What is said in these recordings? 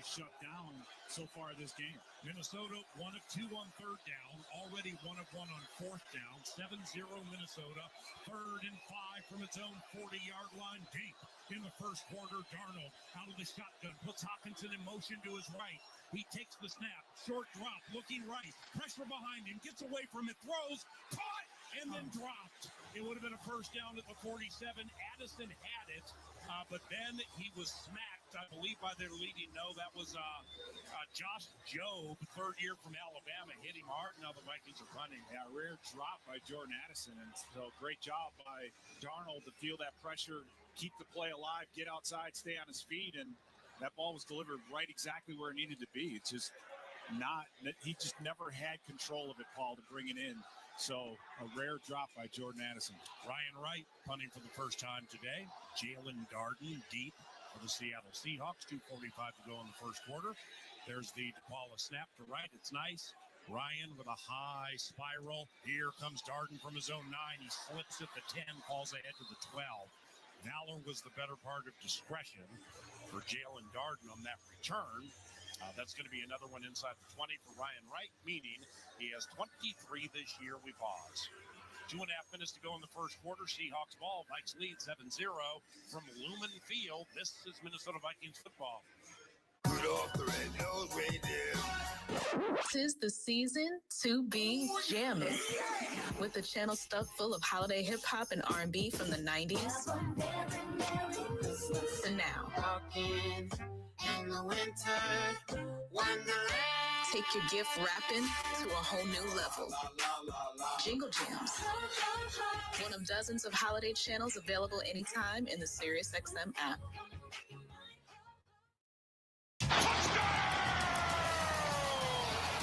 shut down so far this game. Minnesota 1 of 2 on third down, already 1 of 1 on fourth down. 7-0 Minnesota, 3rd and 5 from its own 40-yard line, deep in the first quarter. Darnold out of the shotgun, puts Hockenson in motion to his right. He takes the snap, short drop, looking right, pressure behind him, gets away from it, throws, caught, and then dropped. It would have been a first down at the 47. Addison had it, but then he was smacked, I believe, by their leading. No, that was Josh Jobe, third year from Alabama, hit him hard. Now the Vikings are punting. Yeah, rare drop by Jordan Addison, and so great job by Darnold to feel that pressure, keep the play alive, get outside, stay on his feet, and that ball was delivered right exactly where it needed to be. It's just he just never had control of it, Paul, to bring it in. So a rare drop by Jordan Addison. Ryan Wright punting for the first time today. Jalen Darden deep for the Seattle Seahawks. 2:45 to go in the first quarter. There's the DePaula snap to right. It's nice. Ryan with a high spiral. Here comes Darden from his own 9. He slips at the 10, falls ahead to the 12. Valor was the better part of discretion for Jalen Darden on that return. That's going to be another one inside the 20 for Ryan Wright, meaning he has 23 this year. We pause. 2.5 minutes to go in the first quarter. Seahawks ball. Vikes lead 7-0 from Lumen Field. This is Minnesota Vikings football. Tis the season to be jamming, with the channel stuffed full of holiday hip-hop and R&B from the 90s to now. In the winter, take your gift wrapping to a whole new level. Jingle Jams, one of dozens of holiday channels available anytime in the SiriusXM app.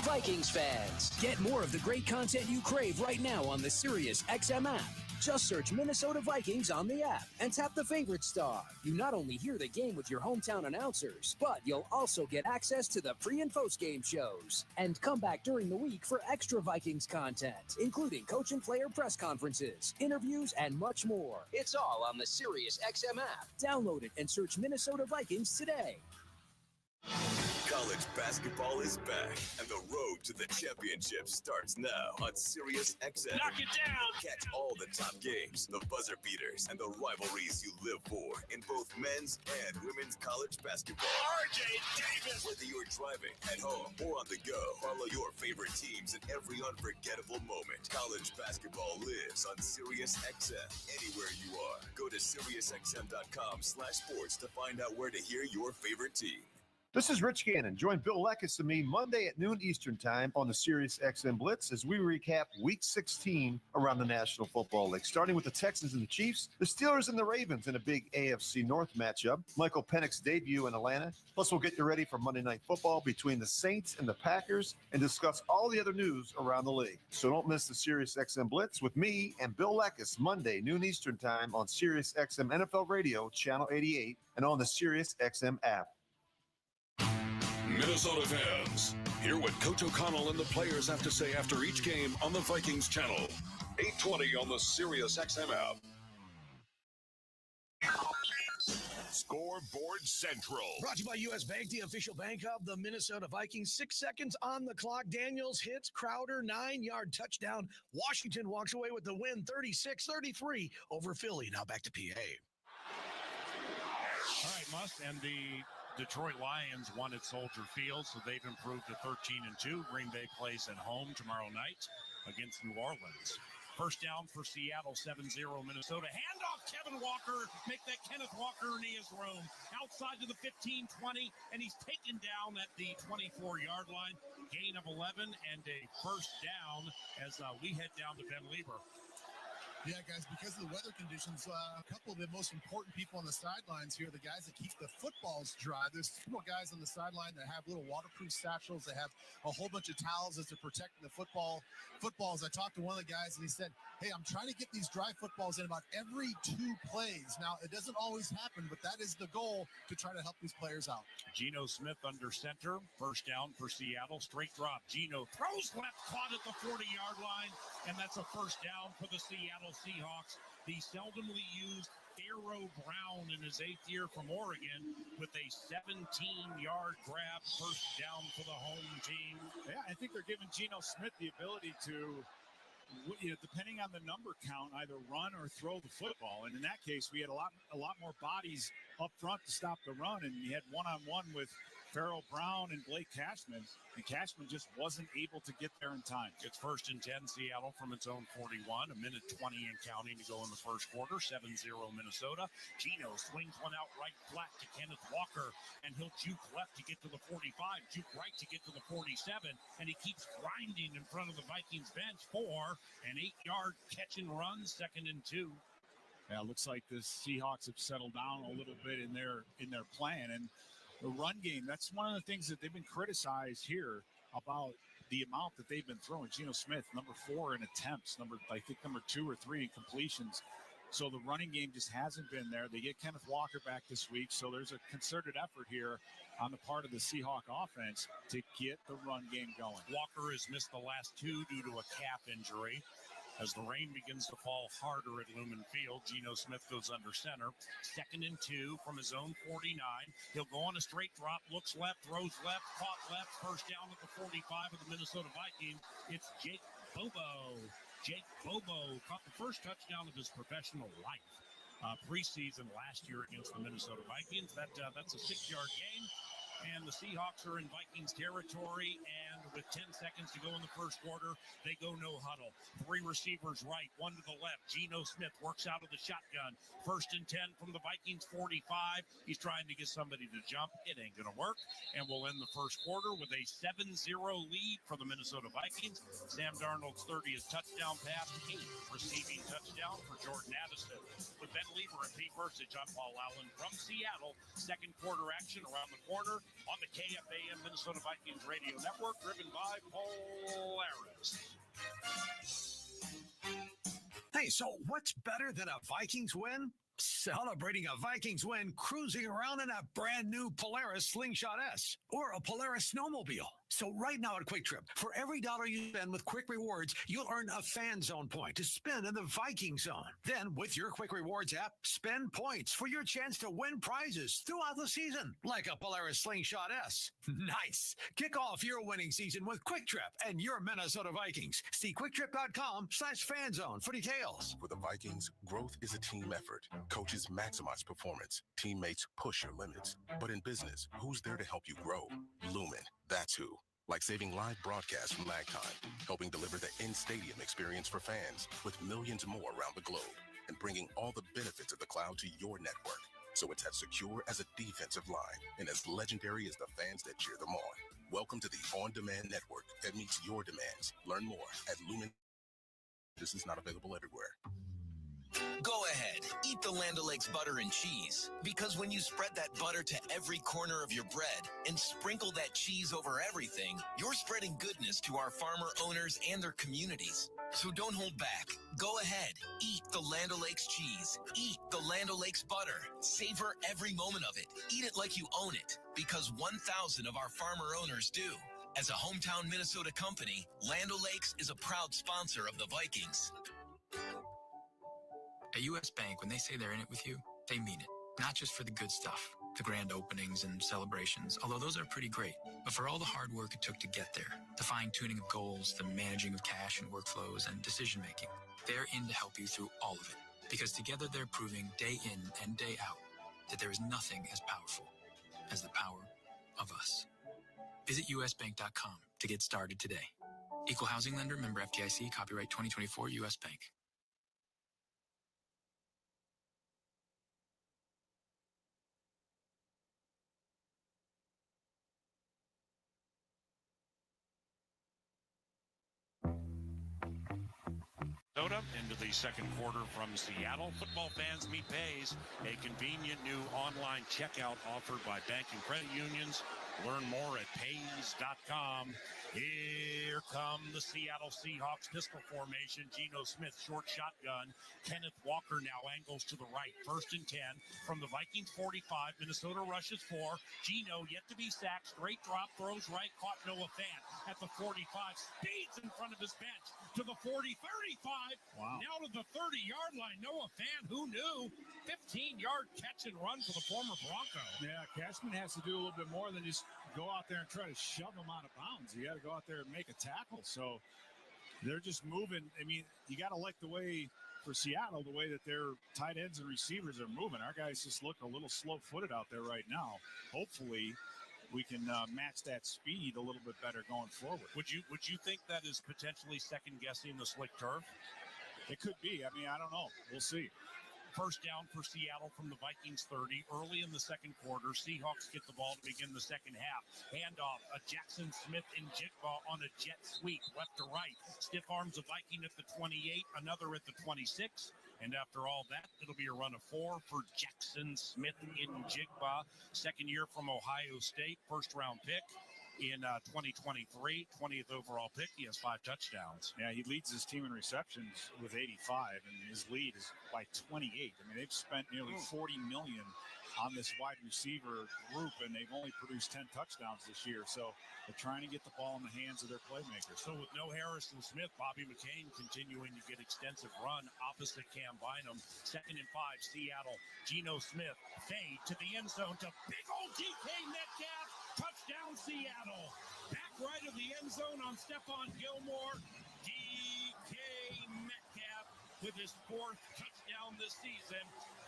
Vikings fans, get more of the great content you crave right now on the SiriusXM app. Just search Minnesota Vikings on the app and tap the favorite star. You not only hear the game with your hometown announcers, but you'll also get access to the pre- and post-game shows. And come back during the week for extra Vikings content, including coach and player press conferences, interviews, and much more. It's all on the SiriusXM app. Download it and search Minnesota Vikings today. College basketball is back, and the road to the championship starts now on SiriusXM. Knock it down! Catch all the top games, the buzzer beaters, and the rivalries you live for in both men's and women's college basketball. RJ Davis! Whether you're driving, at home, or on the go, follow your favorite teams in every unforgettable moment. College basketball lives on SiriusXM anywhere you are. Go to SiriusXM.com/sports to find out where to hear your favorite team. This is Rich Gannon. Join Bill Leckis and me Monday at noon Eastern Time on the SiriusXM Blitz as we recap Week 16 around the National Football League. Starting with the Texans and the Chiefs, the Steelers and the Ravens in a big AFC North matchup, Michael Penix's debut in Atlanta. Plus, we'll get you ready for Monday Night Football between the Saints and the Packers and discuss all the other news around the league. So don't miss the SiriusXM Blitz with me and Bill Leckis Monday, noon Eastern Time on SiriusXM NFL Radio, Channel 88, and on the SiriusXM app. Minnesota fans, hear what Coach O'Connell and the players have to say after each game on the Vikings channel. 820 on the SiriusXM app. Scoreboard Central. Brought to you by U.S. Bank, the official bank of the Minnesota Vikings. 6 seconds on the clock. Daniels hits Crowder, 9-yard touchdown. Washington walks away with the win, 36-33 over Philly. Now back to PA. All right, Must, and the Detroit Lions won at Soldier Field, so they've improved to 13-2. Green Bay plays at home tomorrow night against New Orleans. First down for Seattle, 7-0 Minnesota. Handoff Kevin Walker. Make that Kenneth Walker in his room. Outside to the 15-20, and he's taken down at the 24-yard line. Gain of 11 and a first down as we head down to Ben Lieber. Yeah, guys, because of the weather conditions, a couple of the most important people on the sidelines here, the guys that keep the footballs dry. There's several guys on the sideline that have little waterproof satchels. They have a whole bunch of towels as they're protecting the footballs. I talked to one of the guys, and he said, hey, I'm trying to get these dry footballs in about every 2 plays. Now, it doesn't always happen, but that is the goal, to try to help these players out. Geno Smith under center. First down for Seattle. Straight drop. Geno throws left, caught at the 40-yard line, and that's a first down for the Seattle Seahawks. The seldomly used Pharaoh Brown in his 8th year from Oregon with a 17-yard grab, first down for the home team. Yeah, I think they're giving Geno Smith the ability to, depending on the number count, either run or throw the football. And in that case, we had a lot more bodies up front to stop the run, and he had one-on-one with Pharaoh Brown and Blake Cashman, and Cashman just wasn't able to get there in time. It's 1st and 10, Seattle from its own 41, a minute 20 and counting to go in the first quarter, 7-0 Minnesota. Geno swings one out right flat to Kenneth Walker, and he'll juke left to get to the 45, juke right to get to the 47, and he keeps grinding in front of the Vikings bench for an 8-yard catch and run, 2nd and 2. Yeah, it looks like the Seahawks have settled down a little bit in their plan, and the run game, that's one of the things that they've been criticized here about the amount that they've been throwing. Geno Smith, number 4 in attempts, number 2 or 3 in completions. So the running game just hasn't been there. They get Kenneth Walker back this week, so there's a concerted effort here on the part of the Seahawk offense to get the run game going. Walker has missed the last 2 due to a calf injury. As the rain begins to fall harder at Lumen Field, Geno Smith goes under center. 2nd and 2 from his own 49. He'll go on a straight drop, looks left, throws left, caught left, first down at the 45 of the Minnesota Vikings. It's Jake Bobo. Jake Bobo caught the first touchdown of his professional life preseason last year against the Minnesota Vikings. That's a 6-yard gain. And the Seahawks are in Vikings territory, and with 10 seconds to go in the first quarter, they go no huddle. 3 receivers right, 1 to the left. Geno Smith works out of the shotgun. 1st and 10 from the Vikings 45. He's trying to get somebody to jump. It ain't going to work. And we'll end the first quarter with a 7-0 lead for the Minnesota Vikings. Sam Darnold's 30th touchdown pass, 8th receiving touchdown for Jordan Addison. With Ben Lever and Pete Bursich, I'm Paul Allen from Seattle. Second quarter action around the corner on the KFAN Minnesota Vikings Radio Network, driven by Polaris. Hey, so what's better than a Vikings win? Celebrating a Vikings win cruising around in a brand new Polaris Slingshot S or a Polaris snowmobile. So right now at Quick Trip, for every $1 you spend with Quick Rewards, you'll earn a Fan Zone point to spend in the Viking Zone. Then with your Quick Rewards app, spend points for your chance to win prizes throughout the season, like a Polaris Slingshot S. Nice. Kick off your winning season with Quick Trip and your Minnesota Vikings. See QuickTrip.com/fanzone for details. For the Vikings, growth is a team effort. Coaches maximize performance. Teammates push your limits. But in business, who's there to help you grow? Lumen. That's who. Like saving live broadcasts from lag time, helping deliver the in-stadium experience for fans with millions more around the globe, and bringing all the benefits of the cloud to your network. So it's as secure as a defensive line and as legendary as the fans that cheer them on. Welcome to the on-demand network that meets your demands. Learn more at Lumen. This is not available everywhere. Go ahead, eat the Land O'Lakes butter and cheese, because when you spread that butter to every corner of your bread and sprinkle that cheese over everything, you're spreading goodness to our farmer owners and their communities. So don't hold back. Go ahead, eat the Land O'Lakes cheese, eat the Land O'Lakes butter, savor every moment of it, eat it like you own it, because 1,000 of our farmer owners do. As a hometown Minnesota company, Land O'Lakes is a proud sponsor of the Vikings. At U.S. Bank, when they say they're in it with you, they mean it. Not just for the good stuff, the grand openings and celebrations, although those are pretty great, but for all the hard work it took to get there, the fine-tuning of goals, the managing of cash and workflows, and decision-making. They're in to help you through all of it, because together they're proving day in and day out that there is nothing as powerful as the power of us. Visit usbank.com to get started today. Equal housing lender, member FDIC, copyright 2024, U.S. Bank. Into the second quarter from Seattle. Football fans, meet Pays, a convenient new online checkout offered by bank and credit unions. Learn more at Pays.com. Here come the Seattle Seahawks pistol formation. Geno Smith, short shotgun. Kenneth Walker now angles to the right. 1st and 10 from the Vikings 45. Minnesota rushes 4. Geno yet to be sacked. Straight drop, throws right, caught Noah Fant at the 45. Speeds in front of his bench to the 40, 35. Wow. Now to the 30-yard line. Noah Fant, who knew? 15-yard catch and run for the former Bronco. Yeah, Cashman has to do a little bit more than just go out there and try to shove him out of bounds. You got to go out there and make a tackle. So they're just moving. I mean, you got to like the way, for Seattle, the way that their tight ends and receivers are moving. Our guys just look a little slow-footed out there right now. Hopefully we can match that speed a little bit better going forward. Would you think that is potentially second-guessing the slick turf? It could be. I mean, I don't know. We'll see. First down for Seattle from the Vikings 30. Early in the second quarter, Seahawks get the ball to begin the second half. Handoff, a Jackson Smith and Jigba on a jet sweep, left to right. Stiff arms a Viking at the 28, another at the 26. And after all that, it'll be a run of 4 for Jackson Smith in Jigba. Second year from Ohio State, first-round pick. In 2023, 20th overall pick. He has 5 touchdowns. Yeah, he leads his team in receptions with 85, and his lead is by 28. I mean, they've spent nearly $40 million on this wide receiver group, and they've only produced 10 touchdowns this year. So they're trying to get the ball in the hands of their playmakers. So with no Harrison Smith, Bobby McCain continuing to get extensive run opposite Cam Bynum. 2nd and 5, Seattle. Geno Smith, fade to the end zone to big old DK Metcalf. Touchdown, Seattle. Back right of the end zone on Stephon Gilmore. DK Metcalf with his 4th touchdown this season.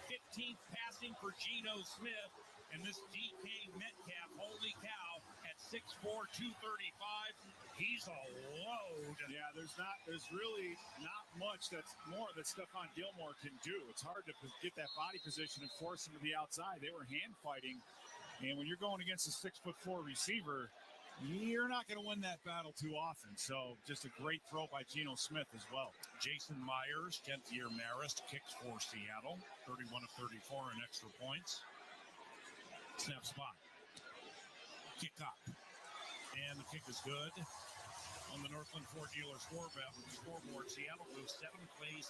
15th passing for Geno Smith. And this DK Metcalf, holy cow, at 6'4", 235. He's a load. Yeah, there's really not much that Stephon Gilmore can do. It's hard to get that body position and force him to the outside. They were hand fighting. And when you're going against a 6'4" receiver, you're not going to win that battle too often. So just a great throw by Geno Smith as well. Jason Myers, 10th-year Marist, kicks for Seattle. 31 of 34 in extra points. Snap spot. Kick up. And the kick is good. On the Northland Ford Dealer scoreboard, Seattle goes 7 plays,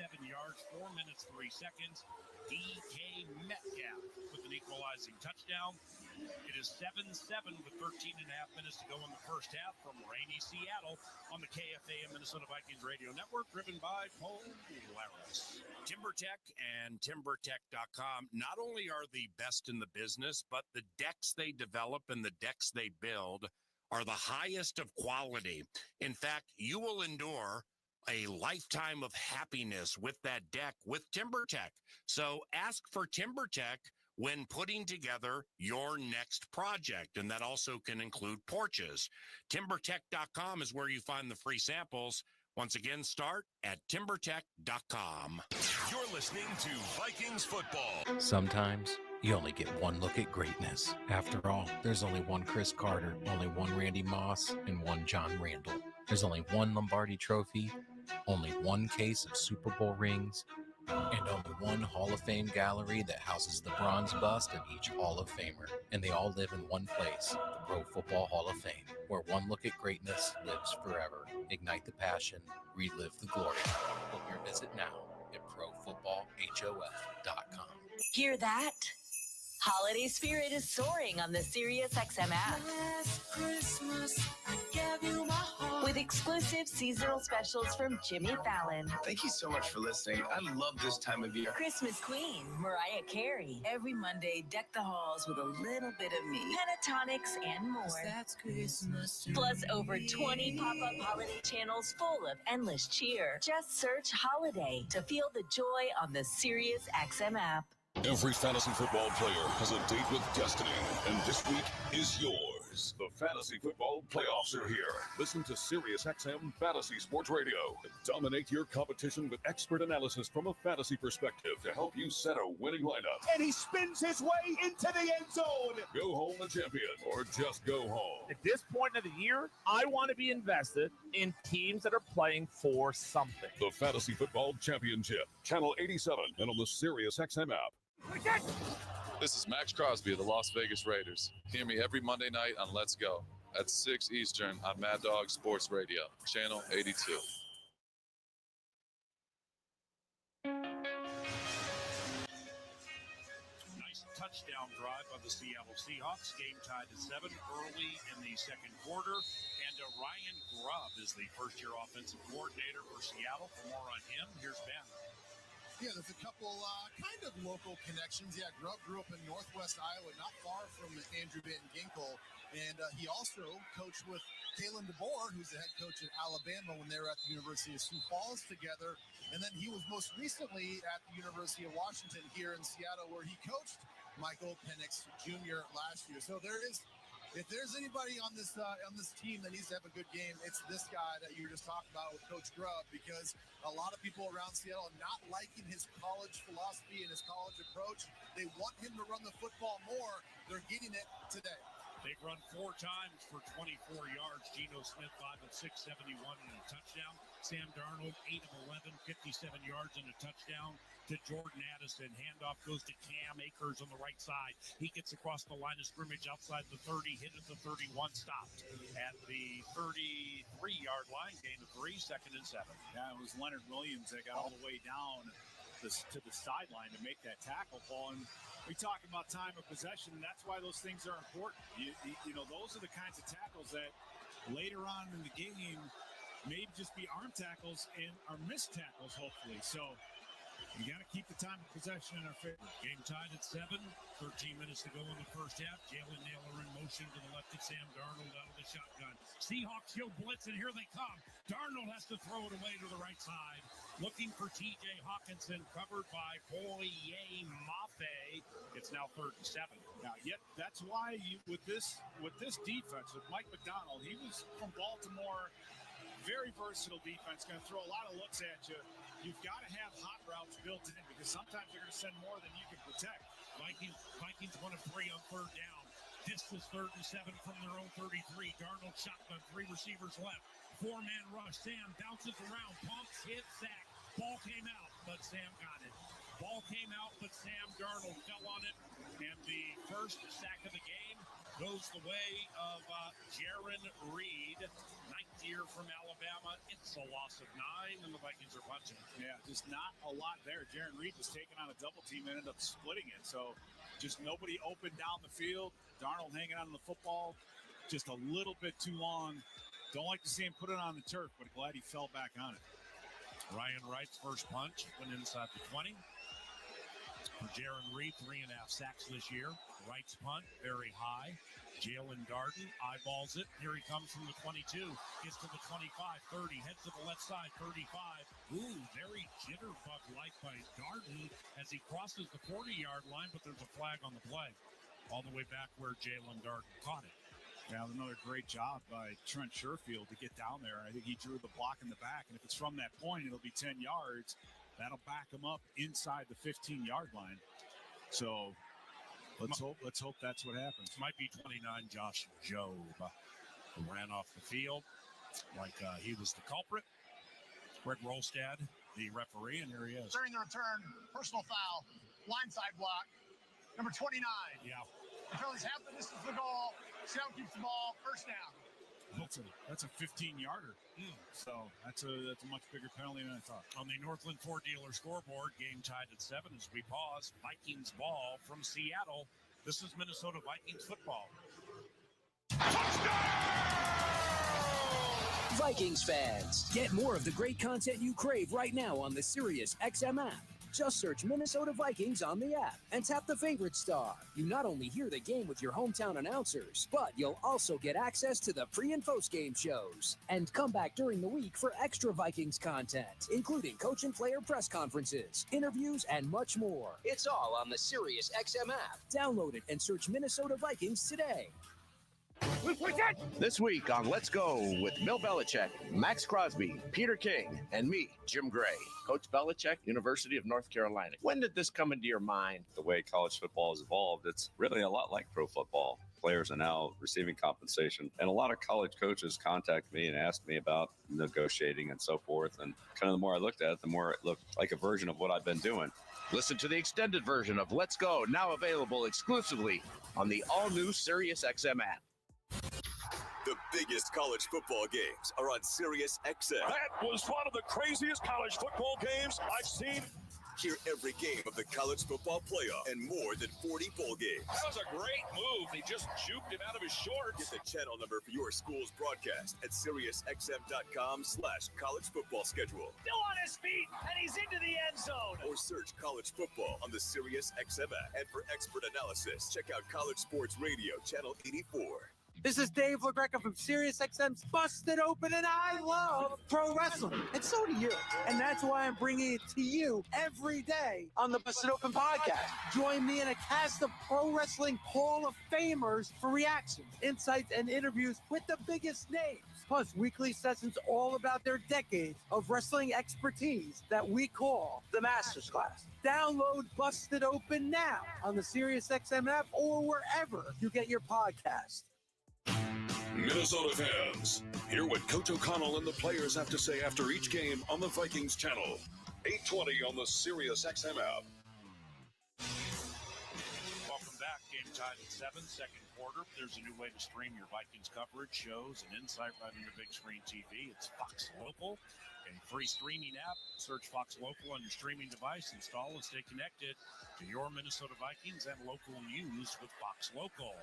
87 yards, 4 minutes, 3 seconds. DK Metcalf with an equalizing touchdown. It is 7-7 with 13 and a half minutes to go in the first half from rainy Seattle on the KFAN Minnesota Vikings Radio Network, driven by Polaris. TimberTech and TimberTech.com not only are the best in the business, but the decks they develop and the decks they build are the highest of quality. In fact, you will endure a lifetime of happiness with that deck with TimberTech. So ask for TimberTech when putting together your next project, and that also can include porches. TimberTech.com is where you find the free samples. Once again, start at TimberTech.com. You're listening to Vikings football. Sometimes you only get one look at greatness. After all, there's only one Chris Carter, only one Randy Moss, and one John Randall. There's only one Lombardi trophy, only one case of Super Bowl rings, and only one Hall of Fame gallery that houses the bronze bust of each Hall of Famer. And they all live in one place, the Pro Football Hall of Fame, where one look at greatness lives forever. Ignite the passion, relive the glory. Book your visit now at ProFootballHof.com. Hear that? Holiday spirit is soaring on the Sirius XM app. Last Christmas, I gave you my heart. With exclusive seasonal specials from Jimmy Fallon. Thank you so much for listening. I love this time of year. Christmas Queen, Mariah Carey. Every Monday, deck the halls with a little bit of me. Pentatonics and more. That's Christmas. Plus over 20 pop-up holiday channels full of endless cheer. Just search Holiday to feel the joy on the Sirius XM app. Every fantasy football player has a date with destiny, and this week is yours. The fantasy football playoffs are here. Listen to SiriusXM Fantasy Sports Radio and dominate your competition with expert analysis from a fantasy perspective to help you set a winning lineup. And he spins his way into the end zone. Go home a champion, or just go home. At this point of the year, I want to be invested in teams that are playing for something. The Fantasy Football Championship, Channel 87, and on the SiriusXM app. This is Max Crosby of the Las Vegas Raiders. Hear me every Monday night on Let's Go. at 6 Eastern on Mad Dog Sports Radio, Channel 82. Nice touchdown drive by the Seattle Seahawks. Game tied at 7 early in the second quarter. And Ryan Grubb is the first-year offensive coordinator for Seattle. For more on him, here's Ben. Yeah, there's a couple kind of local connections. Yeah, Grubb grew up in northwest Iowa, not far from Andrew Van Ginkel. And he also coached with Kalen DeBoer, who's the head coach at Alabama when they were at the University of Sioux Falls together. And then he was most recently at the University of Washington here in Seattle, where he coached Michael Penix Jr. last year. So if there's anybody on this team that needs to have a good game, it's this guy that you were just talking about with Coach Grubb, because a lot of people around Seattle are not liking his college philosophy and his college approach. They want him to run the football more. They're getting it today. They've run 4 times for 24 yards. Geno Smith, 5 of 6, 71 and a touchdown. Sam Darnold, 8 of 11, 57 yards and a touchdown to Jordan Addison. Handoff goes to Cam Akers on the right side. He gets across the line of scrimmage outside the 30, hit at the 31, stopped at the 33-yard line. Gain of 3, 2nd and 7. Yeah, it was Leonard Williams that got all the way down to the sideline to make that tackle, Paul. And we talk about time of possession, and that's why those things are important. You know, those are the kinds of tackles that later on in the game may just be arm tackles and are missed tackles, hopefully. So you got to keep the time of possession in our favor. Game tied at 7, 13 minutes to go in the first half. Jalen Naylor in motion to the left at Sam Darnold out of the shotgun. Seahawks go blitz, and here they come. Darnold has to throw it away to the right side. Looking for T.J. Hawkinson, covered by Boye Mafe. It's now 3rd and 7. Now, yet that's why with this defense, with Mike McDonald, he was from Baltimore, very versatile defense, going to throw a lot of looks at you. You've got to have hot routes built in, because sometimes you're going to send more than you can protect. Vikings 1 of 3 on 3rd down. This is 3rd and 7 from their own 33. Darnold shotgun, 3 receivers left. 4-man rush. Sam bounces around, pumps, hits, sack. Ball came out, but Sam got it. Ball came out, but Sam Darnold fell on it. And the first sack of the game goes the way of Jaron Reed, 9th year from Alabama. It's a loss of 9, and the Vikings are punching. Yeah, just not a lot there. Jaron Reed was taken on a double team and ended up splitting it. So just nobody open down the field. Darnold hanging on the football just a little bit too long. Don't like to see him put it on the turf, but glad he fell back on it. Ryan Wright's first punch went inside the 20. For Jaron Reed, 3.5 sacks this year. Wright's punt, very high. Jalen Darden eyeballs it. Here he comes from the 22. Gets to the 25, 30. Heads to the left side, 35. Ooh, very jitterbug-like by Darden as he crosses the 40-yard line, but there's a flag on the play. All the way back where Jalen Darden caught it. Yeah, another great job by Trent Sherfield to get down there. I think he drew the block in the back, and if it's from that point, it'll be 10 yards. That'll back him up inside the 15-yard line. So let's hope that's what happens. Might be 29, Josh Jobe, who ran off the field like he was the culprit. Greg Rolstad, the referee, and here he is. During the return, personal foul, blindside block, number 29. Yeah. Penalties half the distance to the goal. Seattle keeps the ball, first down. That's a 15-yarder. So that's a much bigger penalty than I thought. On the Northland Ford Dealer scoreboard, game tied at 7 as we pause. Vikings ball from Seattle. This is Minnesota Vikings football. Vikings fans, get more of the great content you crave right now on the Sirius XM app. Just search Minnesota Vikings on the app and tap the favorite star. You not only hear the game with your hometown announcers, but you'll also get access to the pre- and post-game shows. And come back during the week for extra Vikings content, including coach and player press conferences, interviews, and much more. It's all on the Sirius XM app. Download it and search Minnesota Vikings today. This week on Let's Go with Bill Belichick, Max Crosby, Peter King, and me, Jim Gray, Coach Belichick, University of North Carolina. When did this come into your mind? The way college football has evolved, it's really a lot like pro football. Players are now receiving compensation, and a lot of college coaches contact me and ask me about negotiating and so forth. And kind of the more I looked at it, the more it looked like a version of what I've been doing. Listen to the extended version of Let's Go, now available exclusively on the all-new Sirius XM app. The biggest college football games are on Sirius XM. That was one of the craziest college football games I've seen. Hear every game of the college football playoff and more than 40 bowl games. That was a great move. They just juked him out of his shorts. Get the channel number for your school's broadcast at SiriusXM.com/college football schedule. Still on his feet, and he's into the end zone. Or search college football on the Sirius XM app. And for expert analysis, check out College Sports Radio, Channel 84. This is Dave LaGreca from SiriusXM's Busted Open, and I love pro wrestling. And so do you. And that's why I'm bringing it to you every day on the Busted Open podcast. Join me in a cast of pro wrestling Hall of Famers for reactions, insights, and interviews with the biggest names. Plus, weekly sessions all about their decades of wrestling expertise that we call the Masters Class. Download Busted Open now on the SiriusXM app or wherever you get your podcasts. Minnesota fans, hear what Coach O'Connell and the players have to say after each game on the Vikings channel. 8:20 on the Sirius XM app. Welcome back. Game tied at 7, second quarter. There's a new way to stream your Vikings coverage, shows, and insight right on your big screen TV. It's Fox Local, a free streaming app. Search Fox Local on your streaming device. Install and stay connected to your Minnesota Vikings and local news with Fox Local.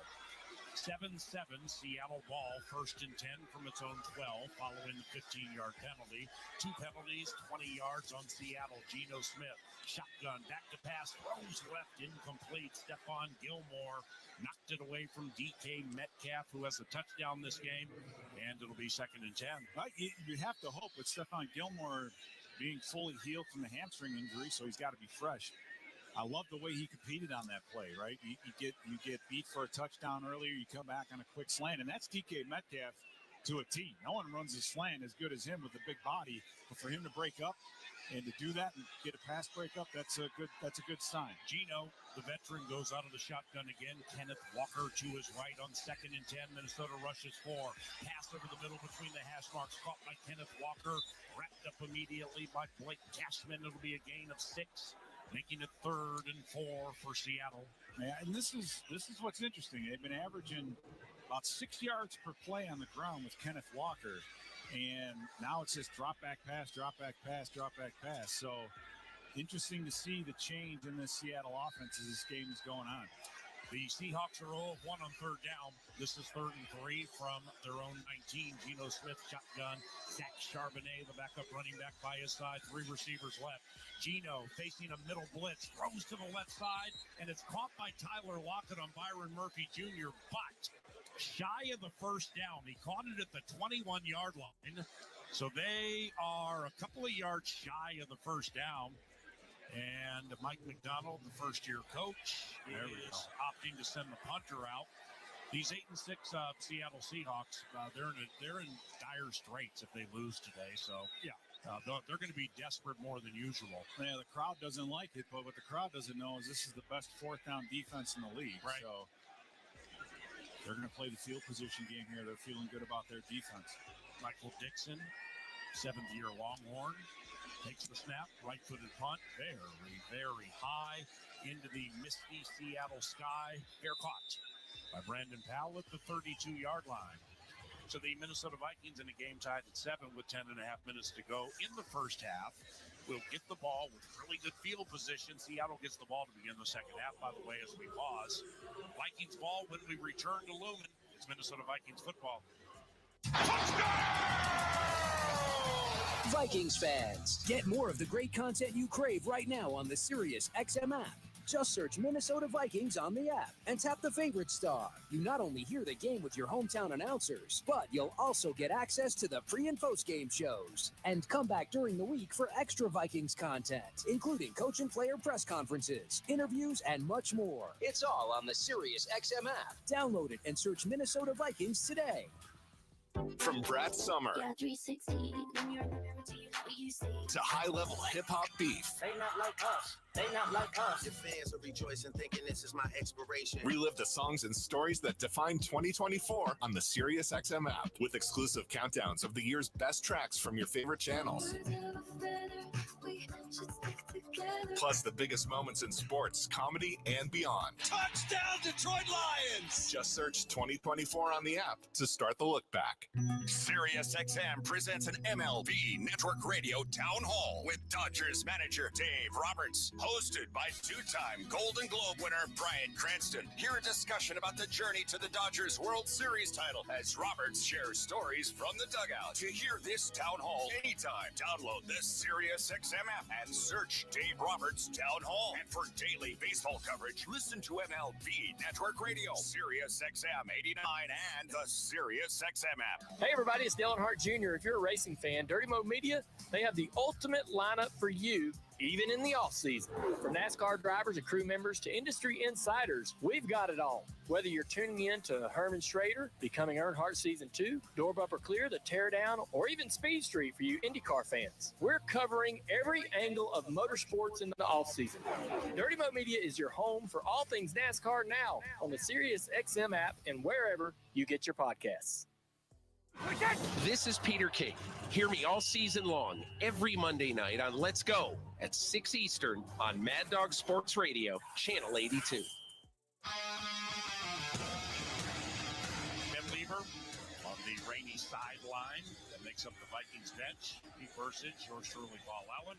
7-7, Seattle ball, 1st and 10 from its own 12, following the 15-yard penalty. 2 penalties, 20 yards on Seattle. Geno Smith, shotgun, back to pass, throws left, incomplete. Stephon Gilmore knocked it away from DK Metcalf, who has a touchdown this game, and it'll be 2nd and 10. You have to hope with Stephon Gilmore being fully healed from the hamstring injury, so he's got to be fresh. I love the way he competed on that play, right? You get beat for a touchdown earlier, you come back on a quick slant, and that's DK Metcalf to a T. No one runs a slant as good as him with a big body, but for him to break up and to do that and get a pass break up, that's a good sign. Geno, the veteran, goes out of the shotgun again. Kenneth Walker to his right on 2nd and 10. Minnesota rushes 4. Pass over the middle between the hash marks, caught by Kenneth Walker, wrapped up immediately by Blake Cashman. It'll be a gain of 6. Making it 3rd and 4 for Seattle. Yeah, and this is what's interesting. They've been averaging about 6 yards per play on the ground with Kenneth Walker, and now it's just drop back pass, drop back pass, drop back pass. So interesting to see the change in this Seattle offense as this game is going on. The Seahawks are 0 of 1 on 3rd down. This is 3rd and 3 from their own 19. Geno Smith, shotgun. Zach Charbonnet, the backup running back by his side. 3 receivers left. Geno facing a middle blitz, throws to the left side, and it's caught by Tyler Lockett on Byron Murphy Jr., but shy of the 1st down. He caught it at the 21-yard line, so they are a couple of yards shy of the 1st down. And Mike McDonald, the first-year coach, is opting to send the punter out. These 8-6 Seattle Seahawks, they're in dire straits if they lose today. So, yeah, they're going to be desperate more than usual. Yeah, the crowd doesn't like it, but what the crowd doesn't know is this is the best 4th down defense in the league. Right. So they're going to play the field position game here. They're feeling good about their defense. Michael Dixon, 7th-year Longhorn. Takes the snap, right-footed punt, very, very high into the misty Seattle sky. Fair caught by Brandon Powell at the 32-yard line. So the Minnesota Vikings in a game tied at 7 with 10.5 minutes to go in the 1st half. Will get the ball with really good field position. Seattle gets the ball to begin the 2nd half, by the way, as we pause. Vikings ball when we return to Lumen. It's Minnesota Vikings football. Vikings fans, get more of the great content you crave right now on the Sirius XM app. Just search Minnesota Vikings on the app and tap the favorite star. You not only hear the game with your hometown announcers, but you'll also get access to the pre- and post-game shows. And come back during the week for extra Vikings content, including coach and player press conferences, interviews, and much more. It's all on the Sirius XM app. Download it and search Minnesota Vikings today. From Brat Summer to high-level hip-hop beef. They not like us. They not like us. Your fans are rejoicing, thinking this is my expiration. Relive the songs and stories that define 2024 on the Sirius XM app with exclusive countdowns of the year's best tracks from your favorite channels. Plus the biggest moments in sports, comedy, and beyond. Touchdown, Detroit Lions! Just search 2024 on the app to start the look back. SiriusXM presents an MLB Network Radio Town Hall with Dodgers manager Dave Roberts, hosted by two-time Golden Globe winner Bryan Cranston. Hear a discussion about the journey to the Dodgers World Series title as Roberts shares stories from the dugout. To hear this Town Hall anytime, download the SiriusXM app and search Dave Roberts Town Hall. And for daily baseball coverage, listen to MLB Network Radio, SiriusXM 89, and the SiriusXM app. Hey everybody, it's Dale Earnhardt Jr. If you're a racing fan, Dirty Mo Media, they have the ultimate lineup for you, even in the off-season. From NASCAR drivers and crew members to industry insiders, we've got it all. Whether you're tuning in to Herman Schrader, Becoming Earnhardt Season 2, Door Bumper Clear, The Teardown, or even Speed Street for you IndyCar fans, we're covering every angle of motorsports in the off-season. Dirty Mo Media is your home for all things NASCAR now on the SiriusXM app and wherever you get your podcasts. This is Peter King. Hear me all season long, every Monday night on Let's Go at 6 Eastern on Mad Dog Sports Radio, Channel 82. Tim Lieber on the rainy sideline that makes up the Vikings bench. Pete Bursage, yours truly, Paul Allen.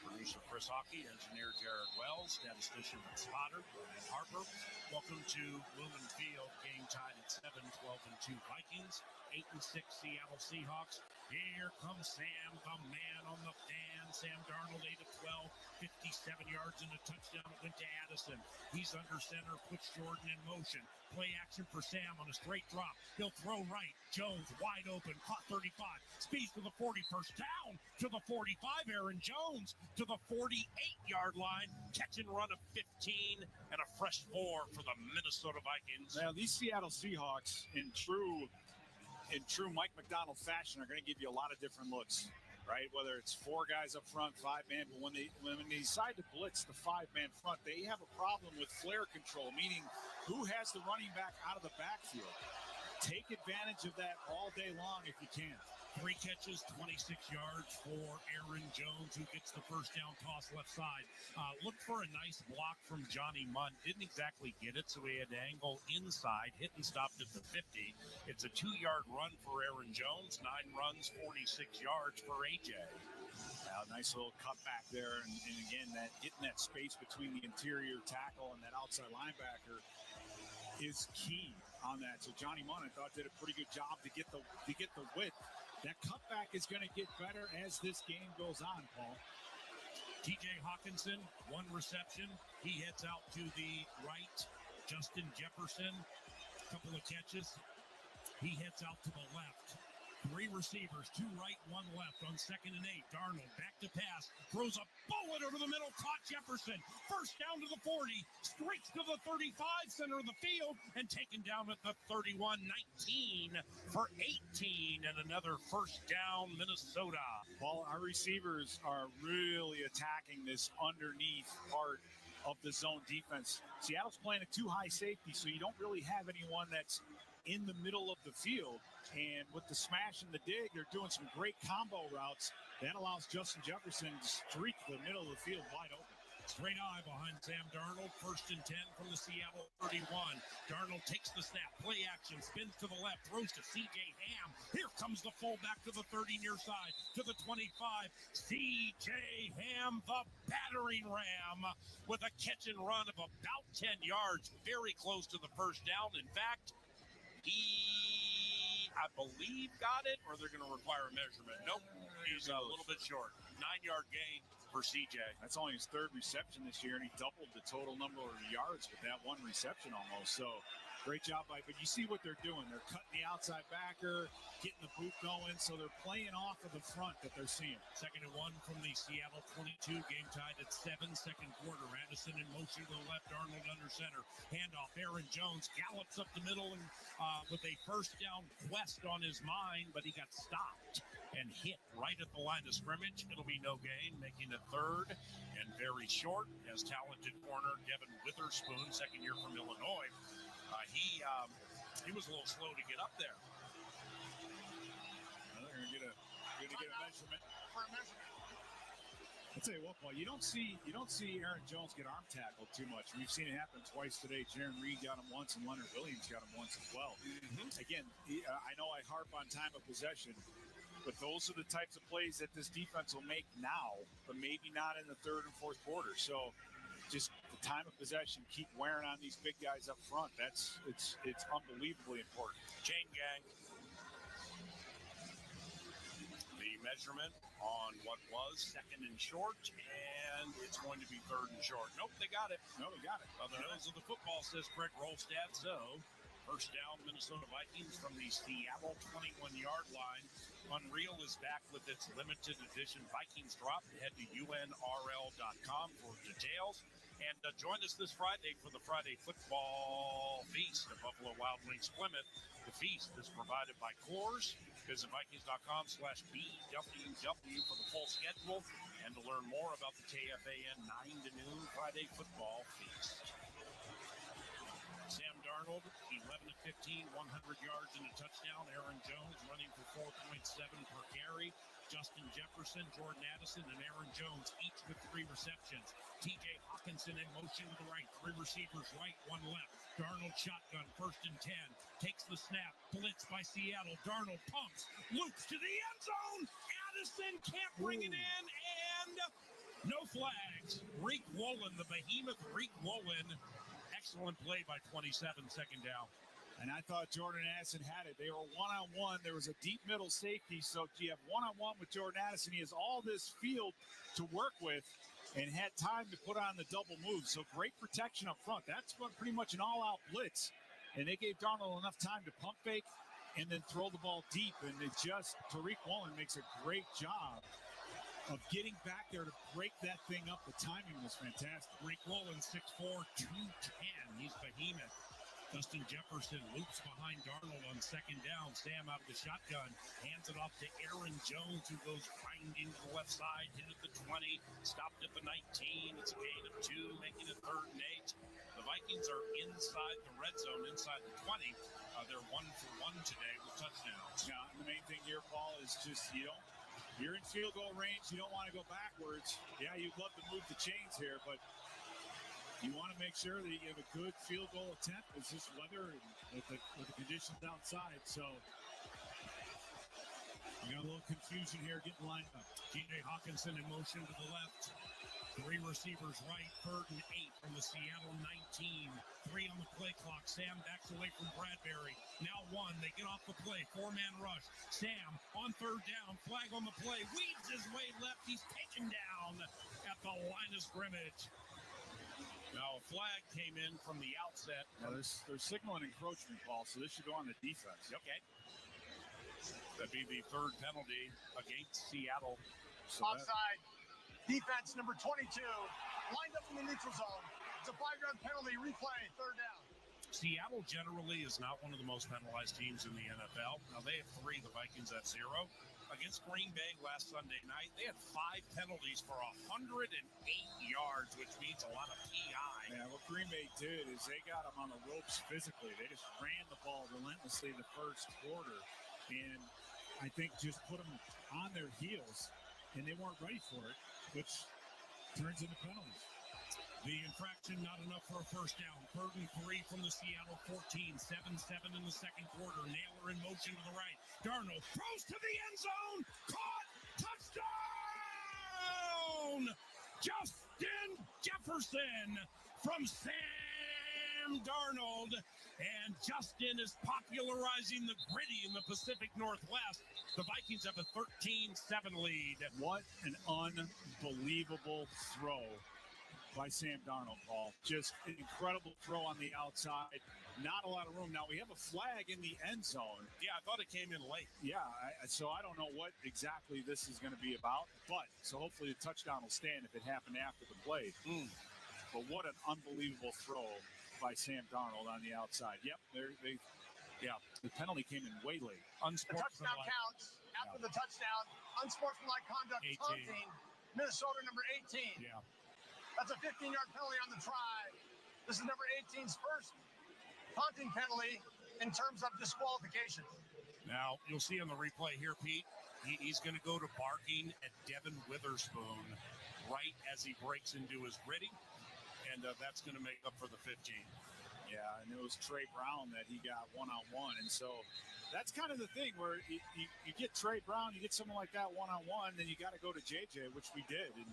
Producer Chris Hockey, engineer Jared Wells, statistician Spotter and Harper. Welcome to Lumen Field, game tied at 7, 12-2 Vikings, 8-6 Seattle Seahawks. Here comes Sam, the man on the fan. Sam Darnold, 8 of 12, 57 yards and a touchdown. It went to Addison. He's under center, puts Jordan in motion. Play action for Sam on a straight drop. He'll throw right. Jones wide open, caught 35. Speeds to the 40, first down to the 45. Aaron Jones to the 48-yard line. Catch and run of 15 and a fresh 4 for the Minnesota Vikings. Now, these Seattle Seahawks, in true Mike McDonald fashion, are going to give you a lot of different looks, right? Whether it's 4 guys up front, 5-man, but when they decide to blitz the 5-man front, they have a problem with flare control, meaning who has the running back out of the backfield. Take advantage of that all day long if you can. 3 catches, 26 yards for Aaron Jones, who gets the first down toss left side. Looked for a nice block from Johnny Munn. Didn't exactly get it, so he had to angle inside. Hit and stopped at the 50. It's a 2-yard run for Aaron Jones. 9 runs, 46 yards for AJ. Nice little cutback there. And again, getting that space between the interior tackle and that outside linebacker is key on that. So Johnny Munn, I thought, did a pretty good job to get the width. That cutback is going to get better as this game goes on, Paul. TJ Hawkinson, 1 reception. He heads out to the right. Justin Jefferson, couple of catches. He heads out to the left. 3 receivers, 2 right, 1 left on 2nd and 8. Darnold back to pass, throws a bullet over the middle, caught Jefferson. First down to the 40, streaks to the 35, center of the field, and taken down at the 31, 19 for 18, and another first down, Minnesota. Well, our receivers are really attacking this underneath part of the zone defense. Seattle's playing a 2-high safety, so you don't really have anyone that's in the middle of the field. And with the smash and the dig, they're doing some great combo routes. That allows Justin Jefferson to streak the middle of the field wide open. Straight eye behind Sam Darnold. 1st and 10 from the Seattle 31. Darnold takes the snap. Play action. Spins to the left. Throws to C.J. Ham. Here comes the fullback to the 30 near side. To the 25. C.J. Ham, the battering ram, with a catch and run of about 10 yards. Very close to the first down. In fact, I believe got it, or they're going to require a measurement. Nope, he's a little bit short. 9-yard gain for CJ. That's only his 3rd reception this year, and he doubled the total number of yards with that 1 reception almost. So great job but you see what they're doing. They're cutting the outside backer, getting the boot going, so they're playing off of the front that they're seeing. 2nd and 1 from the Seattle 22, game tied at 7, 2nd quarter. Addison in motion to the left, Darnold under center. Handoff, Aaron Jones gallops up the middle and with a first down quest on his mind, but he got stopped and hit right at the line of scrimmage. It'll be no gain, making it 3rd and very short as talented corner Devin Witherspoon, 2nd year from Illinois. He was a little slow to get up there. Well, they're going to get a measurement. I'll tell you what, Paul, you don't see Aaron Jones get arm tackled too much. We've seen it happen twice today. Jaron Reed got him once, and Leonard Williams got him once as well. Again, I know I harp on time of possession, but those are the types of plays that this defense will make now, but maybe not in the third and fourth quarter. So just the time of possession, keep wearing on these big guys up front. It's unbelievably important. Chain gang. The measurement on what was second and short, and it's going to be third and short. Nope, they got it. No, they got it. On the nose of the football, says Craig Rolstad. So, first down, Minnesota Vikings from the Seattle 21-yard line. Unreal is back with its limited edition Vikings drop. Head to unrl.com for details. And join us this Friday for the Friday Football Feast at Buffalo Wild Wings Plymouth. The feast is provided by Coors. Visit Vikings.com/BWW for the full schedule and to learn more about the KFAN 9 to noon Friday Football Feast. Sam Darnold, 11 of 15, 100 yards and a touchdown. Aaron Jones running for 4.7 per carry. Justin Jefferson, Jordan Addison, and Aaron Jones, each with 3 receptions. TJ Hawkinson in motion to the right. 3 receivers right, 1 left. Darnold shotgun, first and 10. Takes the snap. Blitz by Seattle. Darnold pumps. Loops to the end zone. Addison can't bring it in. And no flags. Reek Woolen, the behemoth Reek Woolen. Excellent play by 27, second down. And I thought Jordan Addison had it. They were one-on-one. There was a deep middle safety. So you have one-on-one with Jordan Addison. He has all this field to work with and had time to put on the double move. So great protection up front. That's pretty much an all-out blitz. And they gave Darnold enough time to pump fake and then throw the ball deep. And Tariq Woolen makes a great job of getting back there to break that thing up. The timing was fantastic. Tariq Woolen, 6'4", 210. He's behemoth. Justin Jefferson loops behind Darnold on second down. Sam out of the shotgun, hands it off to Aaron Jones, who goes grinding to the left side, hit at the 20, stopped at the 19. It's a gain of 2, making it 3rd and 8. The Vikings are inside the red zone, inside the 20. They're 1 for 1 today with touchdowns. Yeah, the main thing here, Paul, is just you're in field goal range. You don't want to go backwards. Yeah, you'd love to move the chains here, but you want to make sure that you have a good field goal attempt. It's just weather and with the conditions outside. So you got a little confusion here getting lined up. TJ Hawkinson in motion to the left. 3 receivers right, 3rd and 8 from the Seattle 19. 3 on the play clock. Sam backs away from Bradbury. Now 1. They get off the play. 4-man rush. Sam on 3rd down. Flag on the play. Weaves his way left. He's taken down at the line of scrimmage. Now, a flag came in from the outset. Now, they're signaling encroachment, Paul, so this should go on the defense. Okay. That'd be the 3rd penalty against Seattle. So offside. Defense number 22. Lined up in the neutral zone. It's a 5-yard penalty. Replay. 3rd down. Seattle generally is not one of the most penalized teams in the NFL. Now, they have 3. The Vikings have 0. Against Green Bay last Sunday night, they had 5 penalties for 108 yards, which means a lot of PI. Yeah, what Green Bay did is they got them on the ropes physically. They just ran the ball relentlessly the first quarter, and I think just put them on their heels, and they weren't ready for it, which turns into penalties. The infraction not enough for a first down. 3rd and 3 from the Seattle 14. 7-7 in the second quarter. Naylor in motion to the right. Darnold throws to the end zone. Caught. Touchdown! Justin Jefferson from Sam Darnold. And Justin is popularizing the gritty in the Pacific Northwest. The Vikings have a 13-7 lead. What an unbelievable throw by Sam Darnold, Paul. Just an incredible throw on the outside. Not a lot of room. Now, we have a flag in the end zone. Yeah, I thought it came in late. Yeah, so I don't know what exactly this is going to be about, but so hopefully the touchdown will stand if it happened after the play. But what an unbelievable throw by Sam Darnold on the outside. Yep, the penalty came in way late. The touchdown counts after the touchdown. Unsportsmanlike conduct, taunting. Minnesota number 18. Yeah. That's a 15-yard penalty on the try. This is number 18's first taunting penalty in terms of disqualification. Now, you'll see on the replay here, Pete, he's going to go to barking at Devin Witherspoon. right as he breaks into his gritty, and that's going to make up for the 15. Yeah, and it was Trey Brown that he got one-on-one, and so that's kind of the thing where you get Trey Brown, you get someone like that one-on-one, then you got to go to JJ, which we did, and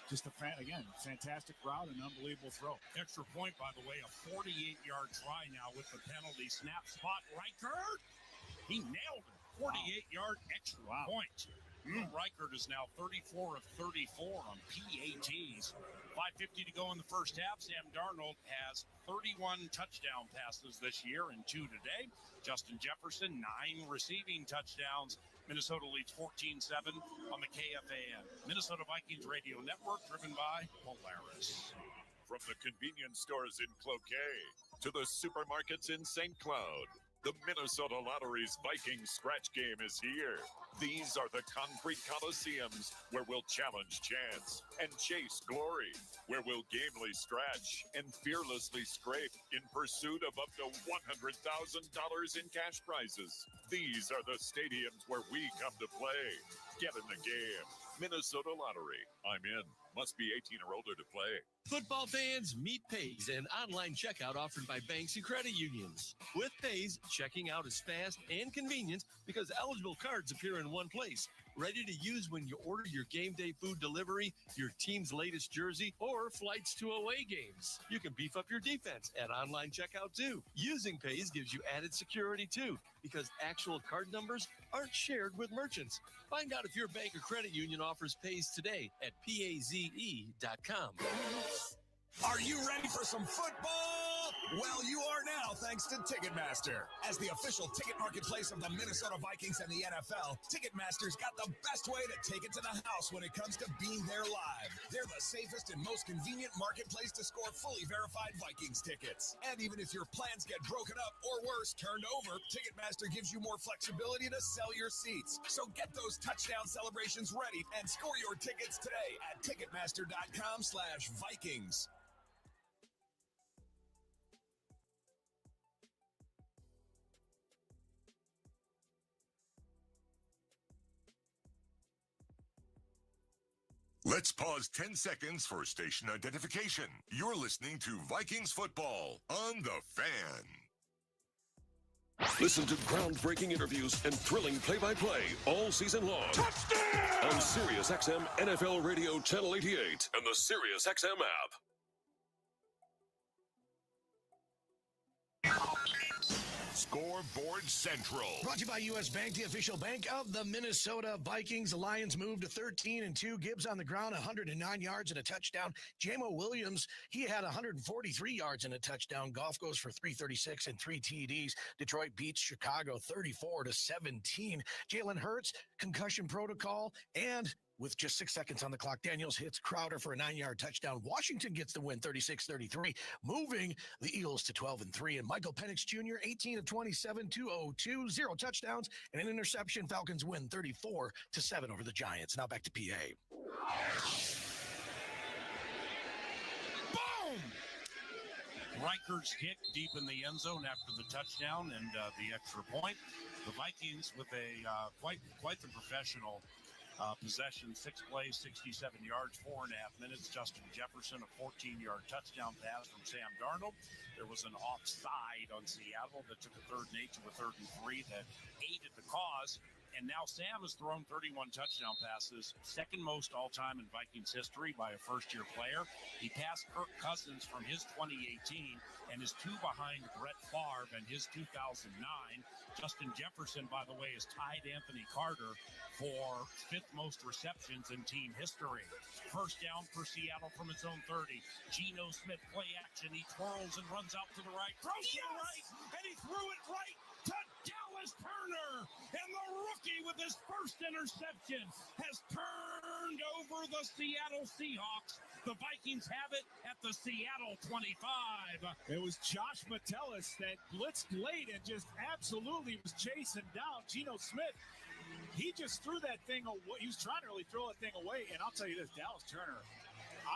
just fantastic route and unbelievable throw. Extra point, by the way, a 48-yard try now with the penalty. Snap spot, Reichert. He nailed it. 48-yard extra point. Reichert is now 34 of 34 on PATs. 5:50 to go in the first half. Sam Darnold has 31 touchdown passes this year and 2 today. Justin Jefferson, 9 receiving touchdowns. Minnesota leads 14-7 on the KFAN. Minnesota Vikings Radio Network, driven by Polaris. From the convenience stores in Cloquet to the supermarkets in St. Cloud, the Minnesota Lottery's Vikings scratch game is here. These are the concrete coliseums where we'll challenge chance and chase glory, where we'll gamely scratch and fearlessly scrape in pursuit of up to $100,000 in cash prizes. These are the stadiums where we come to play. Get in the game. Minnesota Lottery. I'm in. Must be 18 or older to play. Football fans, meet Pays, an online checkout offered by banks and credit unions. With Pays, checking out is fast and convenient because eligible cards appear in one place, ready to use when you order your game day food delivery, your team's latest jersey, or flights to away games. You can beef up your defense at online checkout too. Using Pays gives you added security too, because actual card numbers aren't shared with merchants. Find out if your bank or credit union offers Pays today at PAZE.com. Are you ready for some football? Well, you are now, thanks to Ticketmaster. As the official ticket marketplace of the Minnesota Vikings and the NFL, Ticketmaster's got the best way to take it to the house when it comes to being there live. They're the safest and most convenient marketplace to score fully verified Vikings tickets. And even if your plans get broken up or worse, turned over, Ticketmaster gives you more flexibility to sell your seats. So get those touchdown celebrations ready and score your tickets today at Ticketmaster.com/Vikings. Let's pause 10 seconds for station identification. You're listening to Vikings football on The Fan. Listen to groundbreaking interviews and thrilling play-by-play all season long. Touchdown! On Sirius XM NFL Radio Channel 88 and the Sirius XM app. Scoreboard Central. Brought to you by U.S. Bank, the official bank of the Minnesota Vikings. The Lions moved to 13-2. Gibbs on the ground, 109 yards and a touchdown. Jamo Williams, he had 143 yards and a touchdown. Goff goes for 336 and 3 TDs. Detroit beats Chicago 34-17. Jalen Hurts, concussion protocol, and with just 6 seconds on the clock, Daniels hits Crowder for a 9-yard touchdown. Washington gets the win 36-33, moving the Eagles to 12-3. And Michael Penix Jr., 18 of 27, 202, 0 touchdowns, and an interception. Falcons win 34-7 over the Giants. Now back to PA. Boom! Reichert's hit deep in the end zone after the touchdown and the extra point. The Vikings with a quite the professional possession, 6 plays, 67 yards, 4.5 minutes. Justin Jefferson, a 14-yard touchdown pass from Sam Darnold. There was an offside on Seattle that took a 3rd and 8 to a 3rd and 3 that aided the cause. And now Sam has thrown 31 touchdown passes, second most all-time in Vikings history by a first-year player. He passed Kirk Cousins from his 2018 and is 2 behind Brett Favre and his 2009. Justin Jefferson, by the way, has tied Anthony Carter for 5th most receptions in team history. First down for Seattle from its own 30. Geno Smith, play action. He twirls and runs out to the right. Throws to the right, and he threw it right to Dallas Turner. And the rookie with his first interception has turned over the Seattle Seahawks. The Vikings have it at the Seattle 25. It was Josh Metellus that blitzed late and just absolutely was chasing down Geno Smith. He just threw that thing away. He was trying to really throw that thing away. And I'll tell you this, Dallas Turner,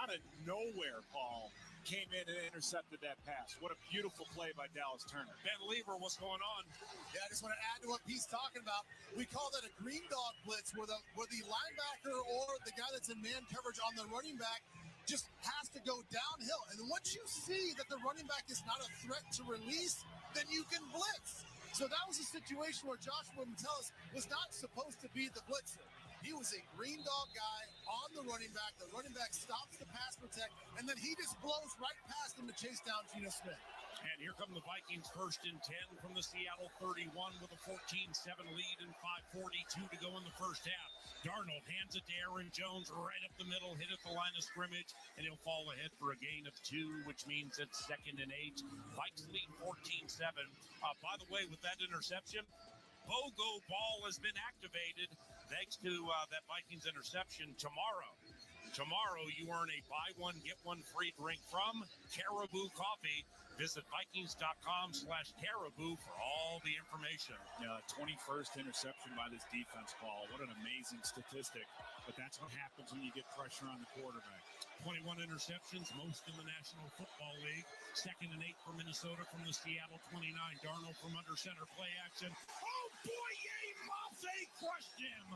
out of nowhere, Paul, came in and intercepted that pass. What a beautiful play by Dallas Turner. Ben Lever, what's going on? Yeah, I just want to add to what Pete's talking about. We call that a green dog blitz, where the linebacker or the guy that's in man coverage on the running back just has to go downhill. And once you see that the running back is not a threat to release, then you can blitz. So that was a situation where Joshua Metellus was not supposed to be the blitzer. He was a green dog guy on the running back. The running back stops the pass protect, and then he just blows right past him to chase down Geno Smith. And here come the Vikings, 1st and 10 from the Seattle 31 with a 14-7 lead and 5:42 to go in the first half. Darnold hands it to Aaron Jones right up the middle, hit at the line of scrimmage, and he'll fall ahead for a gain of 2, which means it's 2nd and 8. Vikes lead 14-7. By the way, with that interception, BOGO ball has been activated thanks to that Vikings interception. Tomorrow, you earn a buy one, get one free drink from Caribou Coffee. Visit Vikings.com/Caribou for all the information. 21st interception by this defense, Paul. What an amazing statistic. But that's what happens when you get pressure on the quarterback. 21 interceptions, most in the National Football League. 2nd and 8 for Minnesota from the Seattle 29. Darnold from under center, play action. Oh, Boye Mafe crushed him.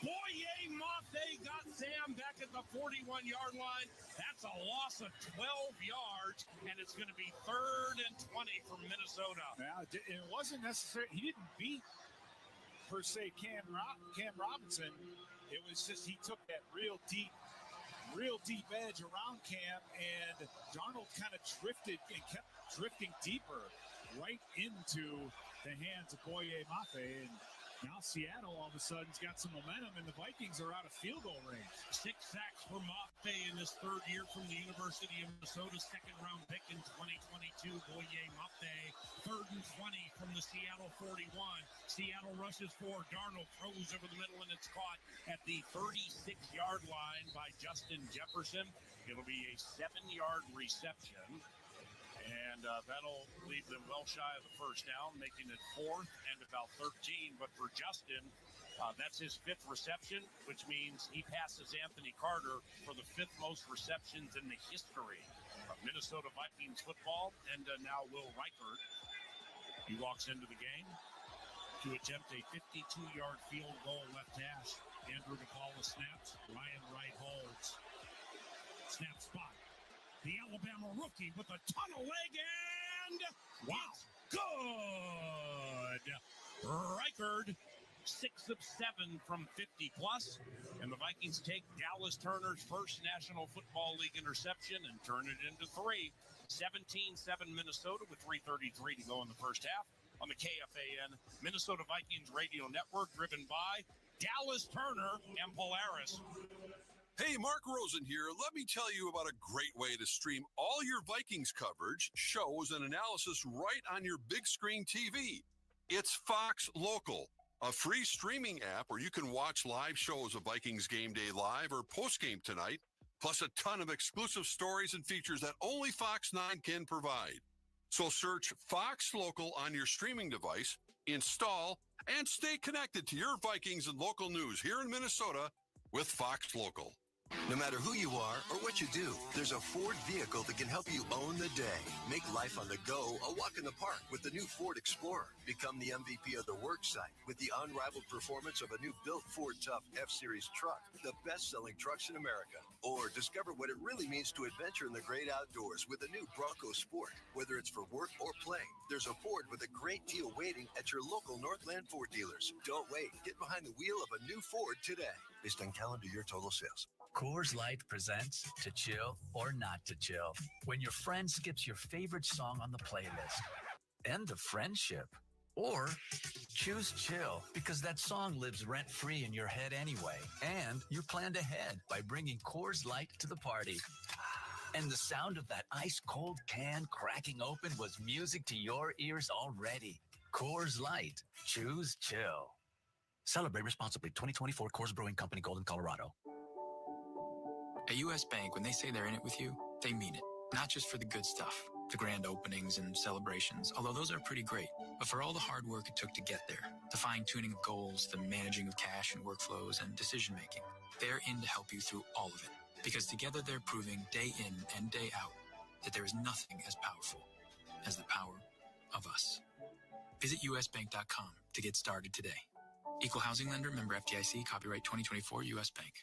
Boye Mafe got Sam back at the 41-yard line. That's a loss of 12 yards, and it's going to be 3rd and 20 from Minnesota. Yeah, it wasn't necessary. He didn't beat, per se, Cam Robinson. It was just he took that real deep edge around Cam, and Darnold kind of drifted and kept drifting deeper right into the hands of Boye Mafe, and now Seattle all of a sudden has got some momentum, and the Vikings are out of field goal range. 6 sacks for Mafe in his 3rd year from the University of Minnesota. 2nd-round pick in 2022. Boye Mafe, 3rd and 20 from the Seattle 41. Seattle rushes forward. Darnold throws over the middle, and it's caught at the 36-yard line by Justin Jefferson. It'll be a 7-yard reception. And that'll leave them well shy of the first down, making it 4th and about 13. But for Justin, that's his 5th reception, which means he passes Anthony Carter for the 5th most receptions in the history of Minnesota Vikings football. And now Will Reichert, he walks into the game to attempt a 52-yard field goal left hash. Andrew DePaula snaps. Ryan Wright holds. Snap spot. The Alabama rookie with a ton of leg, and it's good. Reichard, 6 of 7 from 50+, and the Vikings take Dallas Turner's first National Football League interception and turn it into 3. 17-7 Minnesota with 3:33 to go in the first half on the KFAN Minnesota Vikings Radio Network, driven by Dallas Turner and Polaris. Hey, Mark Rosen here. Let me tell you about a great way to stream all your Vikings coverage, shows, and analysis right on your big screen TV. It's Fox Local, a free streaming app where you can watch live shows of Vikings Game Day Live or Postgame Tonight, plus a ton of exclusive stories and features that only Fox 9 can provide. So search Fox Local on your streaming device, install, and stay connected to your Vikings and local news here in Minnesota with Fox Local. No matter who you are or what you do, there's a Ford vehicle that can help you own the day. Make life on the go a walk in the park with the new Ford Explorer. Become the MVP of the work site with the unrivaled performance of a new built Ford Tough F-Series truck, the best-selling trucks in America. Or discover what it really means to adventure in the great outdoors with the new Bronco Sport. Whether it's for work or play, there's a Ford with a great deal waiting at your local Northland Ford dealers. Don't wait. Get behind the wheel of a new Ford today. Based on calendar year total sales. Coors Light presents To Chill or Not to Chill. When your friend skips your favorite song on the playlist. End of friendship. Or choose chill because that song lives rent-free in your head anyway. And you planned ahead by bringing Coors Light to the party. And the sound of that ice-cold can cracking open was music to your ears already. Coors Light. Choose chill. Celebrate responsibly. 2024 Coors Brewing Company, Golden, Colorado. At U.S. Bank, when they say they're in it with you, they mean it. Not just for the good stuff, the grand openings and celebrations, although those are pretty great, but for all the hard work it took to get there, the fine-tuning of goals, the managing of cash and workflows and decision-making. They're in to help you through all of it, because together they're proving day in and day out that there is nothing as powerful as the power of us. Visit usbank.com to get started today. Equal housing lender, member FDIC, copyright 2024 U.S. Bank.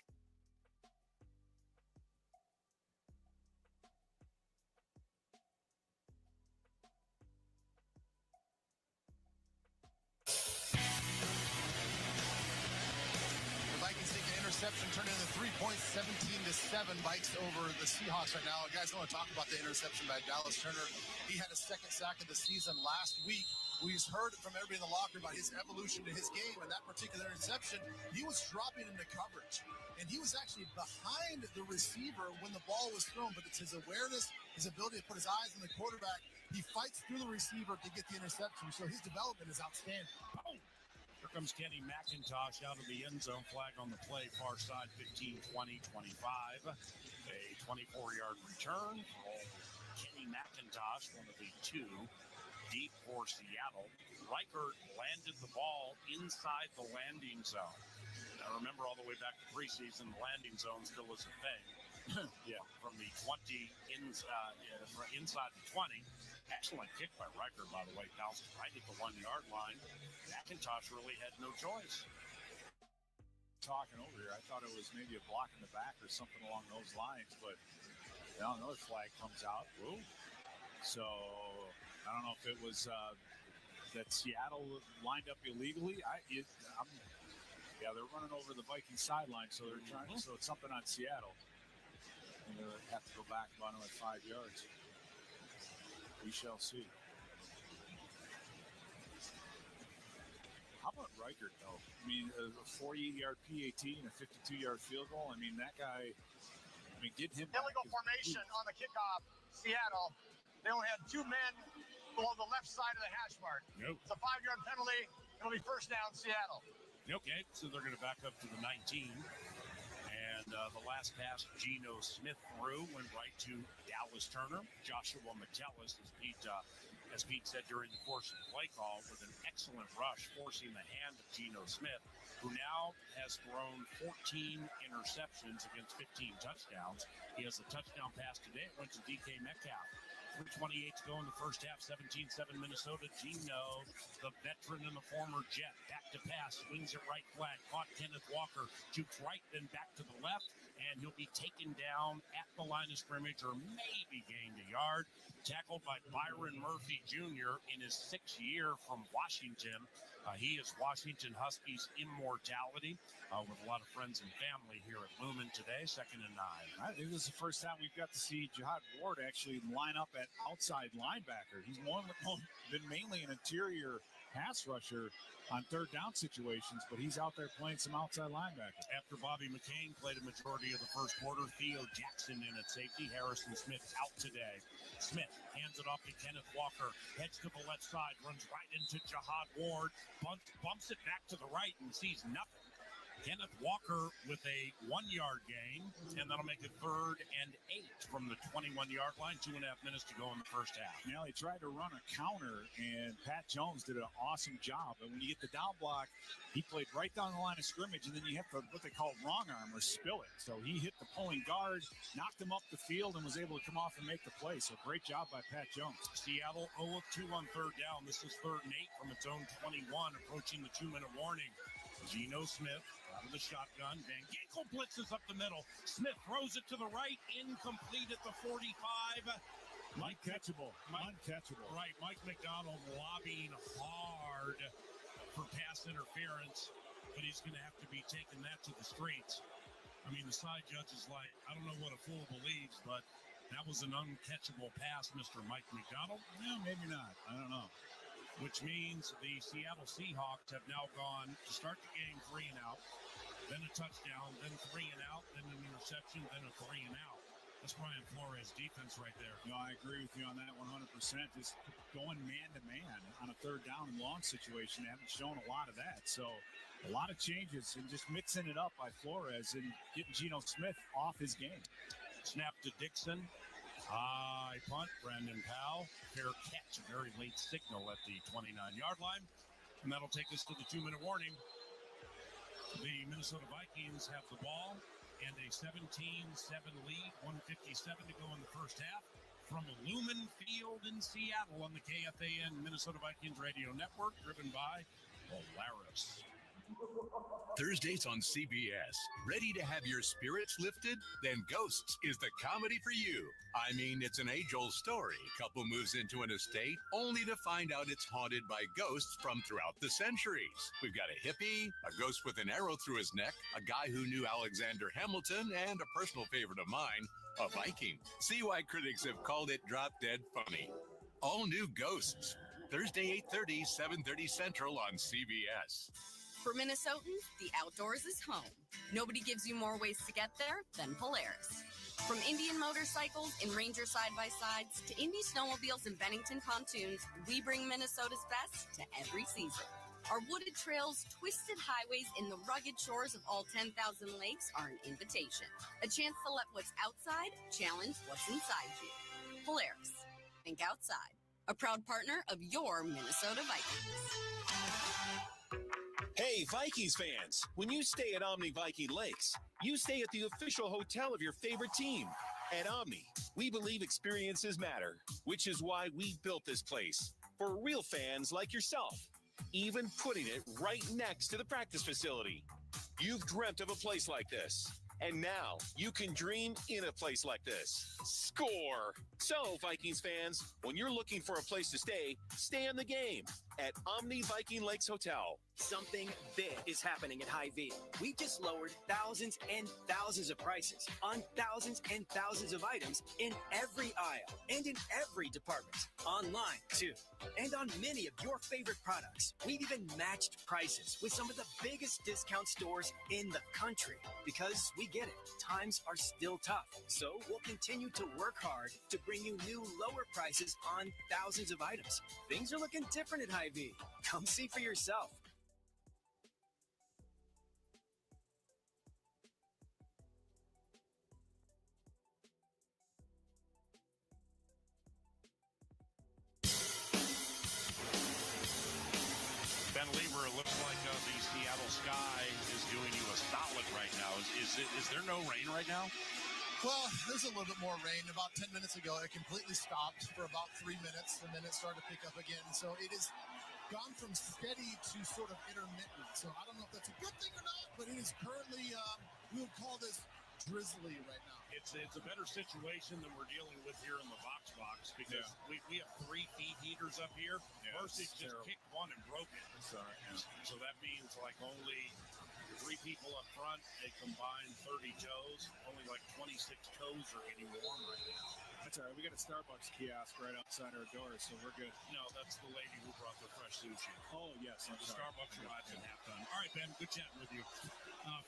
Interception turned into 3 points, 17-7. Vikes over the Seahawks right now. Guys, I want to talk about the interception by Dallas Turner. He had his second sack of the season last week. We've heard from everybody in the locker about his evolution to his game, and that particular interception, he was dropping into coverage. And he was actually behind the receiver when the ball was thrown, but it's his awareness, his ability to put his eyes on the quarterback. He fights through the receiver to get the interception, so his development is outstanding. Oh. Here comes Kenny McIntosh out of the end zone. Flag on the play, far side, 15, 20, 25. A 24-yard return for Kenny McIntosh, one of the two deep for Seattle. Reichert landed the ball inside the landing zone. Now, remember, all the way back to preseason, the landing zone still is a thing. Yeah, from the 20 inside the 20. Excellent kick by Reichert, by the way. Bounced right at the 1-yard line. McIntosh really had no choice. Talking over here, I thought it was maybe a block in the back or something along those lines, but another flag comes out. Whoa. So I don't know if it was that Seattle lined up illegally. They're running over the Vikings sideline, so they're trying. So it's something on Seattle, and they have to go back about another 5 yards. We shall see. How about Reichert, though? I mean, a 48-yard PAT and a 52-yard field goal. I mean, that guy, getting him. Illegal formation on the kickoff, Seattle. They only had 2 men below the left side of the hash mark. Nope. It's a 5-yard penalty. It'll be first down, Seattle. Okay, so they're going to back up to the 19. And the last pass Geno Smith threw went right to Dallas Turner. Joshua Metellus, as Pete said during the course of the play call, with an excellent rush, forcing the hand of Geno Smith, who now has thrown 14 interceptions against 15 touchdowns. He has a touchdown pass today. It went to DK Metcalf. 3:28 to go in the first half, 17-7 Minnesota. Geno, the veteran and the former Jet, back to pass, swings it right flat, caught Kenneth Walker, shoots right, then back to the left, and he'll be taken down at the line of scrimmage or maybe gained a yard. Tackled by Byron Murphy Jr. in his 6th year from Washington. He is Washington Huskies' immortality with a lot of friends and family here at Lumen today, 2nd and 9. I think this is the first time we've got to see Jihad Ward actually line up at outside linebacker. He's been mainly an interior pass rusher on third down situations, but he's out there playing some outside linebacker. After Bobby McCain played a majority of the first quarter, Theo Jackson in at safety. Harrison Smith out today. Smith hands it off to Kenneth Walker, heads to the left side, runs right into Jihad Ward, bumps it back to the right and sees nothing. Kenneth Walker with a 1-yard gain, and that'll make it 3rd and 8 from the 21-yard line. 2.5 minutes to go in the first half. Now he tried to run a counter, and Pat Jones did an awesome job. And when you get the down block, he played right down the line of scrimmage, and then you have to what they call wrong arm or spill it. So he hit the pulling guard, knocked him up the field, and was able to come off and make the play. So great job by Pat Jones. Seattle 0 of 2 on third down. This is 3rd and 8 from its own 21, approaching the 2-minute warning. Geno Smith out of the shotgun. Van Ginkel blitzes up the middle. Smith throws it to the right, incomplete at the 45. Uncatchable. Uncatchable. Right, Mike McDonald lobbying hard for pass interference, but he's going to have to be taking that to the streets. I mean, the side judge is like, I don't know what a fool believes, but that was an uncatchable pass, Mr. Mike McDonald. Yeah, maybe not. I don't know. Which means the Seattle Seahawks have now gone to start the game 3 and out, then a touchdown, then 3 and out, then an interception, then a 3 and out. That's Brian Flores' defense right there. No, I agree with you on that 100%. Just going man-to-man on a third down and long situation. They haven't shown a lot of that. So a lot of changes and just mixing it up by Flores and getting Geno Smith off his game. Snap to Dixon. High punt, Brandon Powell. Fair catch, a very late signal at the 29-yard line. And that'll take us to the 2-minute warning. The Minnesota Vikings have the ball and a 17-7 lead, 1:57 to go in the first half. from Lumen Field in Seattle on the KFAN Minnesota Vikings Radio Network, driven by Polaris. Thursdays on CBS. Ready to have your spirits lifted? Then Ghosts is the comedy for you. I mean, it's an age-old story. Couple moves into an estate only to find out it's haunted by ghosts from throughout the centuries. We've got a hippie, a ghost with an arrow through his neck, a guy who knew Alexander Hamilton, and a personal favorite of mine, a Viking. See why critics have called it drop-dead funny. All new Ghosts. Thursday, 8:30, 7:30 Central on CBS. For Minnesotans, the outdoors is home. Nobody gives you more ways to get there than Polaris. From Indian motorcycles and Ranger side-by-sides to Indy snowmobiles and Bennington pontoons, we bring Minnesota's best to every season. Our wooded trails, twisted highways, and the rugged shores of all 10,000 lakes are an invitation. A chance to let what's outside challenge what's inside you. Polaris. Think outside. A proud partner of your Minnesota Vikings. Hey, Vikings fans, when you stay at Omni Viking Lakes, you stay at the official hotel of your favorite team. At Omni, we believe experiences matter, which is why we built this place for real fans like yourself, even putting it right next to the practice facility. You've dreamt of a place like this, and now you can dream in a place like this. Score! So, Vikings fans, when you're looking for a place to stay in the game at Omni Viking Lakes Hotel. Something big is happening at Hy-Vee. We just lowered thousands and thousands of prices on thousands and thousands of items in every aisle and in every department. Online, too. And on many of your favorite products. We've even matched prices with some of the biggest discount stores in the country. Because we get it, times are still tough. So we'll continue to work hard to bring you new lower prices on thousands of items. Things are looking different at Hy-Vee. Come see for yourself. Ben Lieber, it looks like the Seattle sky is doing you a solid right now. Is there no rain right now? Well, there's a little bit more rain. About 10 minutes ago, it completely stopped for about 3 minutes, and then it started to pick up again. So it has gone from steady to sort of intermittent. So I don't know if that's a good thing or not, but it is currently, we would call this drizzly right now. It's a better situation than we're dealing with here in the box because we have 3 feet heaters up here. Versus just kicked one and broke it. So that means like only 3 people up front, they combine 30 toes. Only like 26 toes are getting warm right now. That's all right. We got a Starbucks kiosk right outside our door, so we're good. No, that's the lady who brought the fresh sushi. Oh, yes. The Starbucks arrives at halftime. All right, Ben, good chatting with you.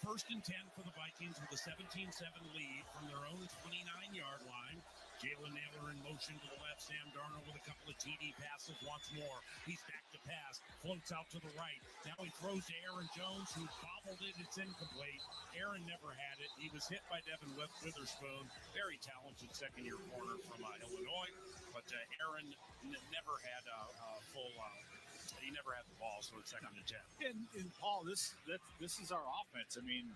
First and 10 for the Vikings with a 17-7 lead from their own 29-yard line. Jalen Naylor in motion to the left. Sam Darnold with a couple of TD passes once more. He's back to pass. Floats out to the right. Now he throws to Aaron Jones, who bobbled it. It's incomplete. Aaron never had it. He was hit by Devin Witherspoon. Very talented second-year corner from Illinois. But Aaron never had a full... he never had the ball, so it's second and 10. And Paul, this is our offense. I mean,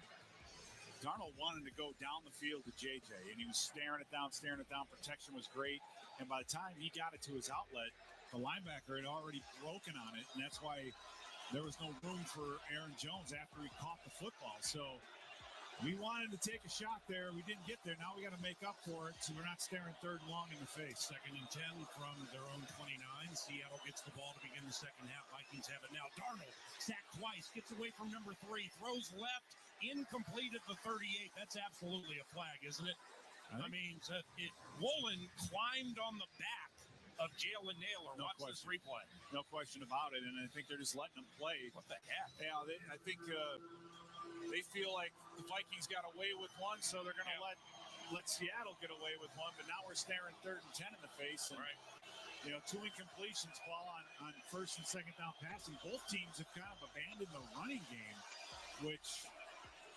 Darnold wanted to go down the field to JJ, and he was staring it down. Protection was great. And by the time he got it to his outlet, the linebacker had already broken on it, and that's why there was no room for Aaron Jones after he caught the football. So we wanted to take a shot there. We didn't get there. Now we got to make up for it so we're not staring third and long in the face. Second and 10 from their own 29. Seattle gets the ball to begin the second half. Vikings have it now. Darnold sacked twice, gets away from number 3, throws left, incomplete at the 38. That's absolutely a flag, isn't it? I mean, Woolen climbed on the back of Jalen Naylor. Watch this replay. No question about it, and I think they're just letting them play. What the heck? Yeah, I think they feel like the Vikings got away with one, so they're going to let Seattle get away with one. But now we're staring third and 10 in the face. And, you know, 2 incompletions, Paul, on first and second down passing. Both teams have kind of abandoned the running game, which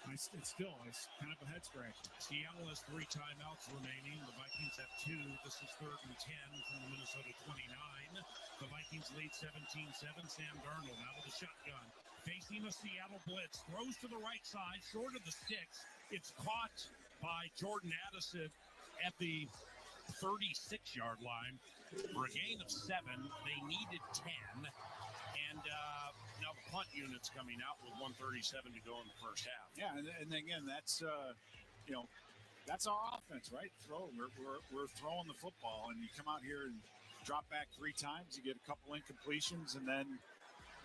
it's kind of a head scratcher. Seattle has 3 timeouts remaining. The Vikings have 2. This is third and 10 from the Minnesota 29. The Vikings lead 17-7. Sam Darnold out of the shotgun, facing a Seattle blitz. Throws to the right side, short of the sticks. It's caught by Jordan Addison at the 36-yard line for a gain of 7. They needed 10. And now the punt unit's coming out with 1:37 to go in the first half. Yeah, and again, that's that's our offense, right? We're throwing the football, and you come out here and drop back 3 times, you get a couple incompletions, and then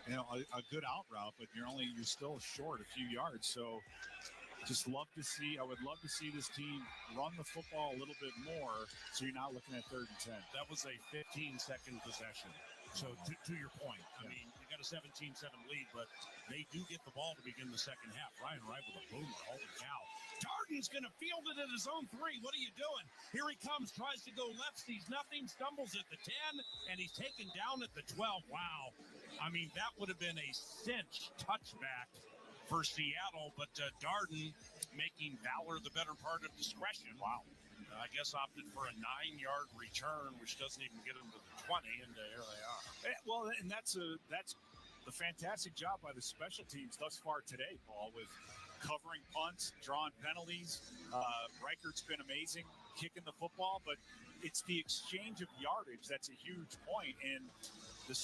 a good out route, but you're still short a few yards. So I would love to see this team run the football a little bit more, so you're not looking at 3rd and 10. That was a 15-second possession. So to your point, I mean, you got a 17-7 lead, but they do get the ball to begin the second half. Ryan Wright with a boomer. Holy cow. Darden's going to field it at his own 3. What are you doing? Here he comes, tries to go left, sees nothing, stumbles at the 10, and he's taken down at the 12. Wow. I mean, that would have been a cinch touchback for Seattle, but Darden making valor the better part of discretion. Wow. I guess opted for a 9-yard return, which doesn't even get him to the 20, and there they are. Well, and that's the fantastic job by the special teams thus far today, Paul, with covering punts, drawing penalties. Reichert's been amazing kicking the football, but it's the exchange of yardage that's a huge point. And the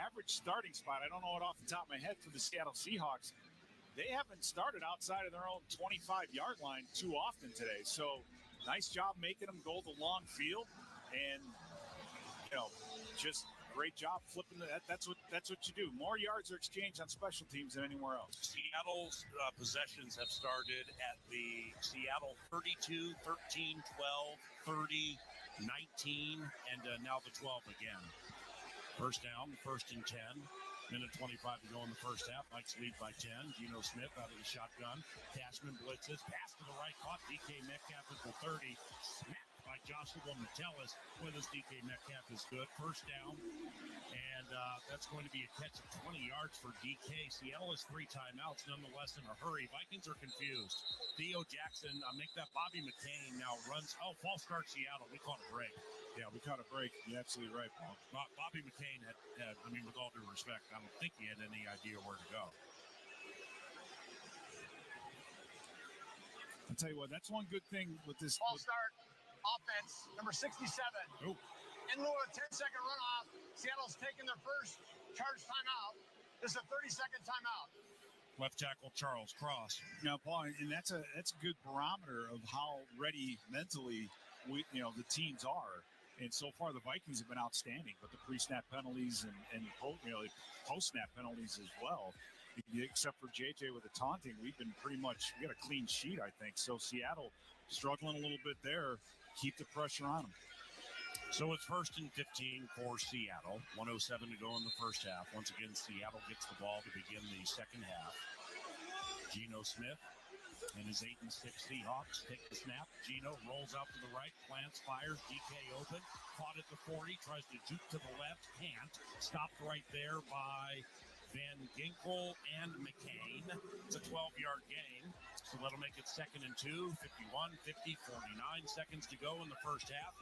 average starting spot, I don't know it off the top of my head, for the Seattle Seahawks, they haven't started outside of their own 25-yard line too often today. So nice job making them go the long field, and just great job flipping that. That's what you do. More yards are exchanged on special teams than anywhere else. Seattle's possessions have started at the Seattle 32, 13, 12, 30, 19, and now the 12 again. First down, 1st and 10. Minute 25 to go in the first half. Vikes lead by 10. Geno Smith out of the shotgun. Cashman blitzes. Pass to the right. Caught DK Metcalf at the 30. Smacked by Joshua Metellus. With his DK Metcalf is good. First down. And that's going to be a catch of 20 yards for DK. Seattle has 3 timeouts, nonetheless in a hurry. Vikings are confused. Theo Jackson, make that Bobby McCain now runs. Oh, false start Seattle. We caught a break. Yeah, we caught a break. You're absolutely right, Paul. Bobby McCain had, with all due respect, I don't think he had any idea where to go. I'll tell you what, that's one good thing with this. False start offense, number 67. Ooh. In lieu of a 10-second runoff, Seattle's taking their first charge timeout. This is a 30-second timeout. Left tackle Charles Cross. Now, Paul, and that's a good barometer of how ready mentally the teams are. And so far, the Vikings have been outstanding, but the pre-snap penalties and post-snap penalties as well, except for JJ with the taunting, we got a clean sheet, I think. So Seattle struggling a little bit there. Keep the pressure on them. So it's 1st and 15 for Seattle. 1:07 to go in the first half. Once again, Seattle gets the ball to begin the second half. Geno Smith and his 8-6 Seahawks take the snap. Geno rolls out to the right, plants, fires, DK open, caught at the 40, tries to juke to the left, can't. Stopped right there by Van Ginkel and McCain. It's a 12-yard gain, so that'll make it 2nd and 2, 51, 50, 49 seconds to go in the first half.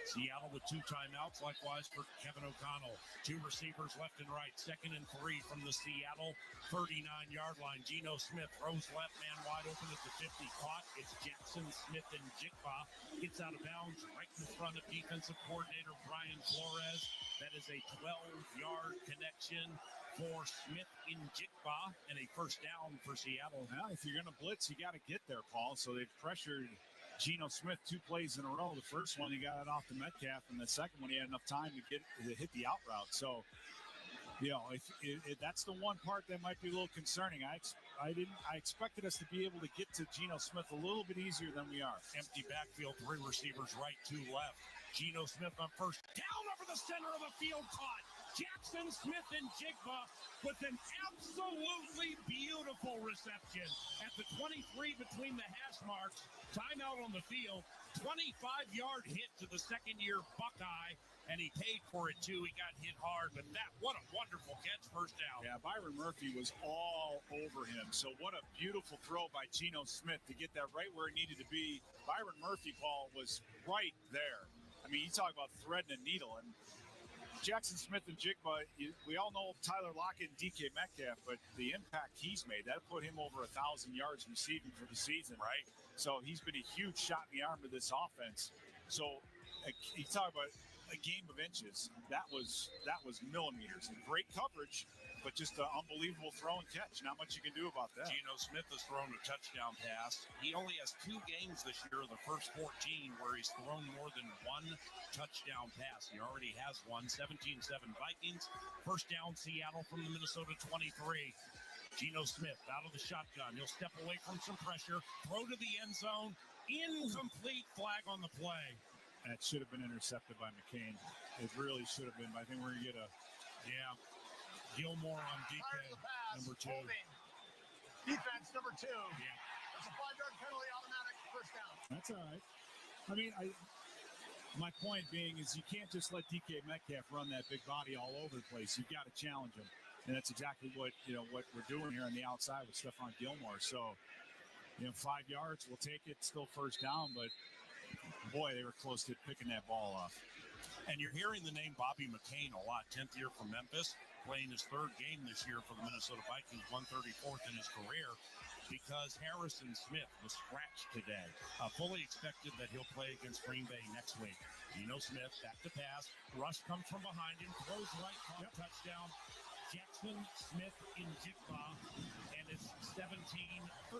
Seattle with 2 timeouts, likewise for Kevin O'Connell. 2 receivers left and right, 2nd and 3 from the Seattle 39-yard line. Geno Smith throws left, man wide open at the 50. Caught. It's Jackson, Smith, and Jigba. Gets out of bounds right in front of defensive coordinator Brian Flores. That is a 12-yard connection for Smith in Jigba and a first down for Seattle. Now, if you're going to blitz, you got to get there, Paul. So they've pressured Geno Smith 2 plays in a row. The first one, he got it off to Metcalf, and the second one, he had enough time to hit the out route. So, if that's the one part that might be a little concerning. I expected us to be able to get to Geno Smith a little bit easier than we are. Empty backfield, 3 receivers right, 2 left. Geno Smith on first down over the center of the field, caught. Jackson, Smith, and Jigba with an absolutely beautiful reception at the 23 between the hash marks. Timeout on the field. 25-yard hit to the second-year Buckeye, and he paid for it, too. He got hit hard, but what a wonderful catch, first down. Yeah, Byron Murphy was all over him. So what a beautiful throw by Geno Smith to get that right where it needed to be. Byron Murphy, Paul, was right there. I mean, you talk about threading a needle, and Jackson Smith and Jigba, we all know Tyler Lockett and DK Metcalf, but the impact he's made, that put him over 1,000 yards receiving for the season. Right. So he's been a huge shot in the arm of this offense. So you talk about a game of inches. That was millimeters and great coverage, but just an unbelievable throw and catch. Not much you can do about that. Geno Smith has thrown a touchdown pass. He only has 2 games this year, the first 14, where he's thrown more than 1 touchdown pass. He already has one. 17-7 Vikings. First down, Seattle from the Minnesota 23. Geno Smith out of the shotgun. He'll step away from some pressure. Throw to the end zone. Incomplete, flag on the play. That should have been intercepted by McCain. It really should have been. But I think we're going to get Gilmore on DK, number 2. Holding. Defense, number 2. Yeah. That's a 5-yard penalty, automatic first down. That's all right. I mean, my point being is you can't just let DK Metcalf run that big body all over the place. You've got to challenge him. And that's exactly what we're doing here on the outside with Stephon Gilmore. So, 5 yards, we'll take it. Still first down, but boy, they were close to picking that ball off. And you're hearing the name Bobby McCain a lot. 10th year from Memphis, playing his 3rd game this year for the Minnesota Vikings, 134th in his career, because Harrison Smith was scratched today. Fully expected that he'll play against Green Bay next week. Geno Smith, back to pass. Rush comes from behind him, throws right, touchdown. Jackson Smith in Jigba, and it's 17-13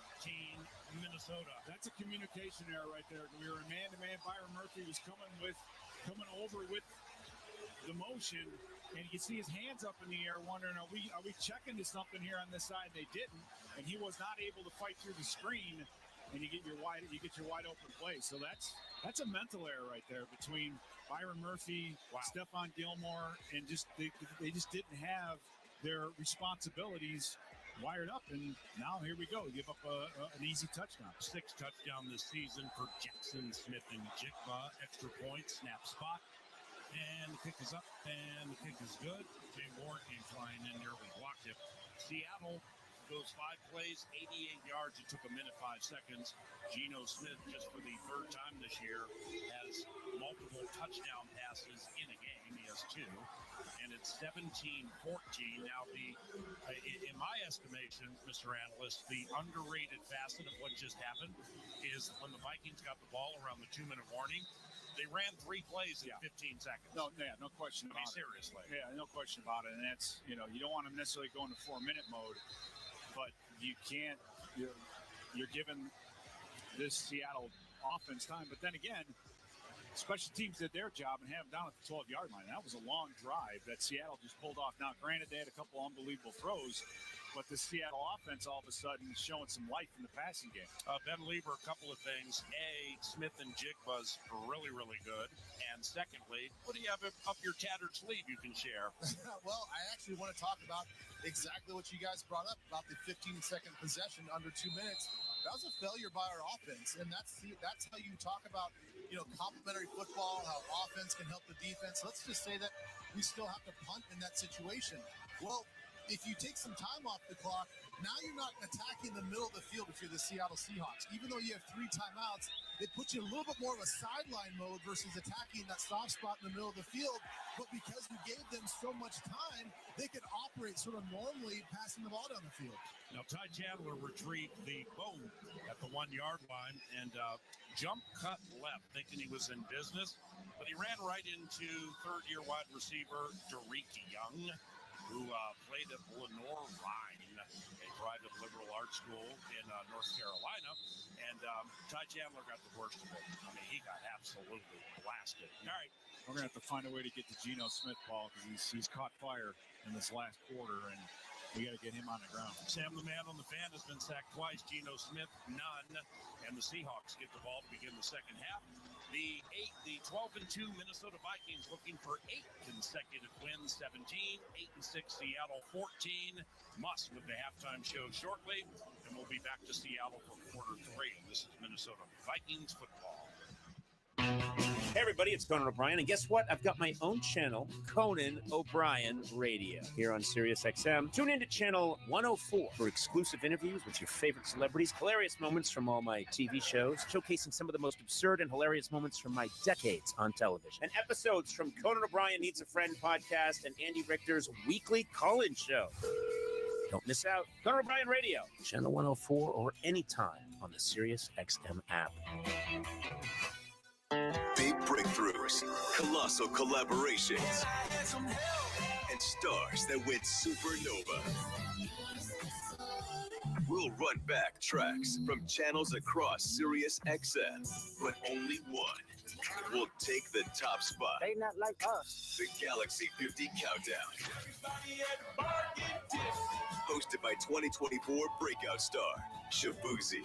Minnesota. That's a communication error right there. We were man-to-man. Byron Murphy was coming over with the motion, and you see his hands up in the air, wondering, are we checking to something here on this side? They didn't, and he was not able to fight through the screen, and you get your wide open play. So that's a mental error right there between Byron Murphy, Stephon Gilmore, and they just didn't have their responsibilities wired up, and now here we go. Give up an easy touchdown. 6th touchdown this season for Jackson Smith and Jigba. Extra point, snap spot, and the kick is up, and the kick is good. Jay Ward came flying in there. We blocked it. Seattle goes 5 plays, 88 yards. It took a minute, 5 seconds. Geno Smith, just for the 3rd time this year, has multiple touchdown passes in a game. He has 2. And it's 17-14. Now, in my estimation, Mr. Analyst, the underrated facet of what just happened is when the Vikings got the ball around the 2-minute warning, they ran 3 plays in 15 seconds. No question about it. Seriously. Yeah, no question about it. And that's, you don't want them necessarily going to 4-minute mode, but you can't, you're giving this Seattle offense time. But then again, special teams did their job and have them down at the 12-yard line. That was a long drive that Seattle just pulled off. Now, granted, they had a couple unbelievable throws, but the Seattle offense all of a sudden is showing some life in the passing game. Ben Lieber, a couple of things. A, Smith and Jigba's really, really good. And secondly, what do you have up your tattered sleeve you can share? Well, I actually want to talk about exactly what you guys brought up about the 15-second possession under 2 minutes. That was a failure by our offense, and that's how you talk about complementary football, how offense can help the defense. Let's just say that we still have to punt in that situation. Well, if you take some time off the clock, now you're not attacking the middle of the field if you're the Seattle Seahawks. Even though you have 3 timeouts, it puts you in a little bit more of a sideline mode versus attacking that soft spot in the middle of the field. But because you gave them so much time, they could operate sort of normally passing the ball down the field. Now, Ty Chandler retrieved the ball at the 1-yard line and jump cut left, thinking he was in business. But he ran right into 3rd-year wide receiver Derek Young, who played at Lenore Rhine, a private liberal arts school in North Carolina. And Ty Chandler got the worst of it. I mean, he got absolutely blasted. All right. We're going to have to find a way to get to Geno Smith, Paul, because he's caught fire in this last quarter, and we got to get him on the ground. Sam, the man on the fan, has been sacked twice. Geno Smith, none. And the Seahawks get the ball to begin the second half. The 12-2 Minnesota Vikings looking for 8 consecutive wins, 17, 8-6 Seattle, 14. Musk with the halftime show shortly, and we'll be back to Seattle for quarter 3. This is Minnesota Vikings football. Hey everybody, it's Conan O'Brien, and guess what? I've got my own channel, Conan O'Brien Radio, here on SiriusXM. Tune in to channel 104 for exclusive interviews with your favorite celebrities, hilarious moments from all my TV shows, showcasing some of the most absurd and hilarious moments from my decades on television, and episodes from Conan O'Brien Needs a Friend podcast and Andy Richter's weekly call-in show. Don't miss out. Conan O'Brien Radio, channel 104, or anytime on the SiriusXM app. Big breakthrough controversy, colossal collaborations, and stars that went supernova. We'll run back tracks from channels across Sirius XM, but only one will take the top spot. They not like us. The Galaxy 50 Countdown. Hosted by 2024 breakout star, Shabuzi.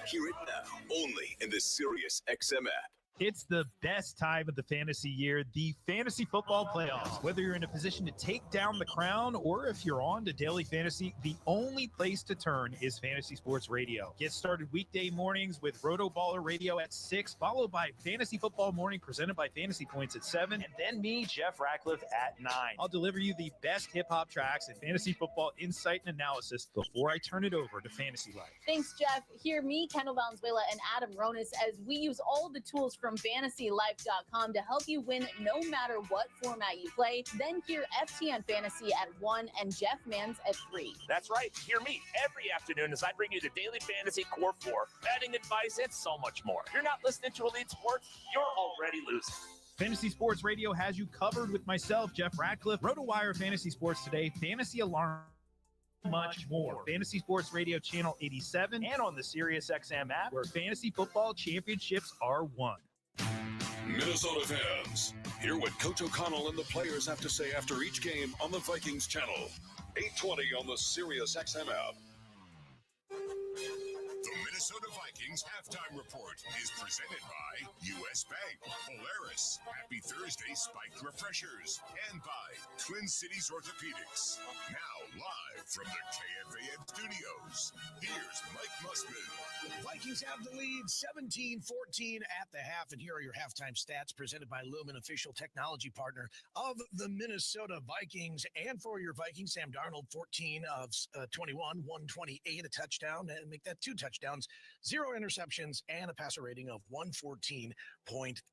Hear it now, only in the Sirius XM app. It's the best time of the fantasy year, the fantasy football playoffs. Whether you're in a position to take down the crown or if you're on to daily fantasy, the only place to turn is Fantasy Sports Radio. Get started weekday mornings with Roto Baller Radio at 6, followed by Fantasy Football Morning presented by Fantasy Points at 7, and then me, Jeff Ratcliffe, at 9. I'll deliver you the best hip-hop tracks and fantasy football insight and analysis before I turn it over to Fantasy Life. Thanks, Jeff. Hear me, Kendall Valenzuela, and Adam Ronis as we use all the tools from FantasyLife.com to help you win no matter what format you play. Then hear FTN Fantasy at 1 and Jeff Mans at 3. That's right. Hear me every afternoon as I bring you the Daily Fantasy Core 4, betting advice, and so much more. If you're not listening to Elite Sports, you're already losing. Fantasy Sports Radio has you covered with myself, Jeff Ratcliffe, RotoWire Fantasy Sports Today, Fantasy Alarm, much more. Fantasy Sports Radio Channel 87 and on the SiriusXM app, where fantasy football championships are won. Minnesota fans, hear what Coach O'Connell and the players have to say after each game on the Vikings channel. 8:20 on the SiriusXM app. The Minnesota Vikings halftime report is presented by U.S. Bank, Polaris, Happy Thursday Spiked Refreshers, and by Twin Cities Orthopedics. Now live from the KFAN studios, here's Mike Musman. Vikings have the lead 17-14 at the half, and here are your halftime stats presented by Lumen, official technology partner of the Minnesota Vikings. And for your Vikings, Sam Darnold, 14 of 21, 128, a touchdown, and make that 2 touchdowns, 0 interceptions, and a passer rating of 114.8.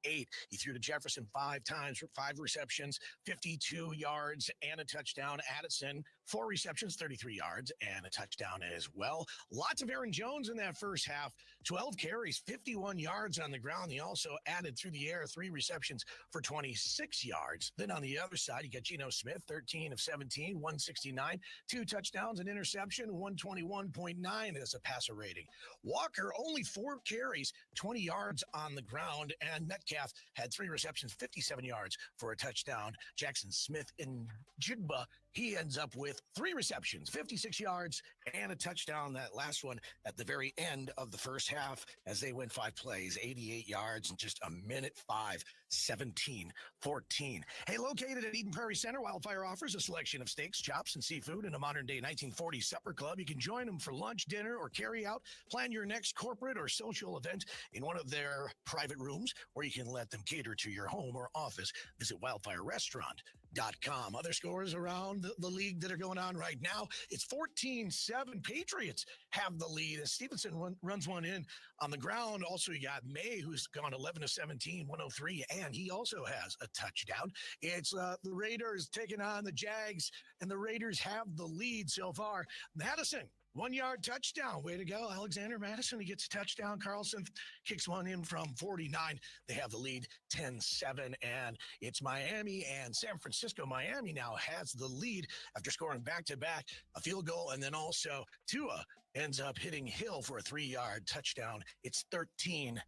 He threw to Jefferson 5 times for 5 receptions, 52 yards, and a touchdown. Addison, 4 receptions, 33 yards, and a touchdown as well. Lots of Aaron Jones in that first half, 12 carries, 51 yards on the ground. He also added through the air 3 receptions for 26 yards. Then on the other side, you got Geno Smith, 13 of 17, 169, 2 touchdowns, an interception, 121.9 as a passer rating. Walker, only 4 carries, 20 yards on the ground, and Metcalf had 3 receptions, 57 yards for a touchdown. Jackson Smith in Jigba, he ends up with 3 receptions, 56 yards, and a touchdown. That last one at the very end of the first half as they went 5 plays, 88 yards in just a minute 5, 17-14. Hey, located at Eden Prairie Center, Wildfire offers a selection of steaks, chops, and seafood in a modern-day 1940s supper club. You can join them for lunch, dinner, or carry out. Plan your next corporate or social event in one of their private rooms, or you can let them cater to your home or office. Visit wildfirerestaurant.com. Other scores around the league that are going on right now, it's 14-7. Patriots have the lead as Stevenson runs one in on the ground. Also, you got May, who's gone 11 of 17, 103, and he also has a touchdown. It's the Raiders taking on the Jags, and the Raiders have the lead so far. Madison, 1-yard touchdown. Way to go, Alexander Madison. He gets a touchdown. Carlson kicks one in from 49. They have the lead 10-7, and it's Miami and San Francisco. Miami now has the lead after scoring back-to-back, a field goal, and then also Tua ends up hitting Hill for a 3-yard touchdown. It's 13-7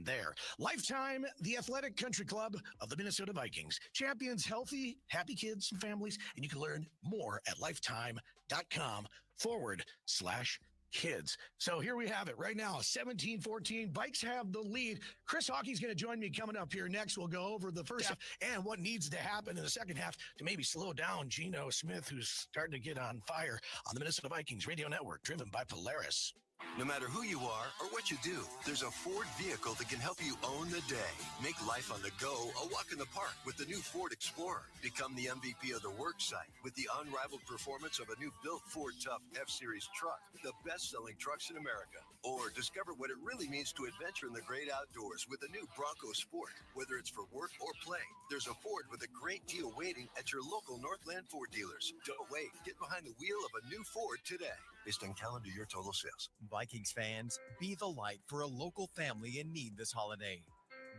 there. Lifetime, the athletic country club of the Minnesota Vikings. Champions healthy, happy kids and families, and you can learn more at lifetime.com/kids. So here we have it right now, 17-14. Vikes have the lead. Chris Hockey's going to join me coming up here next. We'll go over the first half and what needs to happen in the second half to maybe slow down Geno Smith, who's starting to get on fire on the Minnesota Vikings radio network, driven by Polaris. No matter who you are or what you do, there's a Ford vehicle that can help you own the day. Make life on the go a walk in the park with the new Ford Explorer. Become the MVP of the work site with the unrivaled performance of a new built Ford Tough F-Series truck, the best-selling trucks in America. Or discover what it really means to adventure in the great outdoors with the new Bronco Sport. Whether it's for work or play, there's a Ford with a great deal waiting at your local Northland Ford dealers. Don't wait. Get behind the wheel of a new Ford today. Based on calendar year total sales. Vikings fans, be the light for a local family in need this holiday.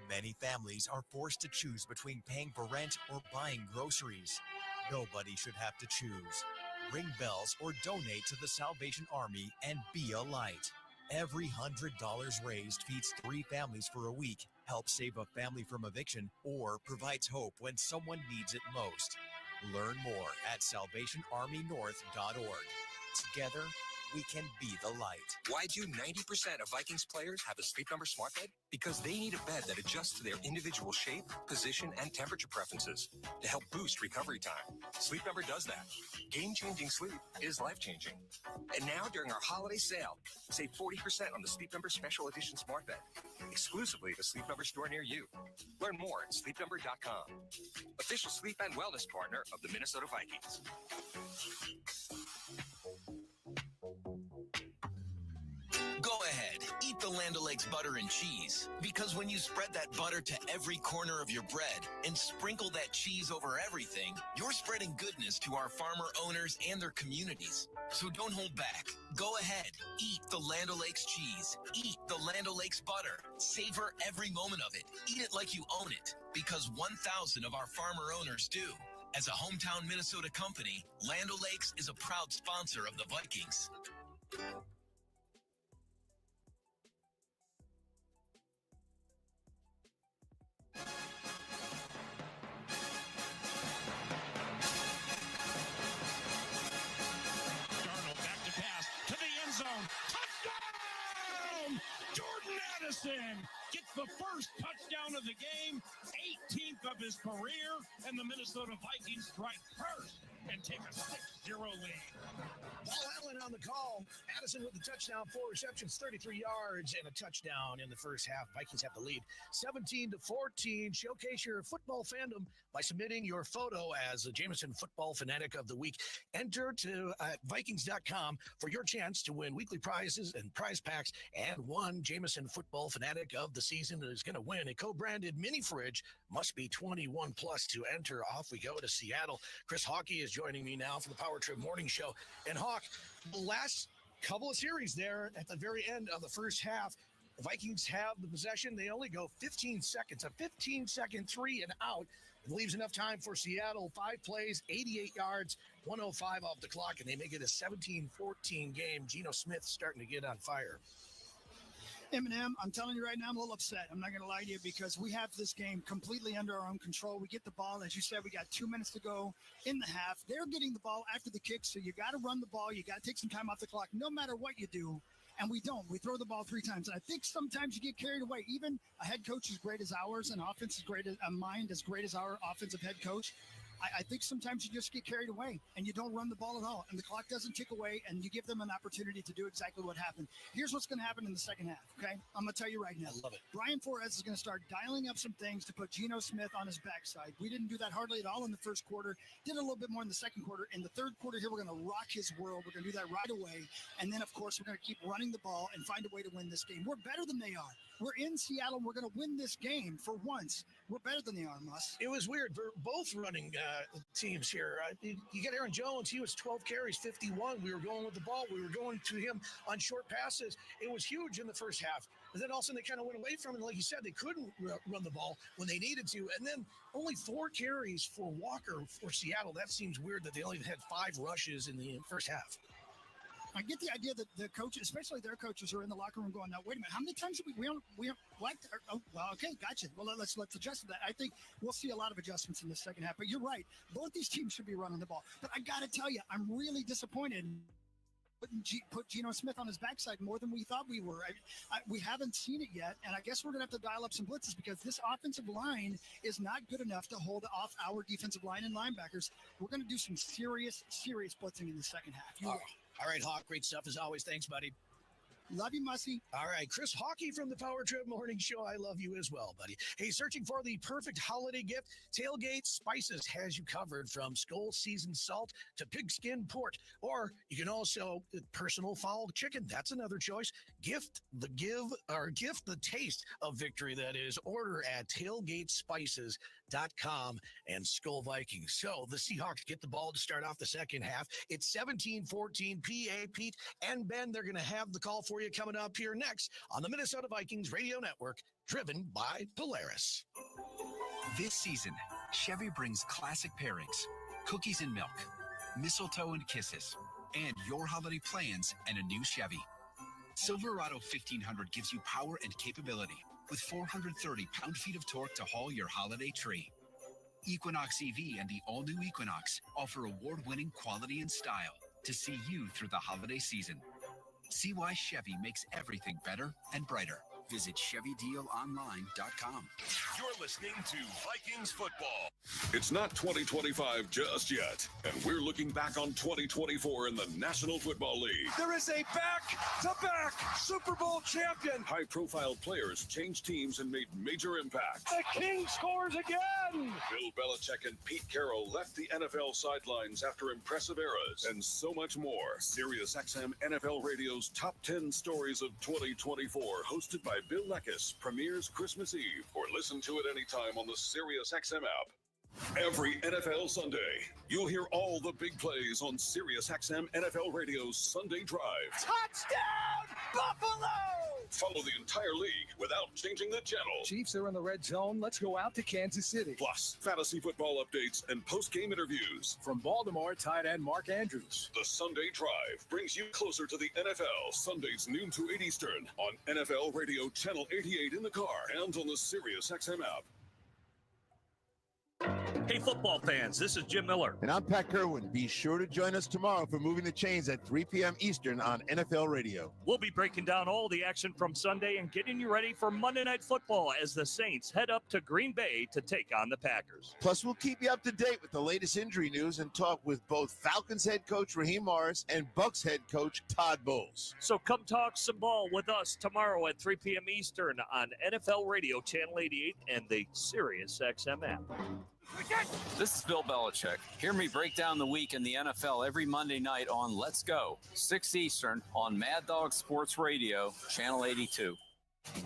Many families are forced to choose between paying for rent or buying groceries. Nobody should have to choose. Ring bells or donate to the Salvation Army and be a light. Every $100 raised feeds 3 families for a week, helps save a family from eviction, or provides hope when someone needs it most. Learn more at salvationarmynorth.org. Together, we can be the light. Why do 90% of Vikings players have a Sleep Number smart bed? Because they need a bed that adjusts to their individual shape, position, and temperature preferences to help boost recovery time. Sleep Number does that. Game-changing sleep is life-changing. And now, during our holiday sale, save 40% on the Sleep Number Special Edition smart bed, exclusively at a Sleep Number store near you. Learn more at sleepnumber.com. Official sleep and wellness partner of the Minnesota Vikings. Go ahead, eat the Land O'Lakes butter and cheese, because when you spread that butter to every corner of your bread and sprinkle that cheese over everything, you're spreading goodness to our farmer owners and their communities. So don't hold back. Go ahead, eat the Land O'Lakes cheese, eat the Land O'Lakes butter, savor every moment of it, eat it like you own it, because 1,000 of our farmer owners do. As a hometown Minnesota company, Land O'Lakes is a proud sponsor of the Vikings. Darnold back to pass to the end zone. Touchdown! Jordan Addison gets the first touchdown of the game, 18th of his career, and the Minnesota Vikings strike first and take a 6-0 lead. Paul Allen on the call. Addison with the touchdown, 4 receptions, 33 yards, and a touchdown in the first half. Vikings have the lead 17-14. Showcase your football fandom by submitting your photo as a Jameson Football Fanatic of the Week. Enter to Vikings.com for your chance to win weekly prizes and prize packs, and one Jameson Football Fanatic of the season is going to win a co-branded mini fridge. Must be 21 plus to enter. Off we go to Seattle. Chris Hockey is joining me now for the Power Trip Morning Show. And Hawk, the last couple of series there at the very end of the first half, the Vikings have the possession. They only go 15 seconds, a 15-second 3 and out. It leaves enough time for Seattle. 5 plays, 88 yards, 105 off the clock, and they make it a 17-14 game. Geno Smith starting to get on fire. Eminem, I'm telling you right now, I'm a little upset. I'm not going to lie to you, because we have this game completely under our own control. We get the ball. As you said, we got 2 minutes to go in the half. They're getting the ball after the kick, so you got to run the ball. You got to take some time off the clock, no matter what you do. And we don't. We throw the ball 3 times. And I think sometimes you get carried away. Even a head coach as great as ours, an offense as great as a mind as great as our offensive head coach, I think sometimes you just get carried away and you don't run the ball at all, and the clock doesn't tick away, and you give them an opportunity to do exactly what happened. Here's what's going to happen in the second half, okay? I'm going to tell you right now. I love it. Brian Flores is going to start dialing up some things to put Geno Smith on his backside. We didn't do that hardly at all in the first quarter. Did a little bit more in the second quarter. In the third quarter here, we're going to rock his world. We're going to do that right away. And then, of course, we're going to keep running the ball and find a way to win this game. We're better than they are. We're in Seattle. We're going to win this game for once. We're better than they are, Muss. It was weird for both running teams here. You get Aaron Jones. He was 12 carries, 51. We were going with the ball. We were going to him on short passes. It was huge in the first half. And then all of a sudden they kind of went away from it. Like you said, they couldn't run the ball when they needed to. And then only 4 carries for Walker for Seattle. That seems weird that they only had 5 rushes in the first half. I get the idea that the coaches, especially their coaches, are in the locker room going, now, wait a minute, how many times did we don't what? Oh, well, okay, gotcha. Well, let's adjust to that. I think we'll see a lot of adjustments in the second half. But you're right. Both these teams should be running the ball. But I got to tell you, I'm really disappointed put Geno Smith on his backside more than we thought we were. We haven't seen it yet, and I guess we're going to have to dial up some blitzes, because this offensive line is not good enough to hold off our defensive line and linebackers. We're going to do some serious blitzing in the second half. All right, Hawk, great stuff as always. Thanks, buddy. Love you, Mussy. All right, Chris Hockey from the Power Trip Morning Show. I love you as well, buddy. Hey, searching for the perfect holiday gift? Tailgate Spices has you covered, from Skull seasoned salt to pigskin pork. Or you can also personal fowl chicken. That's another choice. Gift the taste of victory. That is, order at tailgatespices.com. .com and Skull Vikings. So the Seahawks get the ball to start off the second half. It's 17-14. PA, Pete, and Ben, they're going to have the call for you coming up here next on the Minnesota Vikings Radio Network, driven by Polaris. This season, Chevy brings classic pairings, cookies and milk, mistletoe and kisses, and your holiday plans and a new Chevy. Silverado 1500 gives you power and capability with 430 pound-feet of torque to haul your holiday tree. Equinox EV and the all-new Equinox offer award-winning quality and style to see you through the holiday season. See why Chevy makes everything better and brighter. Visit ChevyDealOnline.com. You're listening to Vikings football. It's not 2025 just yet, and we're looking back on 2024 in the National Football League. There is a back-to-back Super Bowl champion. High-profile players changed teams and made major impacts. The King scores again. Bill Belichick and Pete Carroll left the NFL sidelines after impressive eras, and so much more. SiriusXM NFL Radio's Top 10 Stories of 2024, hosted by Bill Leckis, premieres Christmas Eve, or listen to it anytime on the SiriusXM app. Every NFL Sunday, you'll hear all the big plays on SiriusXM NFL Radio's Sunday Drive. Touchdown, Buffalo! Follow the entire league without changing the channel. Chiefs are in the red zone. Let's go out to Kansas City. Plus, fantasy football updates and post-game interviews. From Baltimore, tight end Mark Andrews. The Sunday Drive brings you closer to the NFL. Sundays noon to 8 Eastern on NFL Radio Channel 88 in the car and on the SiriusXM app. Hey, football fans, this is Jim Miller. And I'm Pat Kerwin. Be sure to join us tomorrow for Moving the Chains at 3 p.m. Eastern on NFL Radio. We'll be breaking down all the action from Sunday and getting you ready for Monday Night Football as the Saints head up to Green Bay to take on the Packers. Plus, we'll keep you up to date with the latest injury news and talk with both Falcons head coach Raheem Morris and Bucs head coach Todd Bowles. So come talk some ball with us tomorrow at 3 p.m. Eastern on NFL Radio Channel 88 and the SiriusXM app. This is Bill Belichick. Hear me break down the week in the NFL every Monday night on Let's Go, 6 Eastern on Mad Dog Sports Radio, Channel 82. Hey,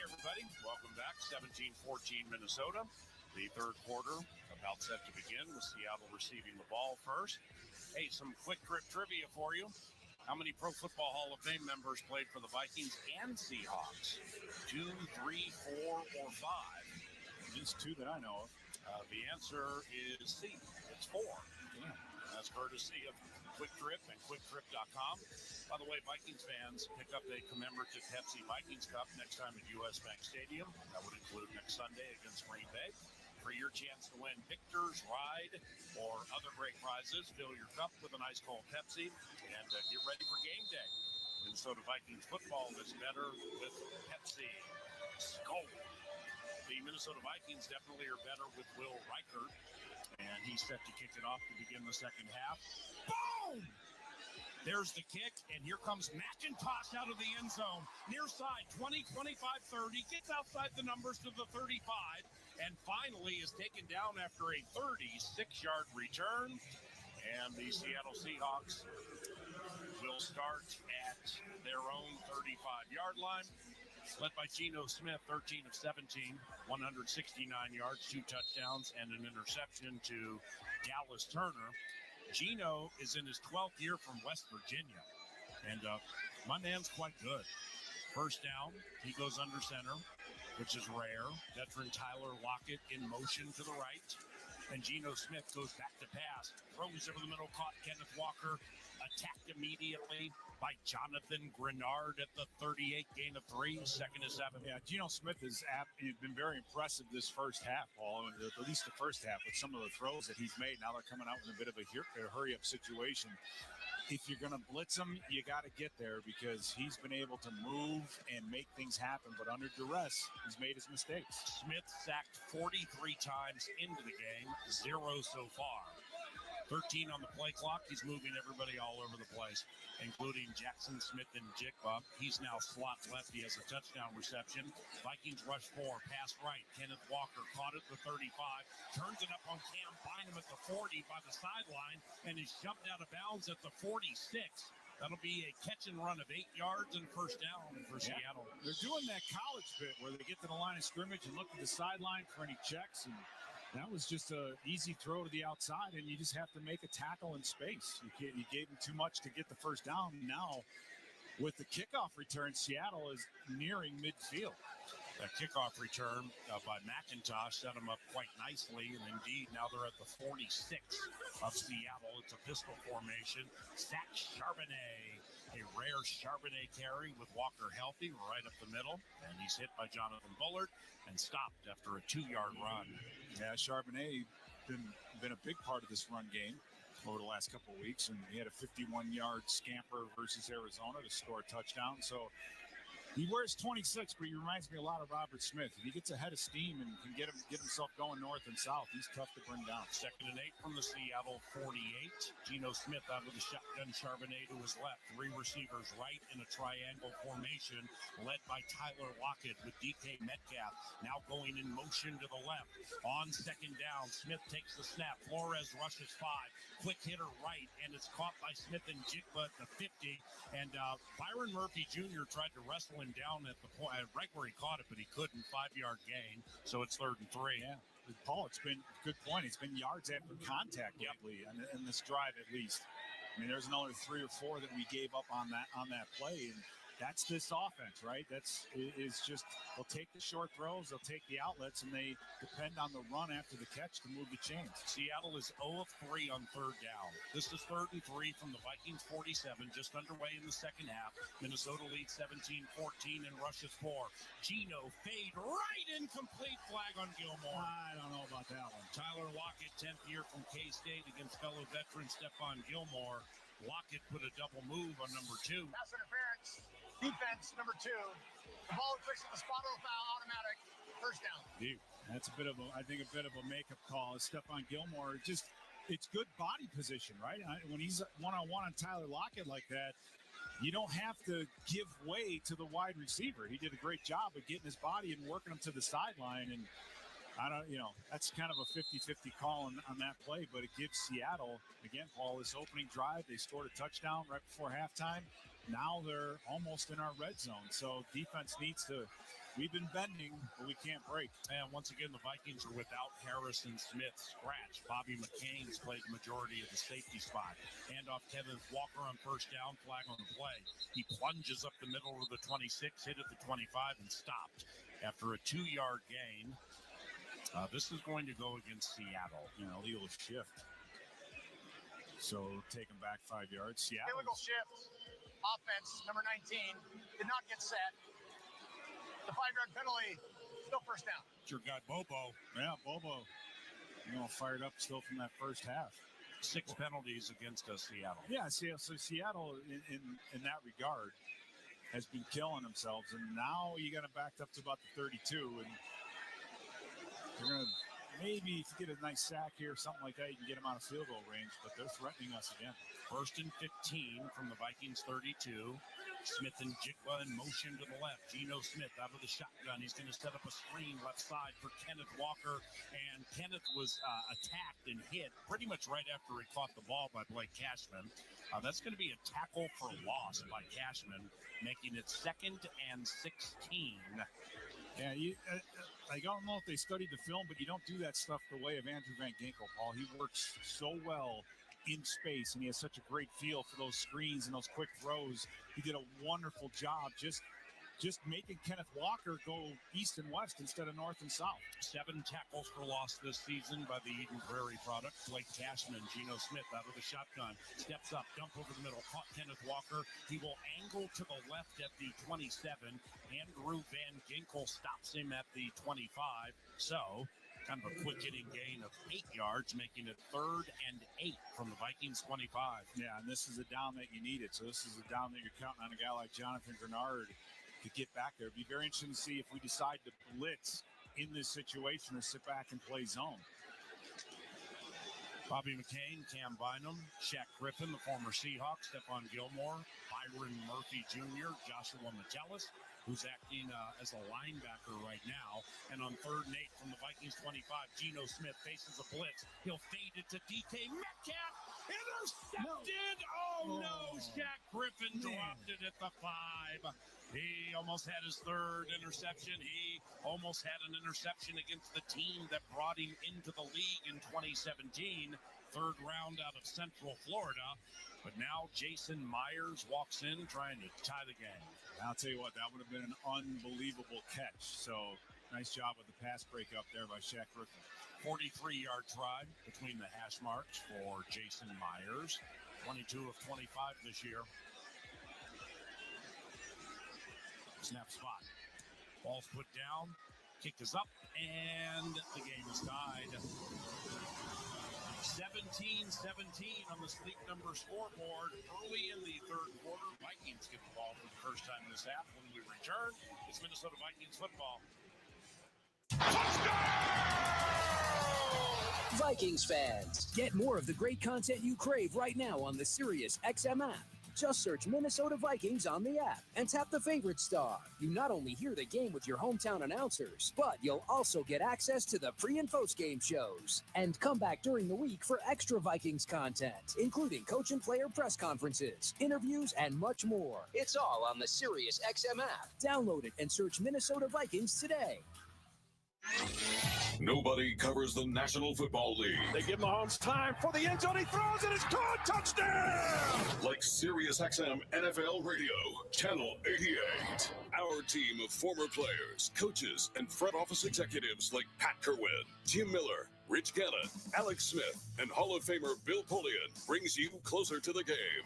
everybody. Welcome back. 17-14 Minnesota. The third quarter about set to begin with Seattle receiving the ball first. Hey, some quick trip trivia for you. How many Pro Football Hall of Fame members played for the Vikings and Seahawks? 2, 3, 4, or 5? Just 2 that I know of. The answer is C. It's 4. Yeah. That's courtesy of Quick Trip and QuickTrip.com. By the way, Vikings fans, pick up a commemorative Pepsi Vikings Cup next time at US Bank Stadium. That would include next Sunday against Green Bay. For your chance to win Victor's Ride or other great prizes, fill your cup with an ice cold Pepsi and get ready for game day. Minnesota Vikings football is better with Pepsi. Skol. The Minnesota Vikings definitely are better with Will Reichert, and he's set to kick it off to begin the second half. Boom! There's the kick, and here comes McIntosh out of the end zone. Near side, 20, 25, 30, gets outside the numbers to the 35, and finally is taken down after a 36-yard return. And the Seattle Seahawks will start at their own 35-yard line. Led by Geno Smith, 13 of 17, 169 yards, 2 touchdowns, and an interception to Dallas Turner. Geno is in his 12th year from West Virginia, and my man's quite good. First down, he goes under center, which is rare. Veteran Tyler Lockett in motion to the right, and Geno Smith goes back to pass, throws over the middle, caught Kenneth Walker, attacked immediately by Jonathan Grenard at the 38, gain of 3, 2nd and 7. Yeah, Geno Smith has been very impressive this first half, Paul, at least the first half, with some of the throws that he's made. Now they're coming out with a bit of a hurry-up situation. If you're going to blitz him, you got to get there because he's been able to move and make things happen. But under duress, he's made his mistakes. Smith sacked 43 times into the game, 0 so far. 13 on the play clock. He's moving everybody all over the place, including Jackson Smith and Jigba. He's now slot left. He has a touchdown reception. Vikings rush 4, pass right. Kenneth Walker caught it at the 35, turns it up on Cam Bynum at the 40 by the sideline, and is shoved out of bounds at the 46. That'll be a catch and run of 8 yards and first down for Seattle. They're doing that college bit where they get to the line of scrimmage and look to the sideline for any checks, and that was just an easy throw to the outside, and you just have to make a tackle in space. You gave him too much to get the first down. Now, with the kickoff return, Seattle is nearing midfield. A kickoff return by McIntosh set them up quite nicely, and indeed now they're at the 46 of Seattle. It's a pistol formation. Zach Charbonnet, a rare Charbonnet carry with Walker healthy right up the middle, and he's hit by Jonathan Bullard and stopped after a 2-yard run. Yeah, Charbonnet been a big part of this run game over the last couple of weeks, and he had a 51-yard scamper versus Arizona to score a touchdown. So he wears 26, but he reminds me a lot of Robert Smith. If he gets ahead of steam and can get himself going north and south, he's tough to bring down. 2nd and 8 from the Seattle 48. Geno Smith out of the shotgun. Charbonnet to his left. 3 receivers right in a triangle formation, led by Tyler Lockett with DK Metcalf now going in motion to the left. On 2nd down, Smith takes the snap. Flores rushes 5. Quick hitter right, and it's caught by Smith and Jigba at the 50. And Byron Murphy Jr. tried to wrestle him down at the point right where he caught it, but he couldn't. 5-yard gain, so it's 3rd and 3. Yeah, Paul, it's been a good point. It's been yards after contact lately, in this drive at least. I mean, there's another 3 or 4 that we gave up on that play, and that's this offense, right? Is just they'll take the short throws, they'll take the outlets, and they depend on the run after the catch to move the chains. Seattle is 0 of 3 on 3rd down. This is 3rd and 3 from the Vikings 47, just underway in the second half. Minnesota leads 17-14 and rushes 4. Geno fade right, incomplete, flag on Gilmore. I don't know about that one. Tyler Lockett, 10th year from K-State against fellow veteran Stephon Gilmore. Lockett put a double move on number 2. Pass interference. Defense, number 2. The ball fixed the spot on foul, automatic. First down. Dude, that's a bit of a makeup call. Stephon Gilmore, it's good body position, right? When he's one-on-one on Tyler Lockett like that, you don't have to give way to the wide receiver. He did a great job of getting his body and working him to the sideline, and that's kind of a 50-50 call on that play, but it gives Seattle, again, Paul, this opening drive. They scored a touchdown right before halftime. Now they're almost in our red zone. So defense we've been bending, but we can't break. And once again, the Vikings are without Harrison Smith. Scratch. Bobby McCain's played the majority of the safety spot. Handoff Kenneth Walker on first down, flag on the play. He plunges up the middle of the 26, hit at the 25, and stopped after a 2-yard gain. This is going to go against Seattle. Illegal shift. So take him back 5 yards. Seattle. Illegal shift. Offense, number 19, did not get set. The 5-yard penalty, still first down. It's your guy, Bobo. Yeah, Bobo. Fired up still from that first half. 6 penalties against Seattle. Yeah, so Seattle, in that regard, has been killing themselves. And now you got it backed up to about the 32. And they're going to maybe, if you get a nice sack here, something like that, you can get them out of field goal range. But they're threatening us again. 1st and 15 from the Vikings 32. Smith and Jigba in motion to the left. Geno Smith out of the shotgun. He's going to set up a screen left side for Kenneth Walker. And Kenneth was attacked and hit pretty much right after he caught the ball by Blake Cashman. That's going to be a tackle for loss by Cashman, making it 2nd and 16. Yeah, I don't know if they studied the film, but you don't do that stuff the way of Andrew Van Ginkel, Paul. He works so well in space, and he has such a great feel for those screens and those quick throws. He did a wonderful job just making Kenneth Walker go east and west instead of north and south. 7 tackles for loss this season by the Eden Prairie product. Blake Cashman, Geno Smith out of the shotgun. Steps up, dump over the middle, caught Kenneth Walker. He will angle to the left at the 27. Andrew Van Ginkel stops him at the 25. So, kind of a quick hitting gain of 8 yards, making it 3rd and 8 from the Vikings 25. Yeah, and this is a down that you needed. So this is a down that you're counting on a guy like Jonathan Grenard to get back there. It'd be very interesting to see if we decide to blitz in this situation or sit back and play zone. Bobby McCain, Cam Bynum, Shaq Griffin, the former Seahawks, Stephon Gilmore, Byron Murphy Jr., Joshua Metellus, who's acting as a linebacker right now. And on 3rd and 8 from the Vikings 25, Geno Smith faces a blitz. He'll fade it to DK Metcalf. Intercepted! No. Oh, no. Shaq Griffin dropped it at the 5. He almost had his 3rd interception. He almost had an interception against the team that brought him into the league in 2017. 3rd round out of Central Florida. But now Jason Myers walks in trying to tie the game. I'll tell you what, that would have been an unbelievable catch. So nice job with the pass break up there by Shaq Griffin. 43-yard try between the hash marks for Jason Myers. 22 of 25 this year. Snap spot. Ball's put down. Kick is up, and the game is tied. 17-17 on the Sleep Number scoreboard. Early in the 3rd quarter, Vikings get the ball for the first time in this half. When we return, it's Minnesota Vikings football. Vikings fans, get more of the great content you crave right now on the Sirius XM app. Just search Minnesota Vikings on the app and tap the favorite star. You not only hear the game with your hometown announcers, but you'll also get access to the pre- and post-game shows. And come back during the week for extra Vikings content, including coach and player press conferences, interviews, and much more. It's all on the Sirius XM app. Download it and search Minnesota Vikings today. Nobody covers the National Football League. They give Mahomes time for the end zone. He throws it. It's caught. Touchdown! Like SiriusXM NFL Radio, Channel 88. Our team of former players, coaches, and front office executives like Pat Kerwin, Jim Miller, Rich Gannon, Alex Smith, and Hall of Famer Bill Polian brings you closer to the game.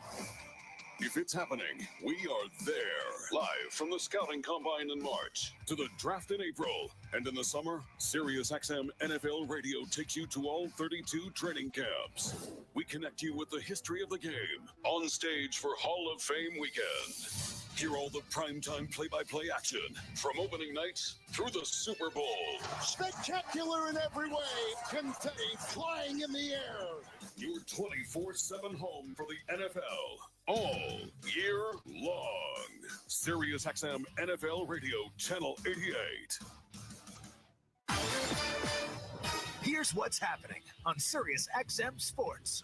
If it's happening, we are there. Live from the Scouting Combine in March to the draft in April. And in the summer, SiriusXM NFL Radio takes you to all 32 training camps. We connect you with the history of the game on stage for Hall of Fame weekend. Hear all the primetime play-by-play action from opening nights through the Super Bowl. Spectacular in every way. Confetti flying in the air. Your 24/7 home for the NFL. All year long. SiriusXM NFL Radio, Channel 88. Here's what's happening on SiriusXM Sports.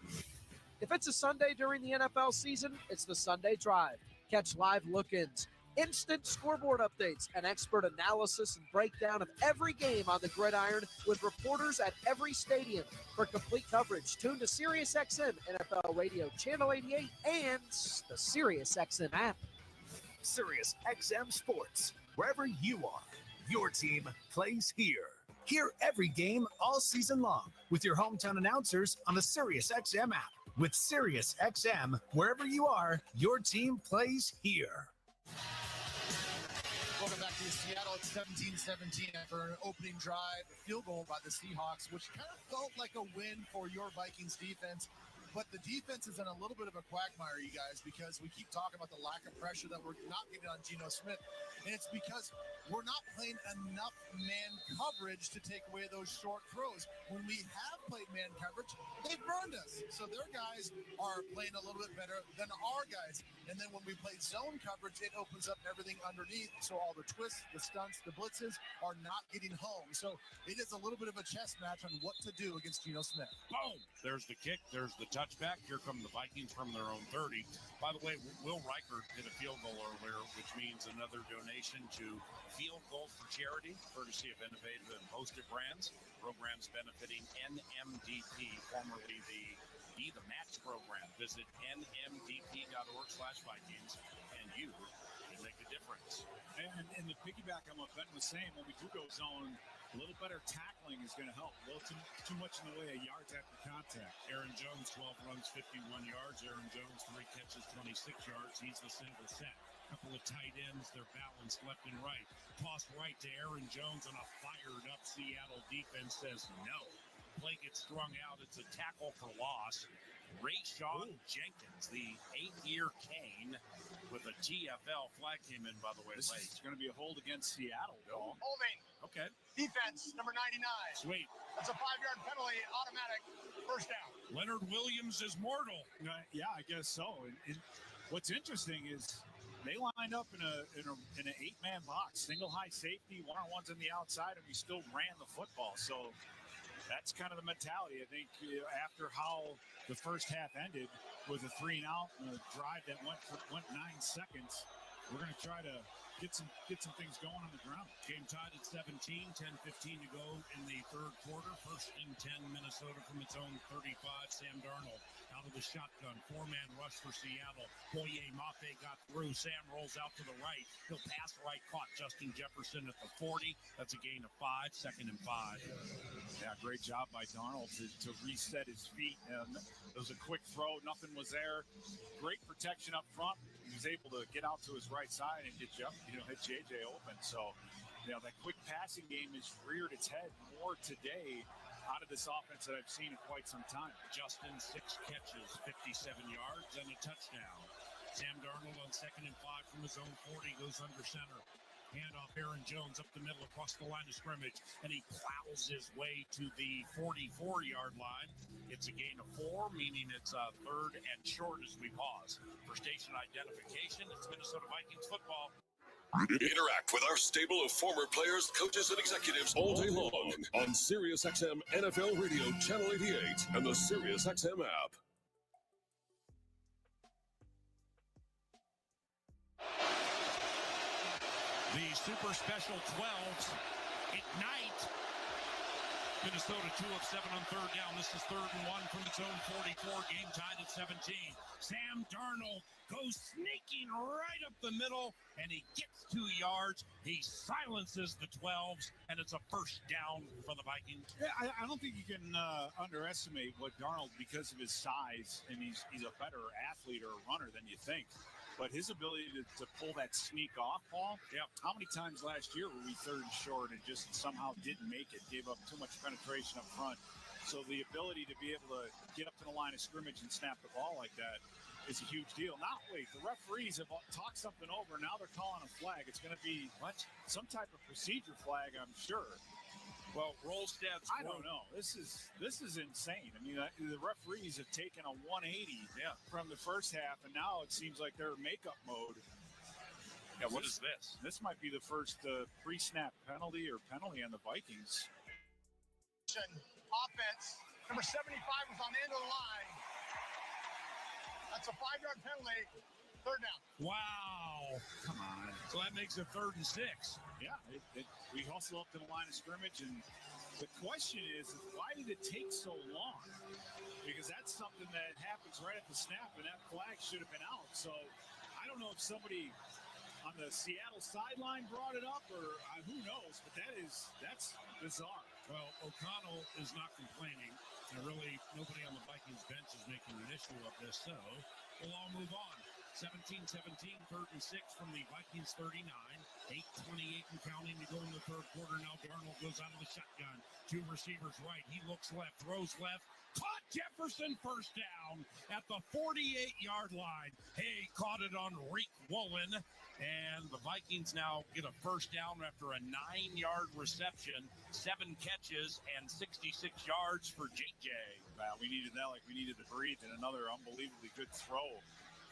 If it's a Sunday during the NFL season, it's the Sunday Drive. Catch live look-ins, instant scoreboard updates, and expert analysis and breakdown of every game on the gridiron with reporters at every stadium. For complete coverage, tune to SiriusXM NFL Radio Channel 88 and the SiriusXM app. SiriusXM Sports, wherever you are, your team plays here. Hear every game all season long with your hometown announcers on the SiriusXM app. With SiriusXM, wherever you are, your team plays here. Welcome back to Seattle. It's 17-17 after an opening drive, a field goal by the Seahawks, which kind of felt like a win for your Vikings defense. But the defense is in a little bit of a quagmire, you guys, because we keep talking about the lack of pressure that we're not getting on Geno Smith. And it's because we're not playing enough man coverage to take away those short throws. When we have played man coverage, they've burned us. So their guys are playing a little bit better than our guys. And then when we play zone coverage, it opens up everything underneath. So all the twists, the stunts, the blitzes are not getting home. So it is a little bit of a chess match on what to do against Geno Smith. Boom! There's the kick. There's the touchback. Here come the Vikings from their own 30. By the way, Will Reichert hit a field goal earlier, which means another donation to Field Goal for Charity, courtesy of Innovative and Hosted Brands. Programs benefiting NMDP, formerly the Be the Match program. Visit nmdp.org/Vikings, and you can make a difference. And the piggyback on what Ben was saying, when we do go zone, a little better tackling is going to help. A little too much in the way of yards after contact. Aaron Jones, 12 runs, 51 yards. Aaron Jones, 3 catches, 26 yards. He's the single set. Couple of tight ends, they're balanced left and right. Toss right to Aaron Jones, and a fired-up Seattle defense says no. play gets strung out. It's a tackle for loss. Rayshon Jenkins, the 8-year Cane, with a TFL flag came in, by the way, This late. is going to be a hold against Seattle. Holding. Okay. Defense, number 99. Sweet. That's a 5-yard penalty, automatic, first down. Leonard Williams is mortal. Yeah, I guess so. And what's interesting is they lined up in an 8-man box, single high safety, one-on-ones on the outside, and we still ran the football. So that's kind of the mentality. I think after how the first half ended with a 3-and-out and a drive that went 9 seconds, we're going to try to get some things going on the ground. Game tied at 17, 10-15 to go in the third quarter. First and 10, Minnesota from its own 35. Sam Darnold out of the shotgun. 4-man rush for Seattle. Boye Mafe got through. Sam rolls out to the right. He'll pass right, caught Justin Jefferson at the 40. That's a gain of 5, second and 5. Yeah, great job by Darnold to reset his feet. It was a quick throw. Nothing was there. Great protection up front. He was able to get out to his right side and hit JJ open. So, that quick passing game has reared its head more today out of this offense that I've seen in quite some time. Justin, 6 catches, 57 yards, and a touchdown. Sam Darnold on 2nd and 5 from his own 40 goes under center. Handoff Aaron Jones up the middle across the line of scrimmage, and he plows his way to the 44-yard line. It's a gain of 4, meaning it's a third and short as we pause. For station identification, it's Minnesota Vikings football. Interact with our stable of former players, coaches, and executives all day long on SiriusXM NFL Radio Channel 88 and the SiriusXM app. The super special 12s ignite. Minnesota 2 of 7 on third down. This is 3rd and 1 from its own 44. Game tied at 17. Sam Darnold goes sneaking right up the middle, and he gets 2 yards. He silences the 12s, and it's a first down for the Vikings. Yeah, I don't think you can underestimate what Darnold, because of his size, and he's a better athlete or a runner than you think. But his ability to pull that sneak off ball, how many times last year were we 3rd and short and just somehow didn't make it, gave up too much penetration up front. So the ability to be able to get up to the line of scrimmage and snap the ball like that is a huge deal. Now, wait, the referees have talked something over. Now they're calling a flag. It's going to be some type of procedure flag, I'm sure. Well, roll stats. I don't know. This is insane. I mean, the referees have taken a 180 from the first half, and now it seems like they're makeup mode. Yeah, what is this? This might be the first pre-snap penalty on the Vikings. Offense, number 75 was on the end of the line. That's a 5-yard penalty. 3rd down. Wow. Come on. So that makes it 3rd and 6. Yeah, we hustle up to the line of scrimmage, and the question is why did it take so long? Because that's something that happens right at the snap, and that flag should have been out. So I don't know if somebody on the Seattle sideline brought it up, or who knows, but that's bizarre. Well, O'Connell is not complaining, and really nobody on the Vikings bench is making an issue of this, so we'll all move on. 17-17, 3rd and 6 from the Vikings 39. 8:28 and counting to go in the third quarter. Now Darnold goes out of the shotgun. 2 receivers right. He looks left, throws left. Caught Jefferson, first down at the 48-yard line. Hay caught it on Reek Woolen. And the Vikings now get a first down after a 9-yard reception. 7 catches and 66 yards for JJ. Wow, we needed that like we needed to breathe, and another unbelievably good throw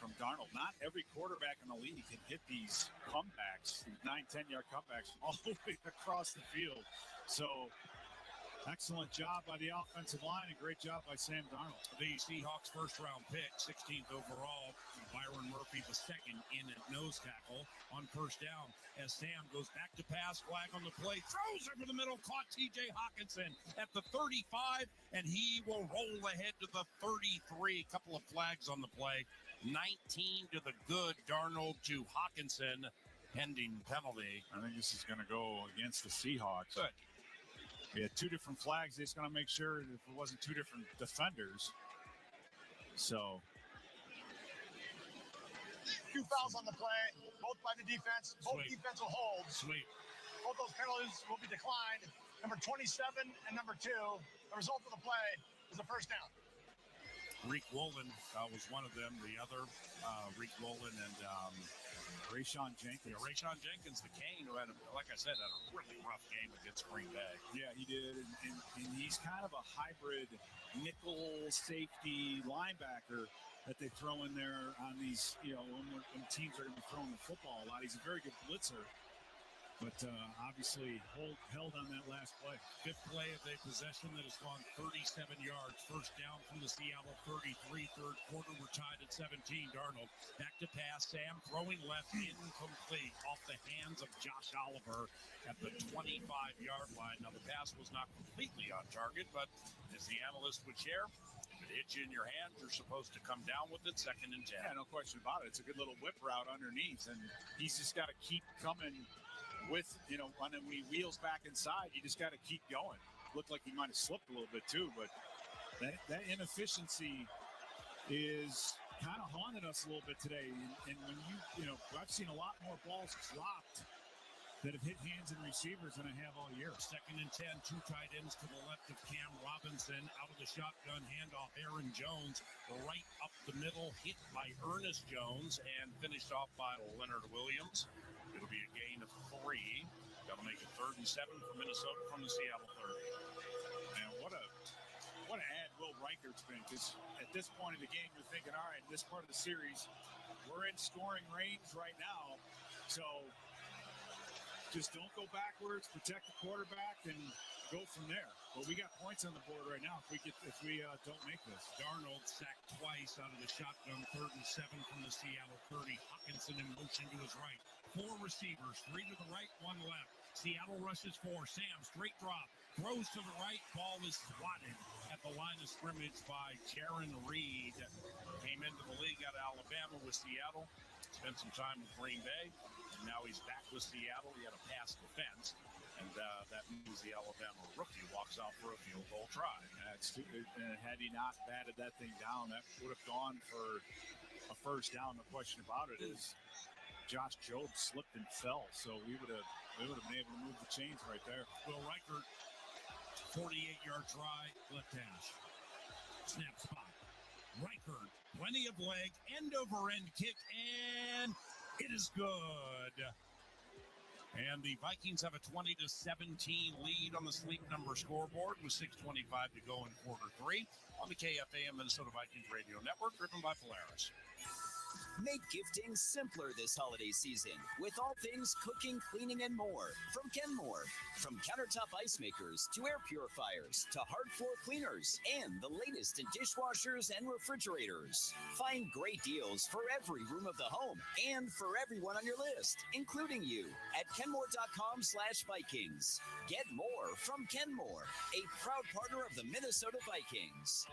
from Darnold. Not every quarterback in the league can hit these comebacks, these 9-10-yard comebacks all the way across the field. So, excellent job by the offensive line, and great job by Sam Darnold. The Seahawks first-round pick, 16th overall, Byron Murphy the second in at nose tackle on first down. As Sam goes back to pass, flag on the play, throws over the middle, caught T.J. Hawkinson at the 35, and he will roll ahead to the 33. A couple of flags on the play. 19 to the good, Darnold to Hawkinson, pending penalty. I think this is going to go against the Seahawks. Good. We had 2 different flags. They're just going to make sure that it wasn't 2 different defenders. So 2 fouls on the play, both by the defense, both Sweet. defensive holds. Sweet. Both those penalties will be declined. number 27 and number 2. The result of the play is a first down. Reek Woolen was one of them. The other, Reek Woolen and Rayshon Jenkins. Yeah, Rayshon Jenkins, the Cane, who had, like I said, had a really rough game against Green Bay. Yeah, he did. And he's kind of a hybrid nickel safety linebacker that they throw in there on these, when teams are going to be throwing the football a lot. He's a very good blitzer. But obviously held on that last play. Fifth play of a possession that has gone 37 yards. First down from the Seattle 33. Third quarter, we're tied at 17. Darnold back to pass. Sam throwing left, incomplete off the hands of Josh Oliver at the 25-yard line. Now, the pass was not completely on target, but as the analyst would share, if it hits you in your hand, you're supposed to come down with it. 2nd and 10. Yeah, no question about it. It's a good little whip route underneath, and he's just got to keep coming with, when he wheels back inside, you just got to keep going. Looked like he might have slipped a little bit too, but that inefficiency is kind of haunted us a little bit today. And when I've seen a lot more balls dropped that have hit hands and receivers than I have all year. 2nd and 10, 2 tight ends to the left of Cam Robinson. Out of the shotgun, handoff Aaron Jones, right up the middle, hit by Ernest Jones, and finished off by Leonard Williams. It'll be a gain of 3. That'll make it 3rd and 7 for Minnesota from the Seattle 30. Man, what an ad Will Reichert's been, because at this point in the game, you're thinking, all right, this part of the series, we're in scoring range right now, so just don't go backwards, protect the quarterback, and go from there. But we got points on the board right now if we don't make this. Darnold sacked twice out of the shotgun. 3rd and 7 from the Seattle 30. Hawkinson in motion to his right. 4 receivers, 3 to the right, 1 left. Seattle rushes 4. Sam straight drop. Throws to the right. Ball is swatted at the line of scrimmage by Jaron Reed. Came into the league out of Alabama with Seattle. Spent some time with Green Bay. And now he's back with Seattle. He had a pass defense. And that means the Alabama rookie walks out for a field goal try. Had he not batted that thing down, that would have gone for a first down. No question about it. Is Josh Jobe slipped and fell, so we would have been able to move the chains right there. Will Reichert, 48-yard try, left hash. Snap spot. Reichert, plenty of leg, end-over-end kick, and it is good. And the Vikings have a 20-17 lead on the Sleep Number scoreboard with 6:25 to go in quarter 3 on the KFAN Minnesota Vikings Radio Network, driven by Polaris. Make gifting simpler this holiday season with all things cooking, cleaning, and more from Kenmore. From countertop ice makers to air purifiers to hard floor cleaners and the latest in dishwashers and refrigerators. Find great deals for every room of the home and for everyone on your list, including you, at Kenmore.com/Vikings. Get more from Kenmore, a proud partner of the Minnesota Vikings.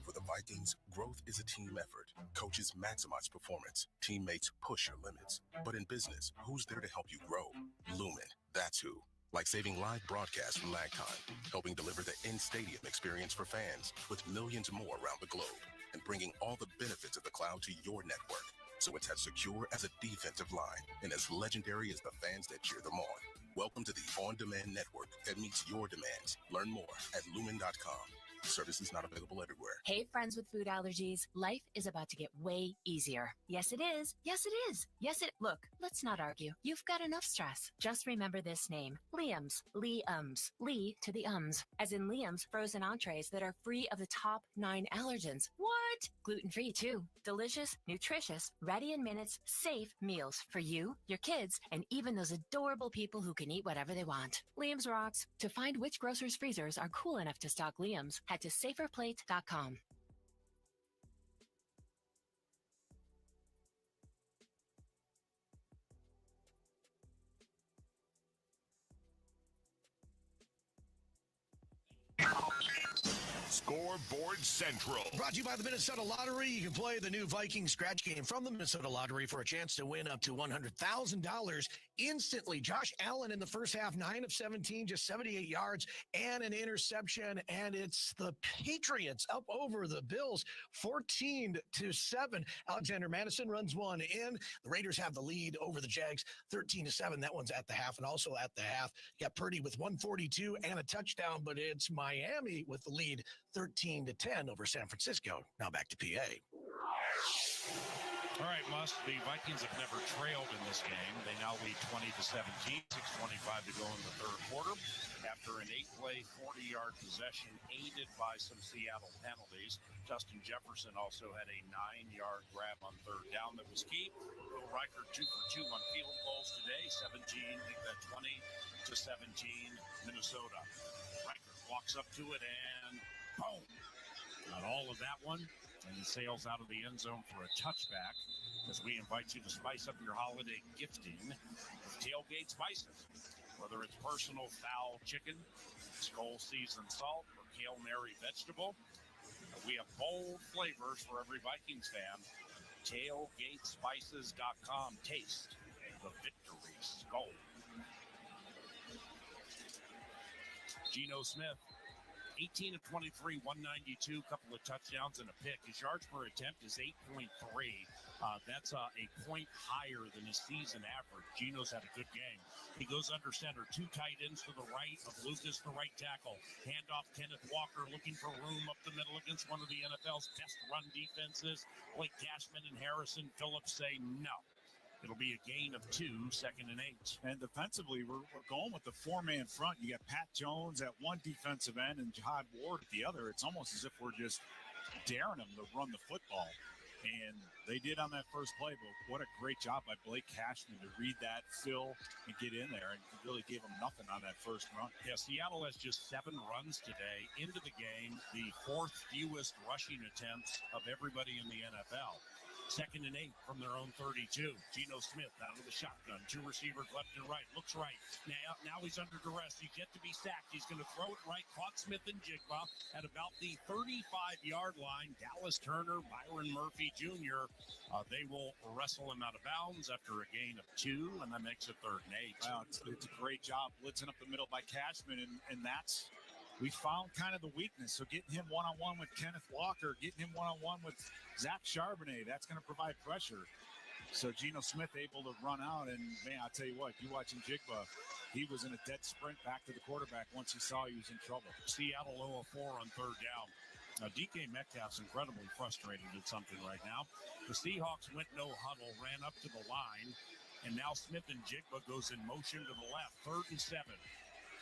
For the Vikings, growth is a team effort. Coaches maximize performance. Teammates push your limits. But in business, who's there to help you grow? Lumen, that's who. Like saving live broadcasts from lag time, helping deliver the in-stadium experience for fans with millions more around the globe, and bringing all the benefits of the cloud to your network. So it's as secure as a defensive line and as legendary as the fans that cheer them on. Welcome to the on-demand network that meets your demands. Learn more at lumen.com. Services not available everywhere. Hey, friends with food allergies. Life is about to get way easier. Yes, it is. Yes, it is. Yes, it... Look, let's not argue. You've got enough stress. Just remember this name. Liam's. Liam's. Lee to the ums. As in Liam's frozen entrees that are free of the top 9 allergens. What? Gluten-free, too. Delicious, nutritious, ready in minutes, safe meals for you, your kids, and even those adorable people who can eat whatever they want. Liam's rocks. To find which grocer's freezers are cool enough to stock Liam's, head to saferplate.com. Scoreboard Scoreboard Central. Brought to you by the Minnesota Lottery. You can play the new Vikings scratch game from the Minnesota Lottery for a chance to win up to $100,000 instantly. Josh Allen in the first half, 9 of 17, just 78 yards and an interception. And it's the Patriots up over the Bills, 14-7. Alexander Madison runs one in. The Raiders have the lead over the Jags, 13-7. That one's at the half. And also at the half, you got Purdy with 142 and a touchdown, but it's Miami with the lead, 13-10 over San Francisco. Now back to PA. All right, the Vikings have never trailed in this game. They now lead 20-17, 6:25 to go in the third quarter. After an 8-play, 40-yard possession aided by some Seattle penalties. Justin Jefferson also had a 9-yard grab on third down that was key. Will Riker 2 for 2 on field goals today, 20-17 Minnesota. Riker walks up to it and boom. Got all of that one. And he sails out of the end zone for a touchback as we invite you to spice up your holiday gifting with Tailgate Spices. Whether it's personal foul chicken, Skull seasoned salt, or Hail Mary vegetable, we have bold flavors for every Vikings fan. TailgateSpices.com. Taste the victory Skull. Geno Smith, 18 of 23, 192, couple of touchdowns and a pick. His yards per attempt is 8.3. That's a point higher than his season average. Geno's had a good game. He goes under center, 2 tight ends to the right of Lucas, the right tackle. Handoff, Kenneth Walker looking for room up the middle against one of the NFL's best run defenses. Blake Cashman and Harrison Phillips say no. It'll be a gain of 2, 2nd and 8. And defensively, we're going with the 4-man front. You got Pat Jones at one defensive end and Jihad Ward at the other. It's almost as if we're just daring them to run the football. And they did on that first play, but what a great job by Blake Cashman to read that, fill, and get in there. And really gave them nothing on that first run. Yeah, Seattle has just 7 runs today into the game, the 4th fewest rushing attempts of everybody in the NFL. 2nd and 8 from their own 32. Geno Smith out of the shotgun. 2 receivers left and right. Looks right. Now he's under duress. He's yet to be sacked. He's going to throw it right. Caught Smith and Jigba at about the 35-yard line. Dallas Turner, Byron Murphy Jr. They will wrestle him out of bounds after a gain of 2, and that makes it 3rd and 8. Wow, it's a great job blitzing up the middle by Cashman, and that's we found kind of the weakness. So getting him one-on-one with Kenneth Walker, getting him one-on-one with Zach Charbonnet, that's going to provide pressure. So Geno Smith able to run out, and man, I'll tell you what, you watching Jigba, he was in a dead sprint back to the quarterback once he saw he was in trouble. Seattle 0 of 4 on 3rd down. DK Metcalf's incredibly frustrated at something right now. The Seahawks went no huddle, ran up to the line, and now Smith and Jigba goes in motion to the left. 3rd and 7.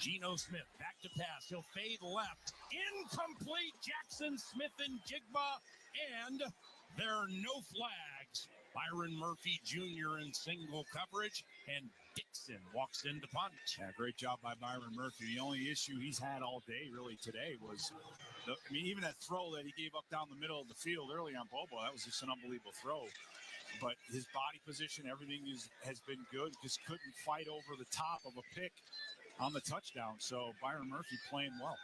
Geno Smith back to pass. He'll fade left. Incomplete. Jackson Smith and Jigba. And there are no flags. Byron Murphy Jr. in single coverage. And Dixon walks in to punt. Yeah, great job by Byron Murphy. The only issue he's had all day really today was, even that throw that he gave up down the middle of the field early on Bobo, that was just an unbelievable throw. But his body position, everything has been good. Just couldn't fight over the top of a pick on the touchdown. So Byron Murphy playing well.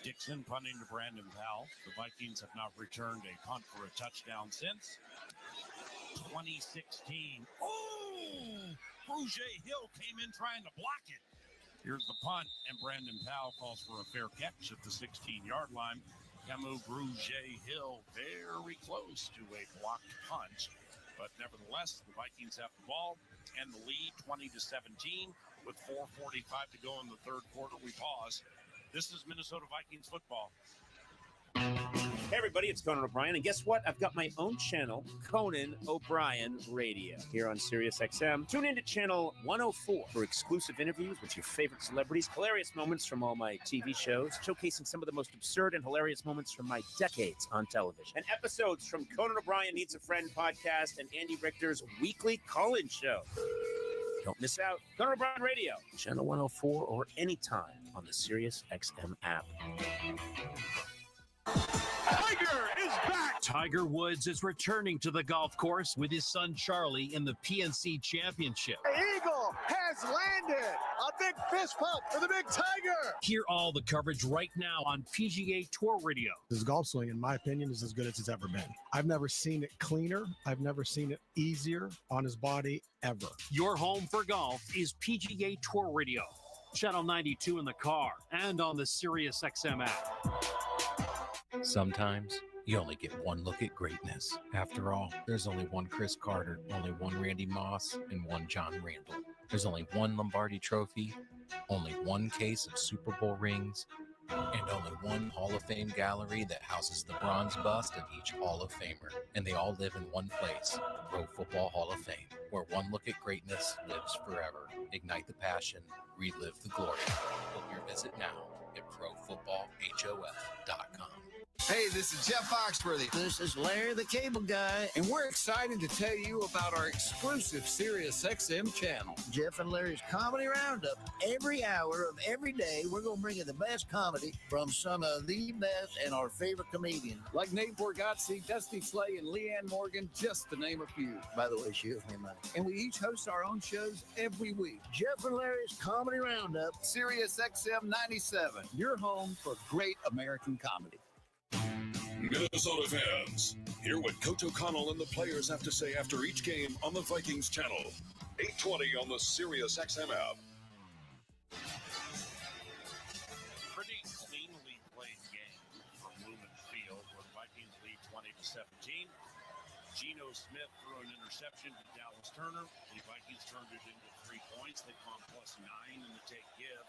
Dixon punting to Brandon Powell. The Vikings have not returned a punt for a touchdown since 2016. Oh! Rouget Hill came in trying to block it. Here's the punt, and Brandon Powell calls for a fair catch at the 16-yard line. Camus Rouget Hill very close to a blocked punt. But nevertheless, the Vikings have the ball and the lead 20-17 with 4:45 to go in the third quarter. We pause. This is Minnesota Vikings football. Hey everybody, it's Conan O'Brien, and guess what? I've got my own channel, Conan O'Brien Radio, here on Sirius XM. Tune into channel 104 for exclusive interviews with your favorite celebrities, hilarious moments from all my TV shows, showcasing some of the most absurd and hilarious moments from my decades on television, and episodes from Conan O'Brien Needs a Friend podcast and Andy Richter's weekly call-in show. Don't miss out. Conan O'Brien Radio, channel 104, or anytime on the Sirius XM app. Tiger is back! Tiger Woods is returning to the golf course with his son Charlie in the PNC Championship. Eagle! ball has landed. A big fist pump for the Big Tiger. Hear all the coverage right now on PGA Tour Radio. This golf swing, in my opinion, is as good as it's ever been. I've never seen it cleaner. I've never seen it easier on his body ever. Your home for golf is PGA Tour Radio. Channel 92 in the car and on the Sirius XM app. Sometimes you only get one look at greatness. After all, there's only one Chris Carter, only one Randy Moss, and one John Randall. There's only one Lombardi Trophy, only one case of Super Bowl rings, and only one Hall of Fame gallery that houses the bronze bust of each Hall of Famer. And they all live in one place, the Pro Football Hall of Fame, where one look at greatness lives forever. Ignite the passion, relive the glory. Book your visit now at ProFootballHOF.com. Hey, this is Jeff Foxworthy. This is Larry the Cable Guy. And we're excited to tell you about our exclusive Sirius XM channel. Jeff and Larry's Comedy Roundup. Every hour of every day, we're going to bring you the best comedy from some of the best and our favorite comedians. Like Nate Borgazzi, Dusty Slay, and Leanne Morgan, just to name a few. By the way, she owes me money. And we each host our own shows every week. Jeff and Larry's Comedy Roundup. Sirius XM 97. Your home for great American comedy. Minnesota fans, hear what Coach O'Connell and the players have to say after each game on the Vikings channel. 8:20 on the Sirius XM app. Pretty cleanly played game from Lumen Field where the Vikings lead 20-17. Geno Smith threw an interception to Dallas Turner. The Vikings turned it into 3 points. They've gone +9 in the take-give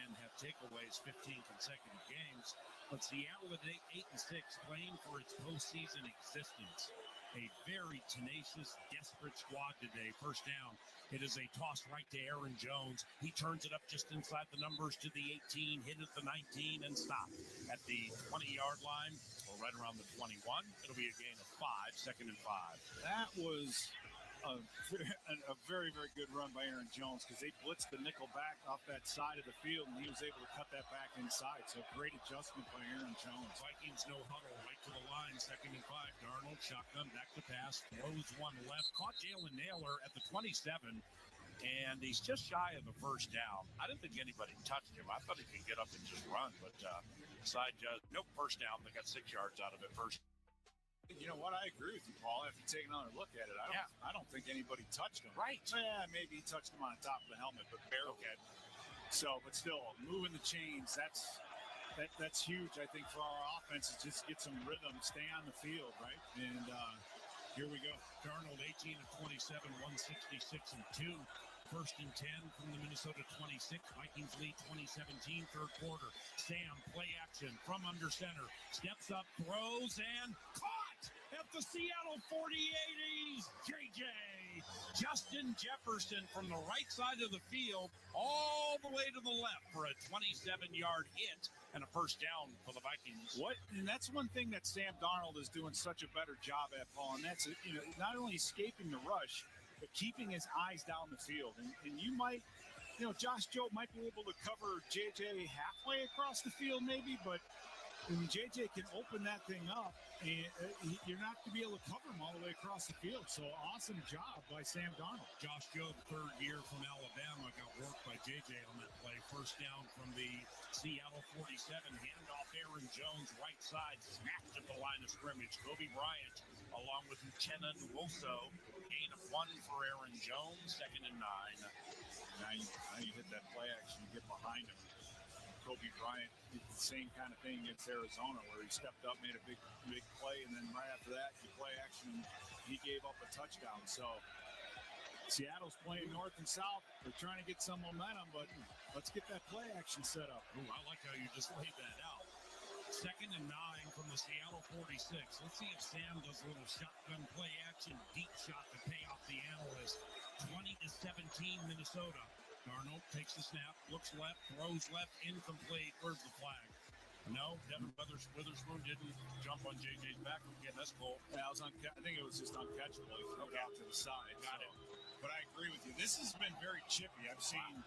and have takeaways 15 consecutive games. But Seattle at 8-6, playing for its postseason existence. A very tenacious, desperate squad today. First down. It is a toss right to Aaron Jones. He turns it up just inside the numbers to the 18, hit at the 19, and stop at the 20-yard line, or right around the 21. It'll be a gain of 5, 2nd and 5. That was a very, very good run by Aaron Jones because they blitzed the nickel back off that side of the field, and he was able to cut that back inside. So great adjustment by Aaron Jones. Vikings no huddle right to the line, 2nd and 5. Darnold shotgun back to pass, throws one left, caught Jalen Naylor at the 27, and he's just shy of the first down. I didn't think anybody touched him. I thought he could get up and just run, but side judge, nope, first down. They got 6 yards out of it first. You know what? I agree with you, Paul. After taking another look at it, I don't think anybody touched him. Right. Yeah, maybe he touched him on top of the helmet, but barely. Okay. So, but still, moving the chains, that's huge, I think, for our offense is just get some rhythm, stay on the field, right? And here we go. Darnold 18 of 27, 166 and 2. 1st and 10 from the Minnesota 26. Vikings lead 2017, third quarter. Sam, play action from under center. Steps up, throws, and caught at the Seattle 48's JJ. Justin Jefferson from the right side of the field all the way to the left for a 27-yard hit and a first down for the Vikings. And that's one thing that Sam Darnold is doing such a better job at, Paul, and that's not only escaping the rush, but keeping his eyes down the field. And you might, Josh Jobe might be able to cover JJ halfway across the field maybe, but when JJ can open that thing up, and you're not going to be able to cover him all the way across the field. So awesome job by Sam Darnold. Josh Jobe, third year from Alabama, got worked by JJ on that play. First down from the Seattle 47. Handoff Aaron Jones, right side, snapped at the line of scrimmage. Kobe Bryant, along with Uchenna Nwosu. Gain of 1 for Aaron Jones, 2nd and 9. Now you hit that play action, you get behind him. Kobe Bryant did the same kind of thing against Arizona where he stepped up, made a big play, and then right after that, he play action, and he gave up a touchdown. So Seattle's playing north and south. They're trying to get some momentum, but let's get that play action set up. Ooh, I like how you just laid that out. 2nd and 9 from the Seattle 46. Let's see if Sam does a little shotgun play action, deep shot to pay off the analyst. 20-17 Minnesota. Darnold takes the snap, looks left, throws left, incomplete. Where's the flag? No, Devin Witherspoon didn't jump on JJ's back. Again, that's cool. Yeah, I think it was just uncatchable. He threw it out to the side. Got it. But I agree with you. This has been very chippy. I've seen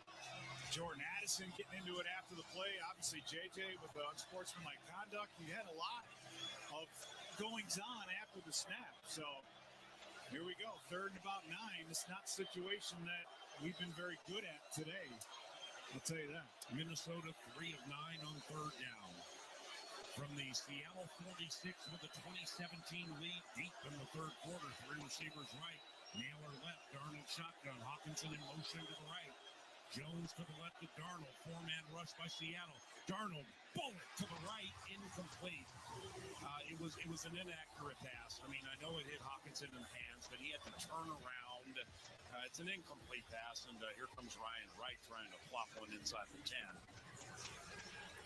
Jordan Addison getting into it after the play. Obviously, JJ with the unsportsmanlike conduct. He had a lot of goings on after the snap. So here we go. 3rd and about 9. It's not a situation that we've been very good at today. I'll tell you that. Minnesota 3 of 9 on third down. From the Seattle 46 with a 2017 lead deep in the third quarter. 3 receivers right. Naylor left. Darnold shotgun. Hawkinson in motion to the right. Jones to the left of Darnold. 4-man rush by Seattle. Darnold, bullet to the right, incomplete. It was an inaccurate pass. I mean, I know it hit Hawkinson in the hands, but he had to turn around. It's an incomplete pass, and here comes Ryan Wright trying to plop one inside the 10.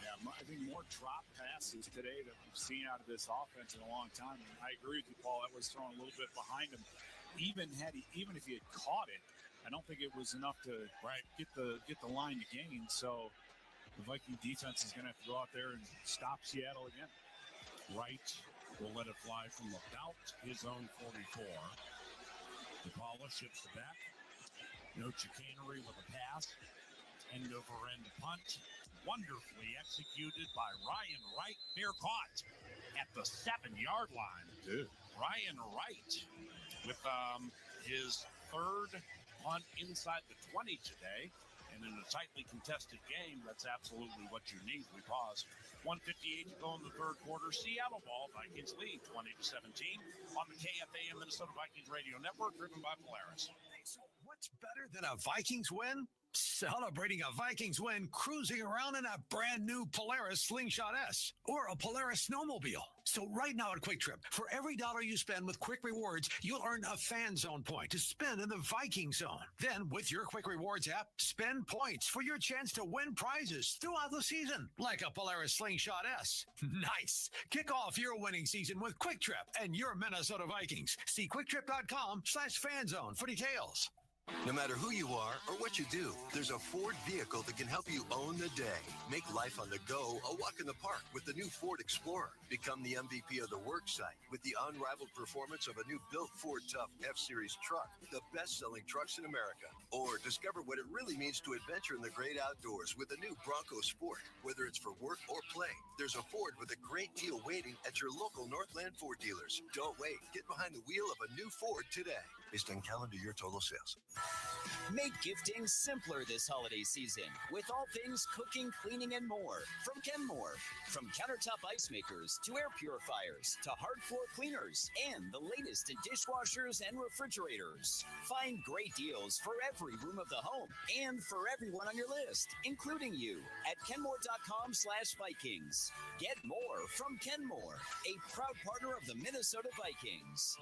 Yeah, I think more drop passes today that we've seen out of this offense in a long time. And I agree with you, Paul. That was thrown a little bit behind him. Even if he had caught it, I don't think it was enough to get the line to gain. So the Viking defense is going to have to go out there and stop Seattle again. Wright will let it fly from about his own 44. DePaula ships it back. No chicanery with a pass. End over end punt. Wonderfully executed by Ryan Wright. Fair caught at the 7-yard line. Dude. Ryan Wright with his third punt inside the 20 today. And in a tightly contested game, that's absolutely what you need. We pause. 1:58 to go in the third quarter. Seattle ball. Vikings lead 20-17 on the KFAN Minnesota Vikings Radio Network, driven by Polaris. So what's better than a Vikings win? Celebrating a Vikings win cruising around in a brand new Polaris Slingshot S or a Polaris snowmobile. So right now at Quick Trip, for every $1 you spend with Quick Rewards, you'll earn a Fan Zone point to spend in the Viking Zone. Then with your Quick Rewards app, spend points for your chance to win prizes throughout the season, like a Polaris Slingshot S. Nice. Kick off your winning season with Quick Trip and your Minnesota Vikings. See QuickTrip.com/fanzone for details. No matter who you are or what you do, there's a Ford vehicle that can help you own the day. Make life on the go a walk in the park with the new Ford Explorer. Become the MVP of the work site with the unrivaled performance of a new built Ford Tough F-Series truck, the best-selling trucks in America. Or discover what it really means to adventure in the great outdoors with the new Bronco Sport. Whether it's for work or play, there's a Ford with a great deal waiting at your local Northland Ford dealers. Don't wait. Get behind the wheel of a new Ford today. Based on calendar year total sales. Make gifting simpler this holiday season with all things cooking, cleaning, and more from Kenmore. From countertop ice makers to air purifiers to hard floor cleaners and the latest in dishwashers and refrigerators. Find great deals for every room of the home and for everyone on your list, including you, at Kenmore.com/Vikings. Get more from Kenmore, a proud partner of the Minnesota Vikings.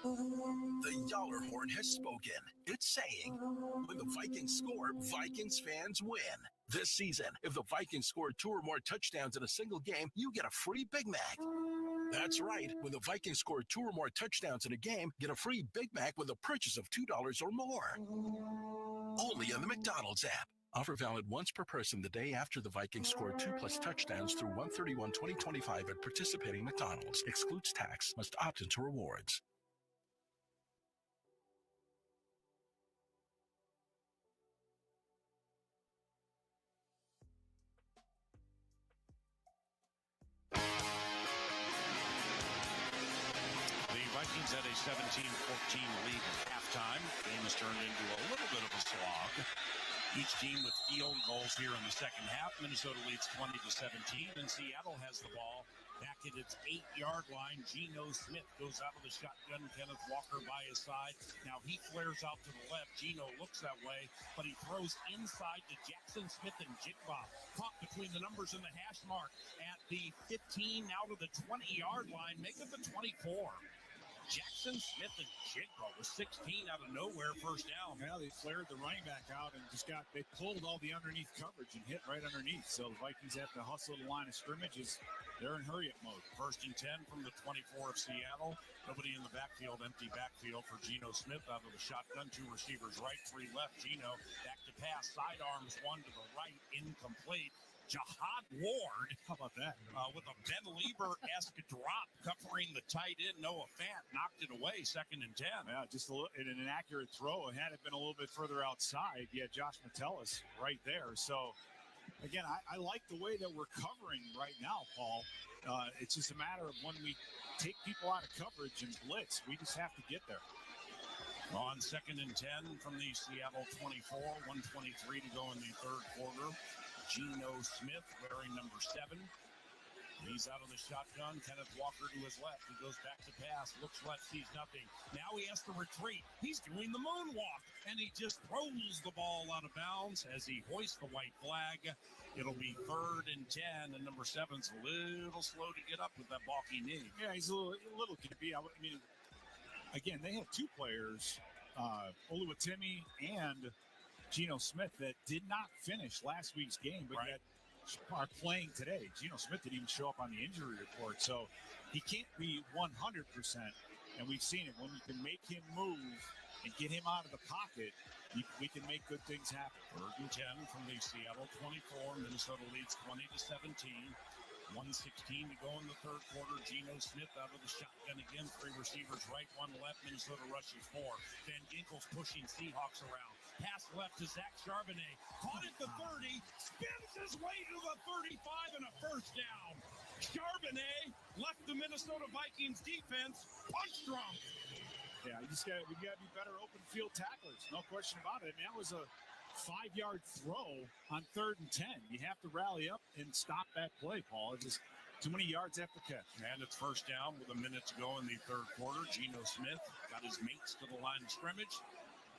The Yaller horn has spoken. It's saying, when the Vikings score, Vikings fans win. This season, if the Vikings score 2 or more touchdowns in a single game, you get a free Big Mac. That's right. When the Vikings score 2 or more touchdowns in a game, get a free Big Mac with a purchase of $2 or more. Only on the McDonald's app. Offer valid once per person the day after the Vikings score 2+ touchdowns through 1/31/2025 at participating McDonald's. Excludes tax. Must opt into rewards. Vikings had a 17-14 lead at halftime. Game has turned into a little bit of a slog. Each team with field goals here in the second half. Minnesota leads 20-17, and Seattle has the ball back at its 8-yard line. Geno Smith goes out of the shotgun. Kenneth Walker by his side. Now he flares out to the left. Geno looks that way, but he throws inside to Jackson Smith and Jigba. Caught between the numbers and the hash mark at the 15, now to the 20-yard line. Make it the 24. Jackson Smith and Jigba with 16 out of nowhere, first down. Well, they flared the running back out and they pulled all the underneath coverage and hit right underneath. So the Vikings have to hustle the line of scrimmages. They're in hurry-up mode. 1st and 10 from the 24 of Seattle. Nobody in the backfield, empty backfield for Geno Smith out of the shotgun. 2 receivers right, 3 left. Geno back to pass, sidearms 1 to the right, incomplete. Jihad Ward, how about that? With a Ben Lieber-esque drop covering the tight end. Noah Fant knocked it away, 2nd and 10. Yeah, just an inaccurate throw. Had it been a little bit further outside, Josh Metellus right there. So, again, I like the way that we're covering right now, Paul. It's just a matter of when we take people out of coverage and blitz, we just have to get there. On 2nd and 10 from the Seattle 24, 1:23 to go in the third quarter. Geno Smith wearing number 7. He's out of the shotgun. Kenneth Walker to his left. He goes back to pass. Looks left, sees nothing. Now he has to retreat. He's doing the moonwalk, and he just throws the ball out of bounds as he hoists the white flag. It'll be 3rd and 10, and number 7's a little slow to get up with that balky knee. Yeah, he's a little gimpy. I mean, again, they have 2 players, Oluwatimi and Geno Smith, that did not finish last week's game, but yet are playing today. Geno Smith didn't even show up on the injury report, so he can't be 100%. And we've seen it. When you can make him move and get him out of the pocket, we can make good things happen. 3rd and 10 from the Seattle 24. Minnesota leads 20-17. 1:16 to go in the third quarter. Geno Smith out of the shotgun again. 3 receivers right, 1 left. Minnesota rushes 4. Van Ginkel's pushing Seahawks around. Pass left to Zach Charbonnet. Caught at the 30. Spins his way to the 35 and a first down. Charbonnet left the Minnesota Vikings defense punch drunk. Yeah, we got to be better open field tacklers. No question about it. I mean, that was a 5-yard throw on 3rd and 10. You have to rally up and stop that play, Paul. It's just too many yards after catch. And it's first down with a minute to go in the third quarter. Geno Smith got his mates to the line of scrimmage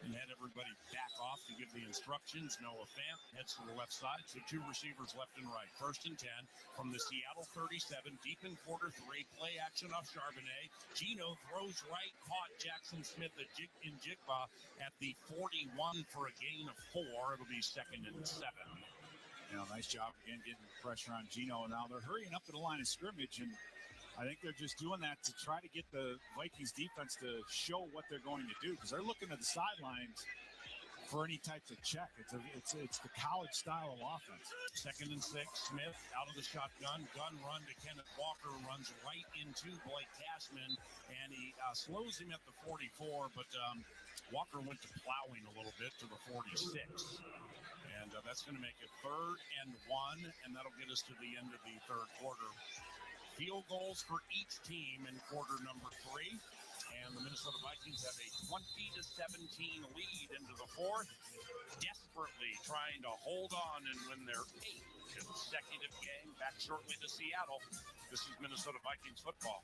and had everybody back off to give the instructions. Noah Fant heads to the left side, so 2 receivers left and right. 1st and 10 from the Seattle 37, deep in quarter 3. Play action off Charbonnet. Geno throws right, caught Jackson Smith in Jigba at the 41 for a gain of 4. It'll be 2nd and 7. Nice job again getting pressure on Geno. Now they're hurrying up to the line of scrimmage, and I think they're just doing that to try to get the Vikings defense to show what they're going to do, because they're looking at the sidelines for any types of check. It's the college style of offense. 2nd and 6. Smith out of the shotgun. Gun run to Kenneth Walker. Runs right into Blake Cashman, and he slows him at the 44, but Walker went to plowing a little bit to the 46. And that's going to make it 3rd and 1, and that'll get us to the end of the third quarter. Field goals for each team in quarter number 3. And the Minnesota Vikings have a 20-17 lead into the 4th, desperately trying to hold on and win their 8th consecutive game. Back shortly to Seattle. This is Minnesota Vikings football.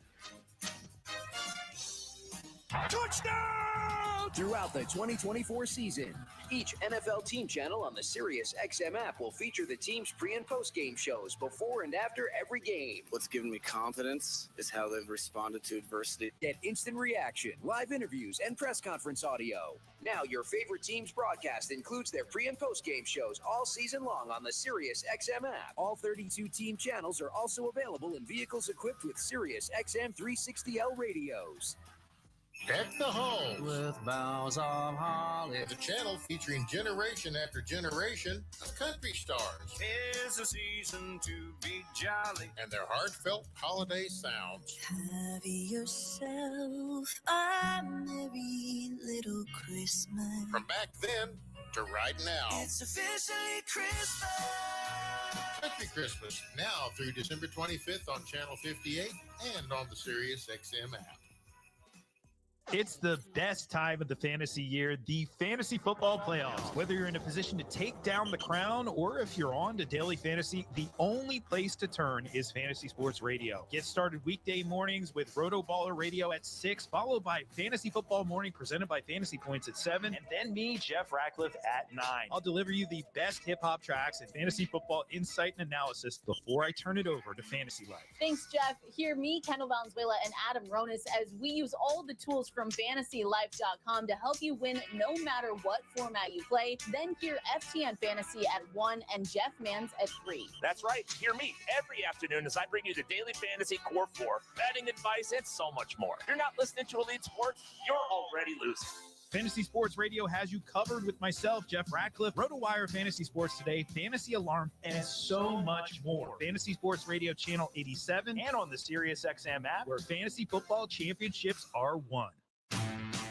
Touchdown! Throughout the 2024 season, each NFL team channel on the Sirius XM app will feature the team's pre- and post-game shows before and after every game. What's given me confidence is how they've responded to adversity. Get instant reaction, live interviews, and press conference audio. Now your favorite team's broadcast includes their pre- and post-game shows all season long on the Sirius XM app. All 32 team channels are also available in vehicles equipped with Sirius XM 360L radios. Deck the home with boughs of holly. The channel featuring generation after generation of country stars. 'Tis a season to be jolly. And their heartfelt holiday sounds. Have yourself a merry little Christmas. From back then to right now. It's officially Christmas. Country Christmas, now through December 25th on Channel 58 and on the Sirius XM app. It's the best time of the fantasy year, the fantasy football playoffs. Whether you're in a position to take down the crown or if you're on to daily fantasy, the only place to turn is Fantasy Sports Radio. Get started weekday mornings with Roto Baller Radio at 6, followed by Fantasy Football Morning presented by Fantasy Points at 7, and then me, Jeff Ratcliffe, at 9. I'll deliver you the best hip-hop tracks and fantasy football insight and analysis before I turn it over to Fantasy Life. Thanks, Jeff. Hear me, Kendall Valenzuela, and Adam Ronis as we use all the tools from FantasyLife.com to help you win no matter what format you play. Then hear FTN Fantasy at 1 and Jeff Mans at 3. That's right. Hear me every afternoon as I bring you the Daily Fantasy Core 4, betting advice, and so much more. If you're not listening to Elite Sports, you're already losing. Fantasy Sports Radio has you covered with myself, Jeff Ratcliffe, RotoWire Fantasy Sports Today, Fantasy Alarm, and so much more. Fantasy Sports Radio Channel 87 and on the SiriusXM app, where fantasy football championships are won.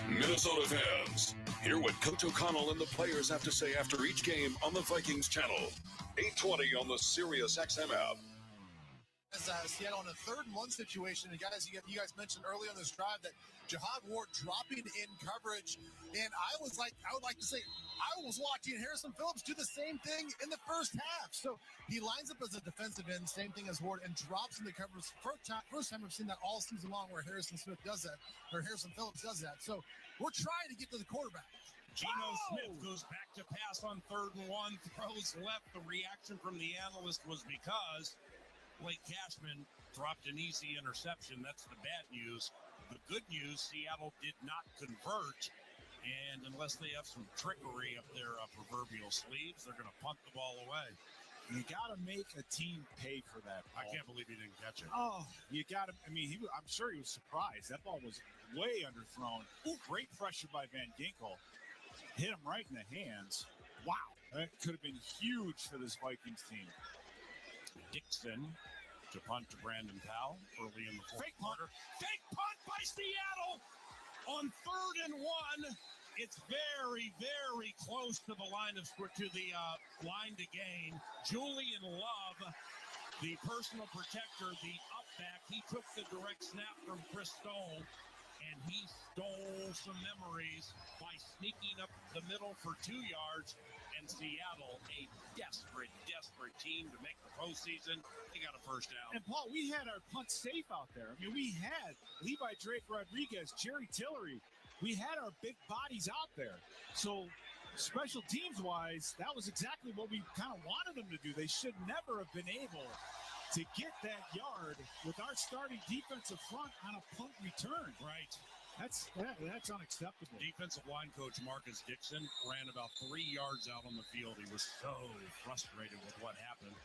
Minnesota fans, hear what Coach O'Connell and the players have to say after each game on the Vikings channel. 8:20 on the SiriusXM app. As Seattle in a 3rd and 1 situation, and guys, you guys mentioned earlier on this drive that Jihad Ward dropping in coverage, and I would like to say, I was watching Harrison Phillips do the same thing in the first half. So he lines up as a defensive end, same thing as Ward, and drops in the coverage. First time I've seen that all season long, where Harrison Phillips does that. So we're trying to get to the quarterback. Geno Smith goes back to pass on 3rd and 1, throws left. The reaction from the analyst was because Blake Cashman dropped an easy interception. That's the bad news. The good news, Seattle did not convert. And unless they have some trickery up their proverbial sleeves, they're going to punt the ball away. You got to make a team pay for that ball. I can't believe he didn't catch it. Oh, you got to. I mean, I'm sure he was surprised. That ball was way underthrown. Ooh, great pressure by Van Ginkel. Hit him right in the hands. Wow. That could have been huge for this Vikings team. Dixon to punt to Brandon Powell early in the fourth quarter. Fake punt by Seattle on 3rd and 1. It's very, very close to the line to gain. Julian Love, the personal protector, the up back, he took the direct snap from Chris Stoll, and he stole some memories by sneaking up the middle for 2 yards. And Seattle, a desperate team to make the postseason. They got a first down. And Paul, we had our punt safe out there. I mean, we had Levi Drake Rodriguez, Jerry Tillery. We had our big bodies out there. So special teams wise, that was exactly what we kind of wanted them to do. They should never have been able to get that yard with our starting defensive front on a punt return. Right. That's unacceptable. Defensive line coach Marcus Dixon ran about 3 yards out on the field. He was so frustrated with what happened.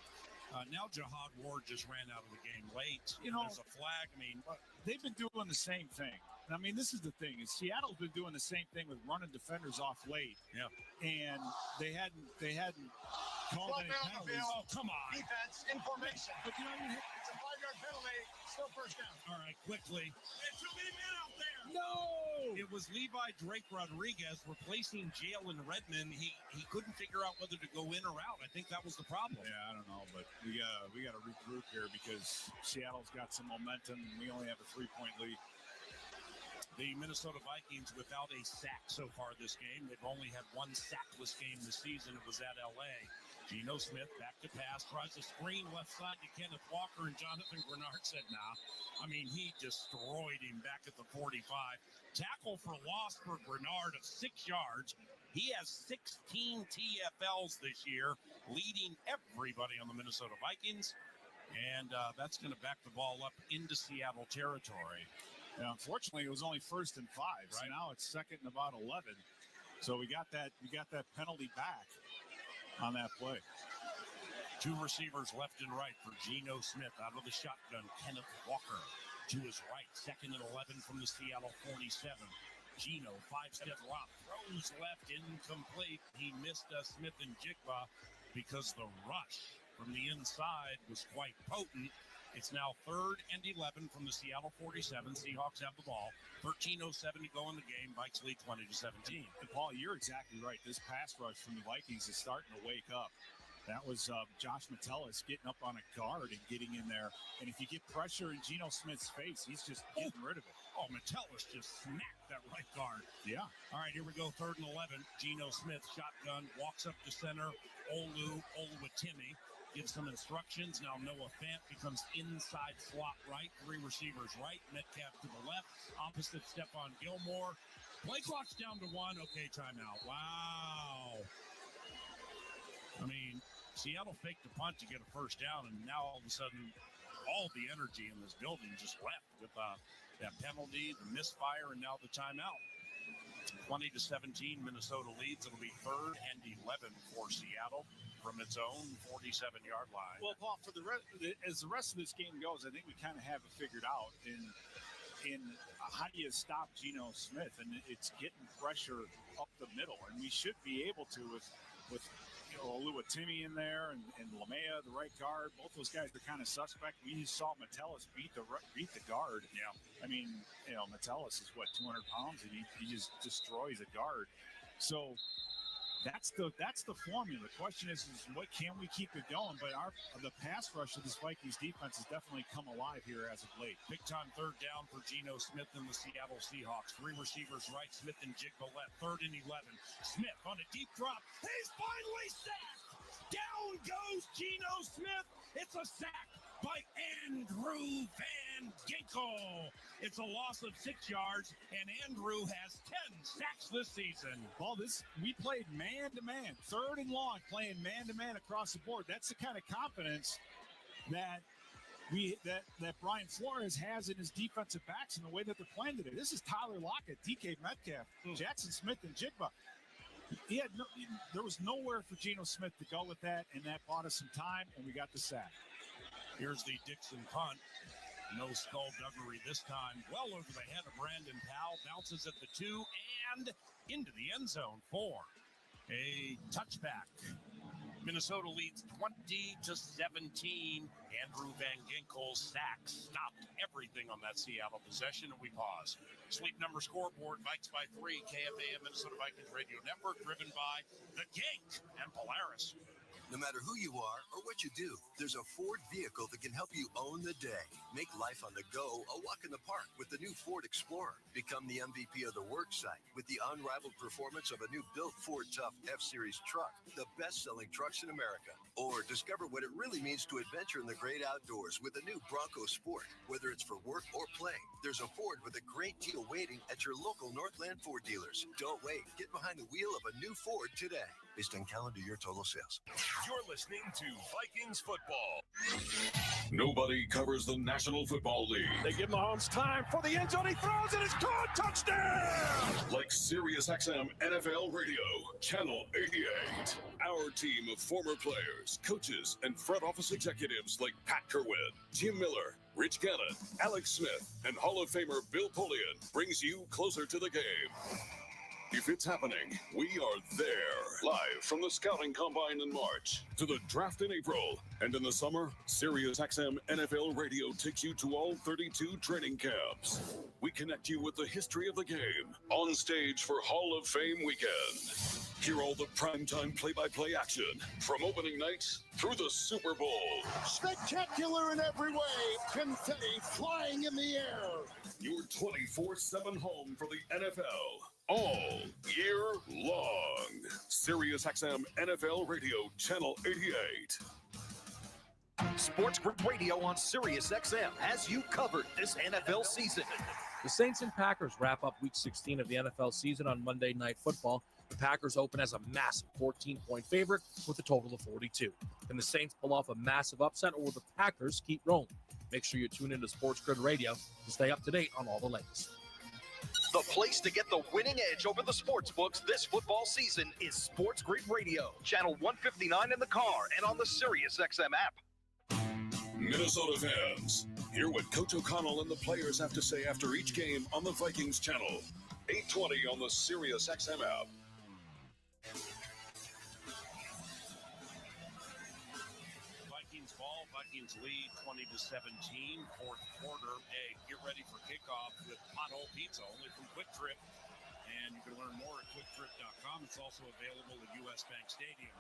Now Jihad Ward just ran out of the game late. There's a flag. I mean, they've been doing the same thing. I mean, this is the thing: is Seattle's been doing the same thing with running defenders off late. Yeah. And they hadn't called any penalties. Oh, come on! Defense in formation. But you know, it's a 5-yard penalty. Still first down. All right, quickly. There's too many men out there. No! It was Levi Drake Rodriguez replacing Jalen Redmond. He couldn't figure out whether to go in or out. I think that was the problem. Yeah, I don't know, but we got to regroup here because Seattle's got some momentum and we only have a 3-point lead. The Minnesota Vikings without a sack so far this game. They've only had one sackless game this season. It was at L.A. Geno Smith back to pass, tries to screen left side to Kenneth Walker, and Jonathan Grenard said, nah. I mean, he destroyed him back at the 45. Tackle for loss for Grenard of 6 yards. He has 16 TFLs this year, leading everybody on the Minnesota Vikings. And that's going to back the ball up into Seattle territory. And unfortunately, it was only 1st and 5. Right. So now it's 2nd and about 11. So we got that penalty back on that play. 2 receivers left and right for Geno Smith out of the shotgun. Kenneth Walker to his right. 2nd and 11 from the Seattle 47. Geno, 5-step drop, throws left, incomplete. He missed Smith and Jigba because the rush from the inside was quite potent. It's now 3rd and 11 from the Seattle 47. Seahawks have the ball. 13:07 to go in the game. Vikes lead 20-17. And Paul, you're exactly right. This pass rush from the Vikings is starting to wake up. That was Josh Metellus getting up on a guard and getting in there. And if you get pressure in Geno Smith's face, he's just getting rid of it. Oh, Metellus just smacked that right guard. Yeah. All right, here we go. 3rd and 11. Geno Smith, shotgun, walks up to center. Oluwatimi gives some instructions. Now Noah Fant becomes inside slot right. 3 receivers right. Metcalf to the left. Opposite Stephon Gilmore. Play clock's down to 1. Okay, timeout. Wow. I mean, Seattle faked the punt to get a first down, and now all of a sudden, all the energy in this building just left with that penalty, the misfire, and now the timeout. 20-17, Minnesota leads. It'll be 3rd and 11 for Seattle from its own 47-yard line. Well, Paul, for as the rest of this game goes, I think we kind of have it figured out in how do you stop Geno Smith, and it's getting pressure up the middle, and we should be able to with Oluwatimi in there and Lamea, the right guard. Both those guys are kind of suspect. We just saw Metellus beat the guard. Yeah. I mean, Metellus is 200 pounds, and he just destroys a guard. So That's the formula. The question is what can we keep it going? But the pass rush of this Vikings defense has definitely come alive here as of late. Big time third down for Geno Smith and the Seattle Seahawks. 3 receivers right, Smith and Jigba left. 3rd and 11. Smith on a deep drop. He's finally sacked. Down goes Geno Smith. It's a sack by Andrew Van Ginkel. It's a loss of 6 yards, and Andrew has 10 sacks this season. Well, we played man-to-man, 3rd and long, playing man-to-man across the board. That's the kind of confidence that Brian Flores has in his defensive backs and the way that they're playing today. This is Tyler Lockett, DK Metcalf, Jackson Smith, and Jigba. There was nowhere for Geno Smith to go with that, and that bought us some time, and we got the sack. Here's the Dixon punt. No skullduggery this time. Well over the head of Brandon Powell. Bounces at the 2 and into the end zone for a touchback. Minnesota leads 20-17. Andrew Van Ginkel's sack stopped everything on that Seattle possession, and we pause. Sleep Number Scoreboard, Vikes by 3, KFAM Minnesota Vikings Radio Network, driven by the Gink and Polaris. No matter who you are or what you do, there's a Ford vehicle that can help you own the day. Make life on the go a walk in the park with the new Ford Explorer. Become the MVP of the work site with the unrivaled performance of a new built Ford Tough F-Series truck, the best-selling trucks in America. Or discover what it really means to adventure in the great outdoors with the new Bronco Sport. Whether it's for work or play, there's a Ford with a great deal waiting at your local Northland Ford dealers. Don't wait. Get behind the wheel of a new Ford today. Based on calendar year total sales. You're listening to Vikings football. Nobody covers the National Football League. They give Mahomes time for the end zone. He throws and it's caught. Touchdown! Like SiriusXM NFL Radio, Channel 88. Our team of former players, coaches, and front office executives like Pat Kerwin, Jim Miller, Rich Gannon, Alex Smith, and Hall of Famer Bill Polian brings you closer to the game. If it's happening, we are there. Live from the Scouting Combine in March to the draft in April. And in the summer, SiriusXM NFL Radio takes you to all 32 training camps. We connect you with the history of the game on stage for Hall of Fame weekend. Hear all the primetime play-by-play action from opening night through the Super Bowl. Spectacular in every way. Confetti flying in the air. Your 24/7 home for the NFL. All year long. SiriusXM NFL Radio, Channel 88. Sports Grid Radio on SiriusXM has you covered this NFL season. The Saints and Packers wrap up Week 16 of the NFL season on Monday Night Football. The Packers open as a massive 14-point favorite with a total of 42. Can the Saints pull off a massive upset, or will the Packers keep rolling? Make sure you tune into Sports Grid Radio to stay up to date on all the latest. The place to get the winning edge over the sports books this football season is Sports Grid Radio, channel 159 in the car and on the SiriusXM app. Minnesota fans, hear what Coach O'Connell and the players have to say after each game on the Vikings channel. 820 on the SiriusXM app. Vikings ball. Vikings lead 20-17. Fourth quarter. Hey, get ready for kickoff with Pothole Pizza, only from Quick Trip. And you can learn more at quicktrip.com. It's also available at US Bank Stadium.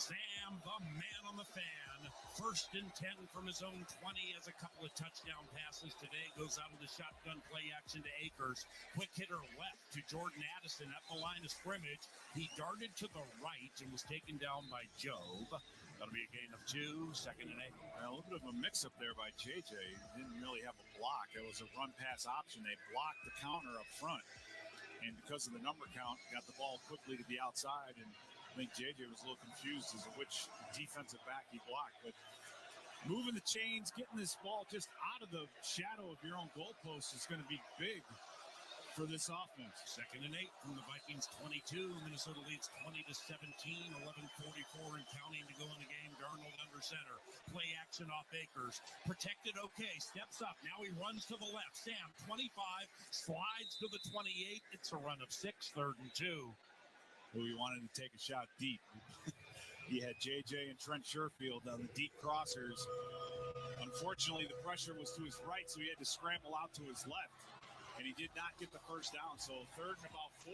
Sam, the man on the fan, 1st and 10 from his own 20, has a couple of touchdown passes today. Goes out of the shotgun play action to Akers. Quick hitter left to Jordan Addison at the line of scrimmage. He darted to the right and was taken down by Job. That'll be a gain of 2, 2nd and 8. A little bit of a mix-up there by JJ. Didn't really have a block. It was a run-pass option. They blocked the counter up front. And because of the number count, got the ball quickly to the outside. And I think JJ was a little confused as to which defensive back he blocked. But moving the chains, getting this ball just out of the shadow of your own goalpost is going to be big for this offense. 2nd and 8 from the Vikings 22. Minnesota leads 20-17. 11:44 and counting to go in the game. Darnold under center. Play action off Akers. Protected okay. Steps up. Now he runs to the left. Sam, 25. Slides to the 28. It's a run of 6. 3rd and 2. Who he wanted to take a shot deep. He had JJ and Trent Sherfield on the deep crossers. Unfortunately, the pressure was to his right, so he had to scramble out to his left. And he did not get the first down. So 3rd and about 4,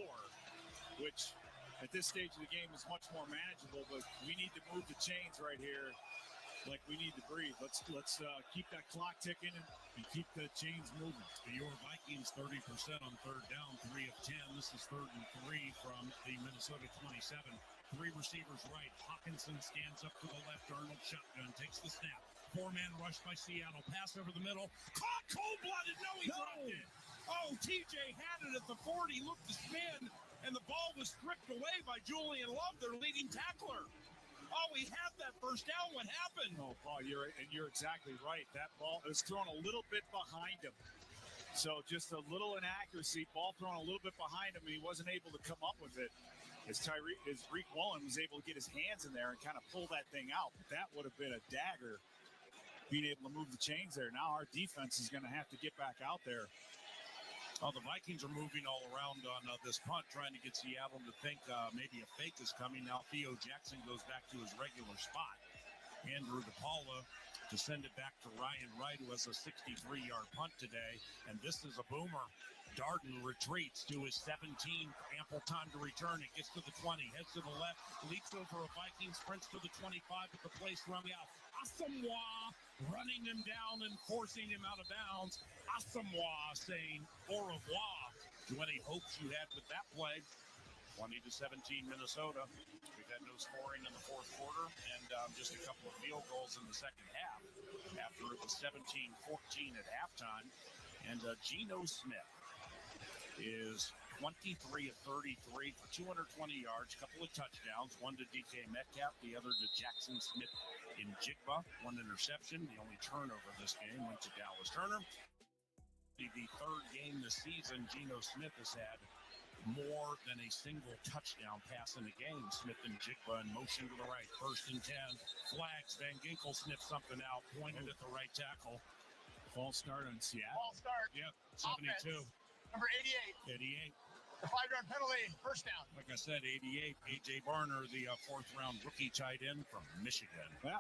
which at this stage of the game is much more manageable, but we need to move the chains right here like we need to breathe. Let's keep that clock ticking and keep the chains moving. Your Vikings 30% on third down, 3 of 10. This is 3rd and 3 from the Minnesota 27. 3 receivers right. Hawkinson stands up to the left. Darnold shotgun, takes the snap. 4-man rush by Seattle. Pass over the middle. Caught cold-blooded. No, he dropped it. Oh, TJ had it at the 40. Looked to spin, and the ball was stripped away by Julian Love, their leading tackler. Oh, he had that first down. What happened? Oh, Paul, you're exactly right. That ball was thrown a little bit behind him. So just a little inaccuracy. Ball thrown a little bit behind him, and he wasn't able to come up with it. As Reek Wallen was able to get his hands in there and kind of pull that thing out. But that would have been a dagger, being able to move the chains there. Now our defense is going to have to get back out there. Oh, the Vikings are moving all around on this punt, trying to get Seattle to think maybe a fake is coming. Now Theo Jackson goes back to his regular spot. Andrew DePaula to send it back to Ryan Wright, who has a 63-yard punt today. And this is a boomer. Darden retreats to his 17. Ample time to return. It gets to the 20, heads to the left, leaps over a Viking, sprints to the 25 at the place running out. Asamoah running him down and forcing him out of bounds. Asamoah saying au revoir to any hopes you had with that play. 20-17 Minnesota. We've had no scoring in the fourth quarter and just a couple of field goals in the second half after it was 17-14 at halftime. And Geno Smith is 23 of 33 for 220 yards, couple of touchdowns, one to DK Metcalf, the other to Jackson Smith in Jigba, one interception. The only turnover this game went to Dallas Turner. The third game this season, Geno Smith has had more than a single touchdown pass in the game. Smith and Jigba in motion to the right, 1st and 10. Flags, Van Ginkel sniffed something out, pointed at the right tackle. False start on Seattle. False start. Yep, 72. Offense. Number 88. 88. The 5-yard penalty, first down. Like I said, 88. A.J. Barner, the fourth-round rookie tight end from Michigan. Well,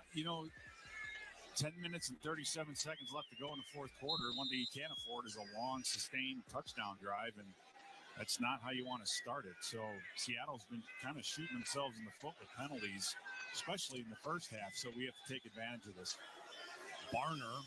10 minutes and 37 seconds left to go in the fourth quarter. One thing you can't afford is a long, sustained touchdown drive, and that's not how you want to start it. So Seattle's been kind of shooting themselves in the foot with penalties, especially in the first half, so we have to take advantage of this. Barner,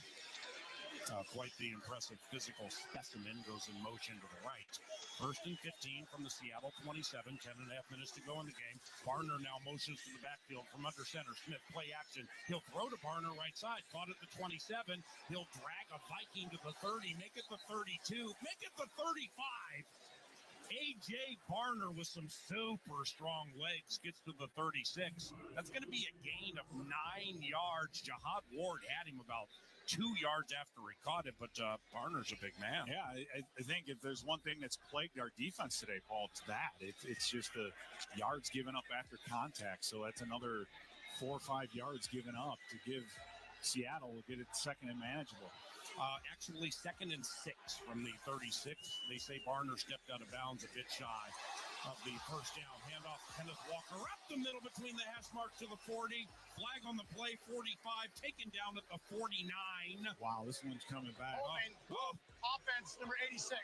quite the impressive physical specimen, goes in motion to the right. 1st and 15 from the Seattle 27, 10 and a half minutes to go in the game. Barner now motions to the backfield from under center. Smith play action. He'll throw to Barner right side. Caught at the 27. He'll drag a Viking to the 30, make it the 32, make it the 35. A.J. Barner with some super strong legs gets to the 36. That's going to be a gain of 9 yards. Jihad Ward had him about 2 yards after he caught it, but Barner's a big man. Yeah, I think if there's one thing that's plagued our defense today, Paul, it's that. It's just the yards given up after contact. So that's another 4 or 5 yards given up to give Seattle, get it second and manageable. Actually, 2nd and 6 from the 36. They say Barner stepped out of bounds a bit shy of the first down. Handoff Kenneth Walker up the middle between the hash marks to the 40. Flag on the play, 45, taken down at the 49. Wow, this one's coming back. Offense, number 86.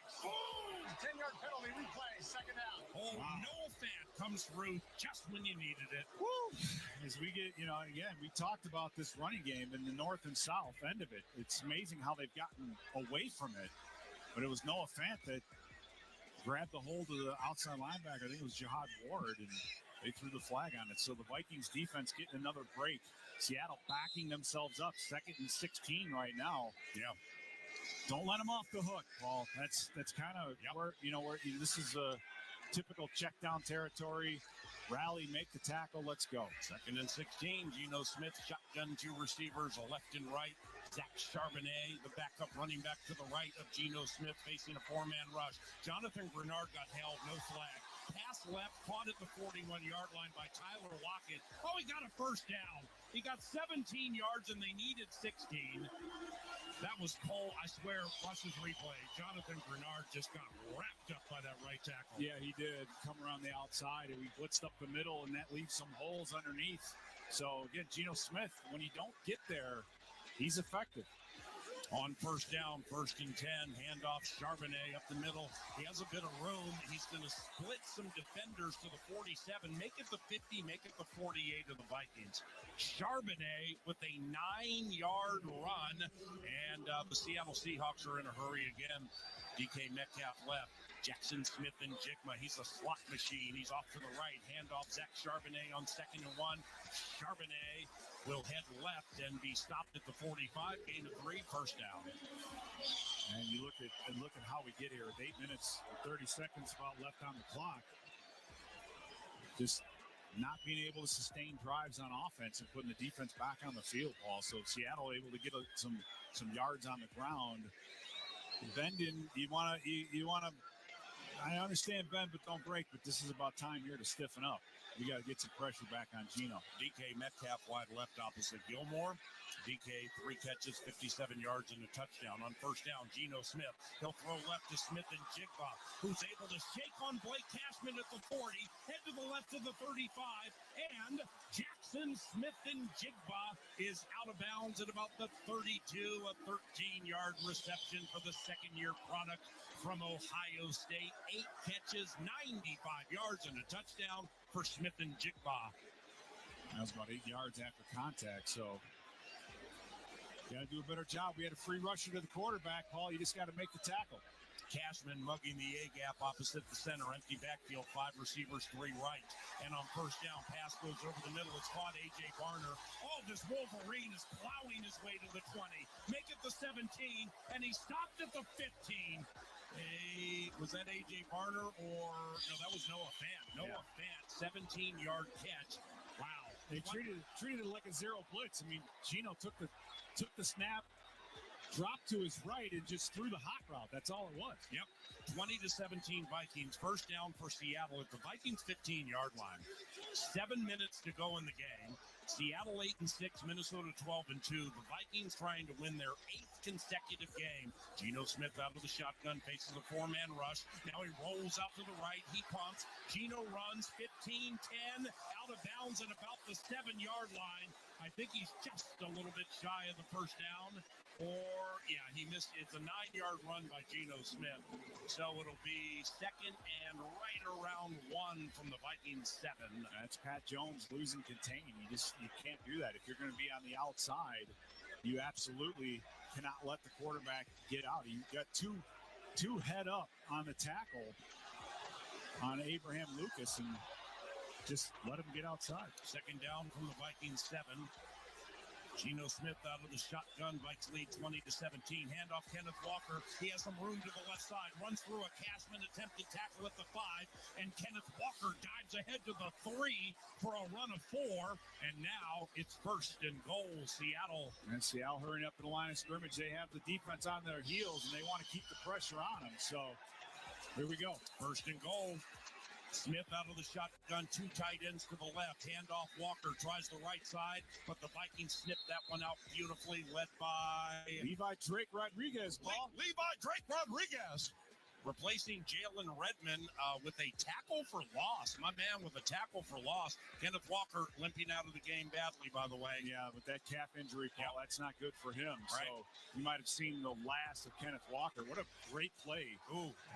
10-yard penalty, replay, second down. Noah Fant comes through just when you needed it. Woo! As we get, again, we talked about this running game in the north and south end of it. It's amazing how they've gotten away from it. But it was Noah Fant that grabbed the hold of the outside linebacker. I think it was Jihad Ward, and they threw the flag on it. So the Vikings defense getting another break. Seattle backing themselves up, 2nd and 16 right now. Yeah. Don't let them off the hook, Paul. That's kind of where this is a typical check down territory. Rally, make the tackle, let's go. 2nd and 16. Geno Smith, shotgun 2 receivers, a left and right. Zach Charbonnet, the backup running back to the right of Geno Smith, facing a 4-man rush. Jonathan Grenard got held, no flag. Pass left, caught at the 41-yard line by Tyler Lockett. Oh, he got a first down. He got 17 yards, and they needed 16. That was Cole, I swear, watch this replay. Jonathan Grenard just got wrapped up by that right tackle. Yeah, he did. Come around the outside, and we blitzed up the middle, and that leaves some holes underneath. So, again, Geno Smith, when you don't get there, he's effective. On first down, 1st and 10, handoff Charbonnet up the middle. He has a bit of room. He's going to split some defenders to the 47, make it the 50, make it the 48 of the Vikings. Charbonnet with a 9-yard run, and the Seattle Seahawks are in a hurry again. DK Metcalf left. Jackson Smith and Jigma. He's a slot machine. He's off to the right. Handoff Zach Charbonnet on 2nd and 1. Charbonnet will head left and be stopped at the 45. Gain of 3, first down. And you look at how we get here with 8 minutes and 30 seconds about left on the clock. Just not being able to sustain drives on offense and putting the defense back on the field, Paul. So Seattle able to get some yards on the ground. Bending, you want to. I understand, Ben, but don't break. But this is about time here to stiffen up. We got to get some pressure back on Geno. DK Metcalf wide left opposite Gilmore. DK 3 catches, 57 yards and a touchdown. On first down, Geno Smith. He'll throw left to Smith and Jigba, who's able to shake on Blake Cashman at the 40, head to the left to the 35, and Jackson Smith and Jigba is out of bounds at about the 32, a 13-yard reception for the second-year product from Ohio State. 8 catches, 95 yards and a touchdown for Smith and Jigba. That was about 8 yards after contact, so got to do a better job. We had a free rusher to the quarterback, Paul. You just got to make the tackle. Cashman mugging the A-gap opposite the center. Empty backfield, 5 receivers, 3 right. And on first down, pass goes over the middle. It's caught A.J. Barner. Oh, this Wolverine is plowing his way to the 20. Make it the 17, and he stopped at the 15. Was that A.J. Barner or... No, that was Noah Fant. Noah Fant, 17-yard catch. Wow. They treated it like a zero blitz. I mean, Geno took the snap, dropped to his right, and just threw the hot route. That's all it was. Yep. 20-17 Vikings. First down for Seattle at the Vikings 15-yard line. 7 minutes to go in the game. Seattle 8-6, Minnesota 12-2. The Vikings trying to win their 8th consecutive game. Geno Smith out of the shotgun, faces a 4-man rush. Now he rolls out to the right. He pumps. Geno runs 15-10, out of bounds at about the 7-yard line. I think he's just a little bit shy of the first down. Or, yeah, he missed. It's a 9-yard run by Geno Smith. So it'll be 2nd and right around 1 from the Vikings 7. That's Pat Jones losing contain. You can't do that. If you're going to be on the outside, you absolutely cannot let the quarterback get out. You've got two head up on the tackle on Abraham Lucas, and just let him get outside. 2nd down from the Vikings 7. Geno Smith out of the shotgun. Vikes lead 20-17. Handoff Kenneth Walker. He has some room to the left side. Runs through a Cashman attempted tackle at the 5. And Kenneth Walker dives ahead to the 3 for a run of 4. And now it's 1st and goal, Seattle. And Seattle hurrying up to the line of scrimmage. They have the defense on their heels, and they want to keep the pressure on them. So here we go. 1st and goal. Smith out of the shotgun, 2 tight ends to the left. Handoff Walker tries the right side, but the Vikings snip that one out beautifully, led by Levi Drake Rodriguez. Levi Drake Rodriguez. Replacing Jalen Redmond with a tackle for loss. My man with a tackle for loss. Kenneth Walker limping out of the game badly, by the way. Yeah, but that calf injury, Paul, that's not good for him. Right. So you might have seen the last of Kenneth Walker. What a great play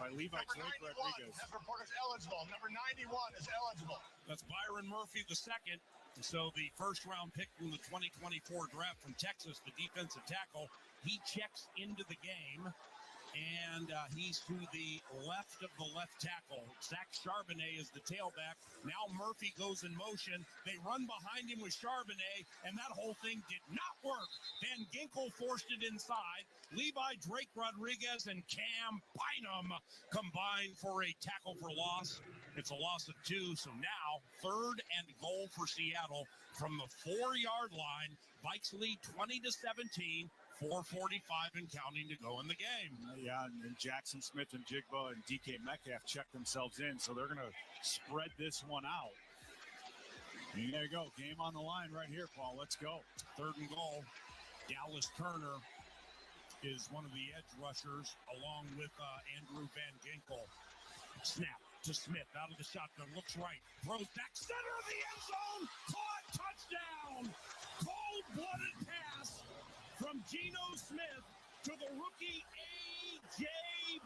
by Levi Drake Rodriguez. That report is eligible. Number 91 is eligible. That's Byron Murphy II. So the first-round pick from the 2024 draft from Texas, the defensive tackle, he checks into the game. And he's to the left of the left tackle. Zach Charbonnet is the tailback. Now Murphy goes in motion. They run behind him with Charbonnet, and that whole thing did not work. Van Ginkel forced it inside. Levi Drake Rodriguez and Cam Bynum combined for a tackle for loss. It's a loss of 2, so now 3rd and goal for Seattle from the 4-yard line. Vikes lead 20-17. 4:45 and counting to go in the game. Yeah, and Jackson Smith and Jigba and DK Metcalf check themselves in, so they're going to spread this one out. And there you go. Game on the line right here, Paul. Let's go. 3rd and goal. Dallas Turner is one of the edge rushers, along with Andrew Van Ginkel. Snap to Smith out of the shotgun. Looks right. Throws back. Center of the end zone. Caught. Touchdown. Cold-blooded pass from Geno Smith to rookie A.J.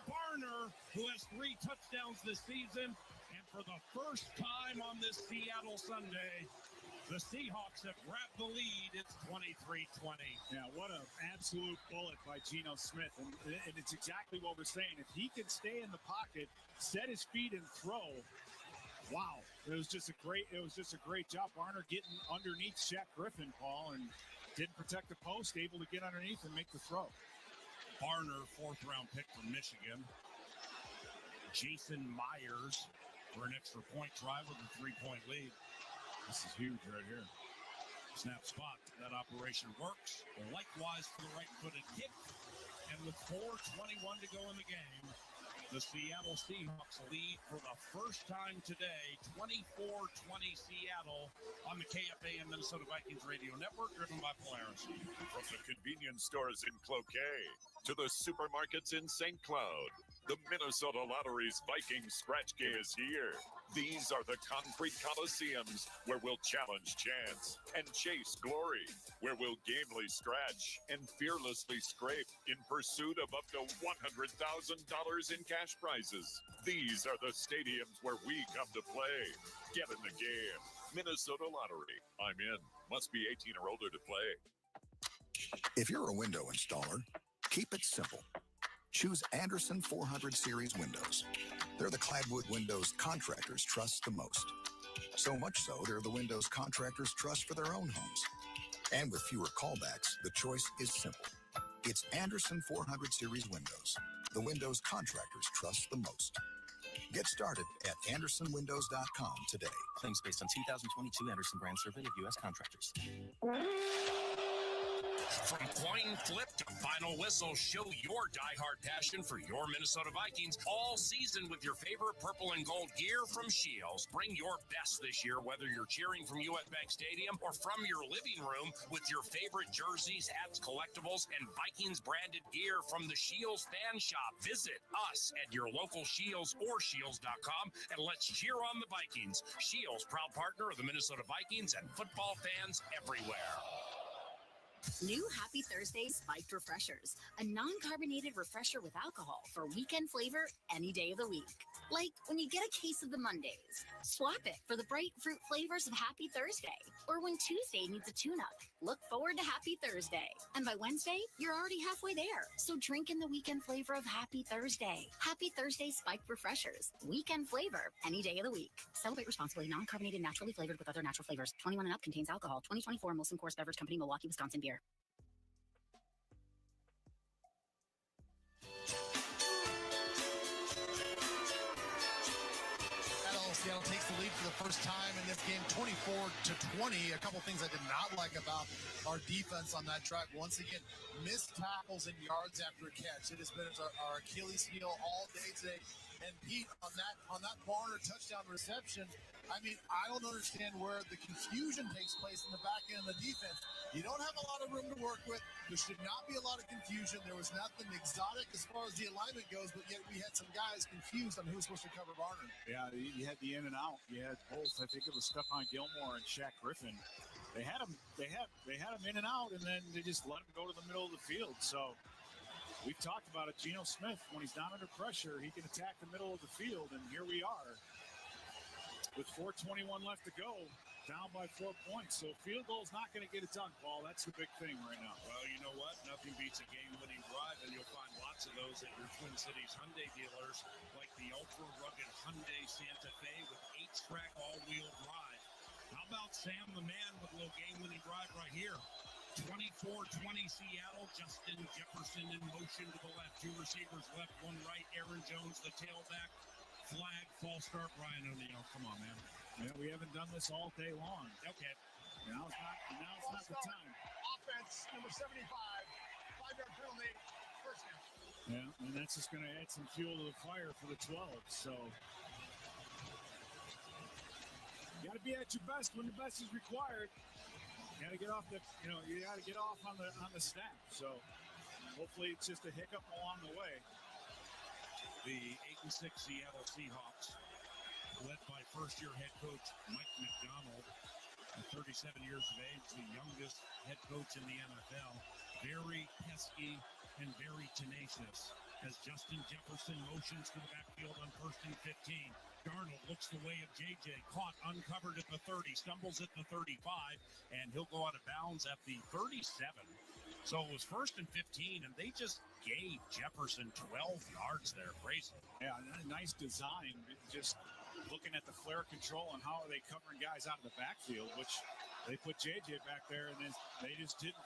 Barner, who has 3 touchdowns this season. And for the first time on this Seattle Sunday, the Seahawks have grabbed the lead. It's 23-20. Yeah, what an absolute bullet by Geno Smith. And it's exactly what we're saying. If he can stay in the pocket, set his feet and throw, wow. It was just a great job. Barner getting underneath Shaq Griffin, Paul, and didn't protect the post, able to get underneath and make the throw. Barner, 4th-round pick from Michigan. Jason Myers for an extra point try with a 3-point lead. This is huge right here. Snap spot. That operation works. Likewise for the right-footed kick. And with 4:21 to go in the game, the Seattle Seahawks lead for the first time today, 24-20 Seattle on the KFAN Minnesota Vikings Radio Network, driven by Polaris. From the convenience stores in Cloquet to the supermarkets in St. Cloud, the Minnesota Lottery's Viking Scratch Game is here. These are the concrete coliseums where we'll challenge chance and chase glory, where we'll gamely scratch and fearlessly scrape in pursuit of up to $100,000 in cash prizes. These are the stadiums where we come to play. Get in the game. Minnesota Lottery. I'm in. Must be 18 or older to play. If you're a window installer, keep it simple. Choose Anderson 400 Series windows. They're the Cladwood windows contractors trust the most. So much so, they're the windows contractors trust for their own homes. And with fewer callbacks, the choice is simple. It's Anderson 400 Series windows. The windows contractors trust the most. Get started at AndersonWindows.com today. Claims based on 2022 Anderson brand survey of U.S. contractors. From coin flip to final whistle, show your diehard passion for your Minnesota Vikings all season with your favorite purple and gold gear from Shields. Bring your best this year, whether you're cheering from US Bank Stadium or from your living room with your favorite jerseys, hats, collectibles, and Vikings branded gear from the Shields fan shop. Visit us at your local Shields or Shields.com and let's cheer on the Vikings. Shields, proud partner of the Minnesota Vikings and football fans everywhere. New Happy Thursday Spiked Refreshers, a non-carbonated refresher with alcohol for weekend flavor any day of the week. Like when you get a case of the Mondays, swap it for the bright fruit flavors of Happy Thursday. Or when Tuesday needs a tune-up, look forward to Happy Thursday. And by Wednesday, you're already halfway there. So drink in the weekend flavor of Happy Thursday. Happy Thursday Spiked Refreshers, weekend flavor any day of the week. Celebrate responsibly, non-carbonated, naturally flavored with other natural flavors. 21 and up contains alcohol. 2024 Molson Coors Beverage Company, Milwaukee, Wisconsin beer. Seattle takes the lead for the first time in this game, 24-20. A couple things I did not like about our defense on that drive. Once again, missed tackles and yards after a catch. It has been our Achilles heel all day today. And Pete, on that Barner touchdown reception, I mean, I don't understand where the confusion takes place in the back end of the defense. You don't have a lot of room to work with. There should not be a lot of confusion. There was nothing exotic as far as the alignment goes, but yet we had some guys confused on who was supposed to cover Barner. Yeah, you had the in and out. You had both. I think it was Stephon Gilmore and Shaq Griffin. They had him in and out, and then they just let him go to the middle of the field. So we've talked about it. Geno Smith, when he's not under pressure, he can attack the middle of the field, and here we are with 4:21 left to go, down by 4 points. So field goal is not going to get it done, Paul. That's the big thing right now. Well, you know what? Nothing beats a game-winning drive, and you'll find lots of those at your Twin Cities Hyundai dealers, like the ultra-rugged Hyundai Santa Fe with 8-track all-wheel drive. How about Sam the Man with a little game-winning drive right here? 24-20 Seattle. Justin Jefferson in motion to the left. 2 receivers left, 1 right. Aaron Jones, the tailback. Flag, false start, Brian O'Neill. Come on, man. Yeah, we haven't done this all day long. Okay. Now it's not the time. Offense, number 75. 5-yard penalty. First down. Yeah, and that's just going to add some fuel to the fire for the 12. So you got to be at your best when the best is required. You got to get off on the snap. So hopefully it's just a hiccup along the way. The 8-6 Seattle Seahawks, led by first-year head coach Mike McDonald, at 37 years of age, the youngest head coach in the NFL. Very pesky, and very tenacious as Justin Jefferson motions to the backfield on 1st and 15. Darnold looks the way of JJ, caught uncovered at the 30, stumbles at the 35, and he'll go out of bounds at the 37. So it was 1st and 15, and they just gave Jefferson 12 yards there. Crazy. Yeah, nice design. Just looking at the flare control and how are they covering guys out of the backfield, which they put JJ back there, and then they just didn't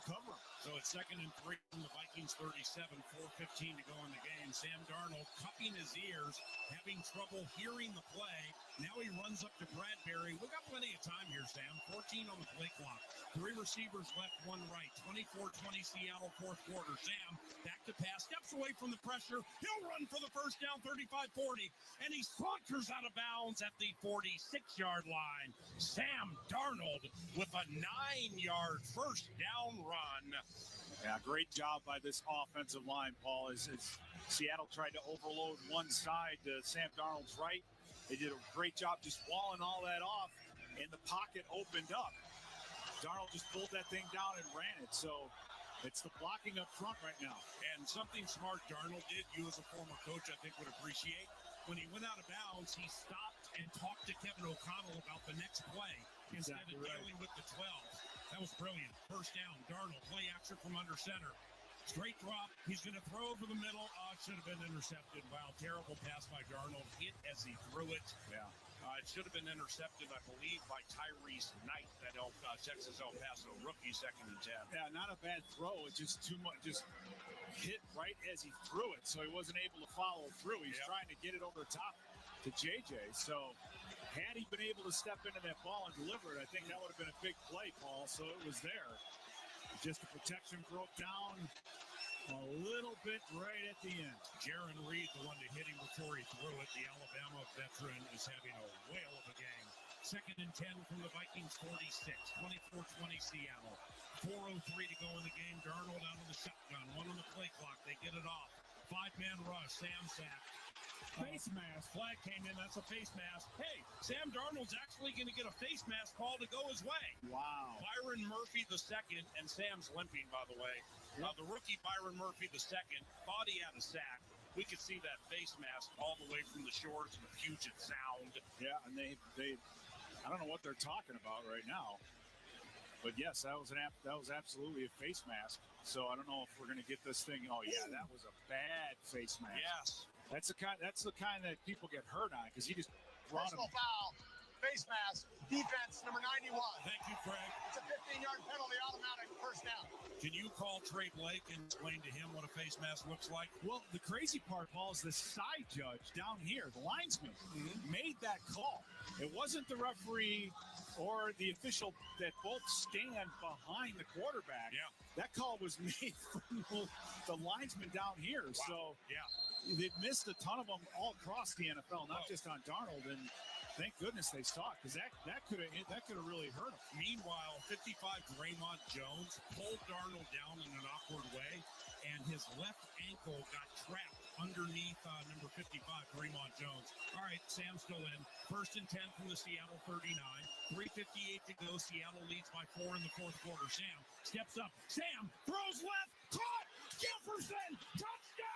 cover him. So it's 2nd and 3 from the Vikings 37, 4:15 to go in the game. Sam Darnold cupping his ears, having trouble hearing the play. Now he runs up to Bradbury. We've got plenty of time here, Sam. 14 on the play clock. 3 receivers left, 1 right. 24-20 Seattle, 4th quarter. Sam back to pass, steps away from the pressure. He'll run for the first down, 35-40, and he saunters out of bounds at the 46-yard line. Sam Darnold with a 9-yard first down run. Yeah, great job by this offensive line, Paul. As Seattle tried to overload one side to Sam Darnold's right, they did a great job just walling all that off, and the pocket opened up. Darnold just pulled that thing down and ran it. So it's the blocking up front right now. And something smart Darnold did, you as a former coach, I think would appreciate. When he went out of bounds, he stopped and talked to Kevin O'Connell about the next play instead of dealing with the 12. That was brilliant. First down, Darnold, play action from under center. Straight drop. He's going to throw over the middle. It should have been intercepted. Wow, terrible pass by Darnold. Hit as he threw it. Yeah. It should have been intercepted, I believe, by Tyrese Knight, that Texas El Paso rookie, 2nd and 10. Yeah, not a bad throw. It's just too much. Just hit right as he threw it, so he wasn't able to follow through. He's trying to get it over the top to JJ. So had he been able to step into that ball and deliver it, I think that would have been a big play, Paul. So it was there. Just the protection broke down a little bit right at the end. Jaron Reed, the one to hit him before he threw it. The Alabama veteran is having a whale of a game. 2nd and 10 from the Vikings 46. 24-20 Seattle. 4:03 to go in the game. Darnold out of the shotgun. 1 on the play clock. They get it off. 5-man rush. Sam sacked. Face mask. Flag came in. That's a face mask. Hey, Sam Darnold's actually going to get a face mask call to go his way. Wow. Byron Murphy the second, and Sam's limping, by the way. The rookie Byron Murphy the second thought he had a sack. We could see that face mask all the way from the shores of the Puget Sound. Yeah, and they I don't know what they're talking about right now. But yes, that was absolutely a face mask. So I don't know if we're going to get this thing. Oh yeah, that was a bad face mask. Yes. That's the kind that people get hurt on because he just brought him. Personal foul, face mask, defense number 91. Thank you, Craig. It's a 15-yard penalty, automatic first down. Can you call Trey Blake and explain to him what a face mask looks like? Well, the crazy part, Paul, is the side judge down here, the linesman, made that call. It wasn't the referee or the official that both stand behind the quarterback. Yeah. That call was made from the linesman down here. Wow. So yeah, they've missed a ton of them all across the NFL, not just on Darnold. And thank goodness they saw it because that could have really hurt him. Meanwhile, 55 Draymond Jones pulled Darnold down in an awkward way, and his left ankle got trapped underneath number 55 Draymond Jones. All right, Sam's still in. 1st and 10 from the Seattle 39. 3:58 to go. Seattle leads by 4 in the 4th quarter. Sam steps up. Sam throws left. Caught. Jefferson. Touchdown.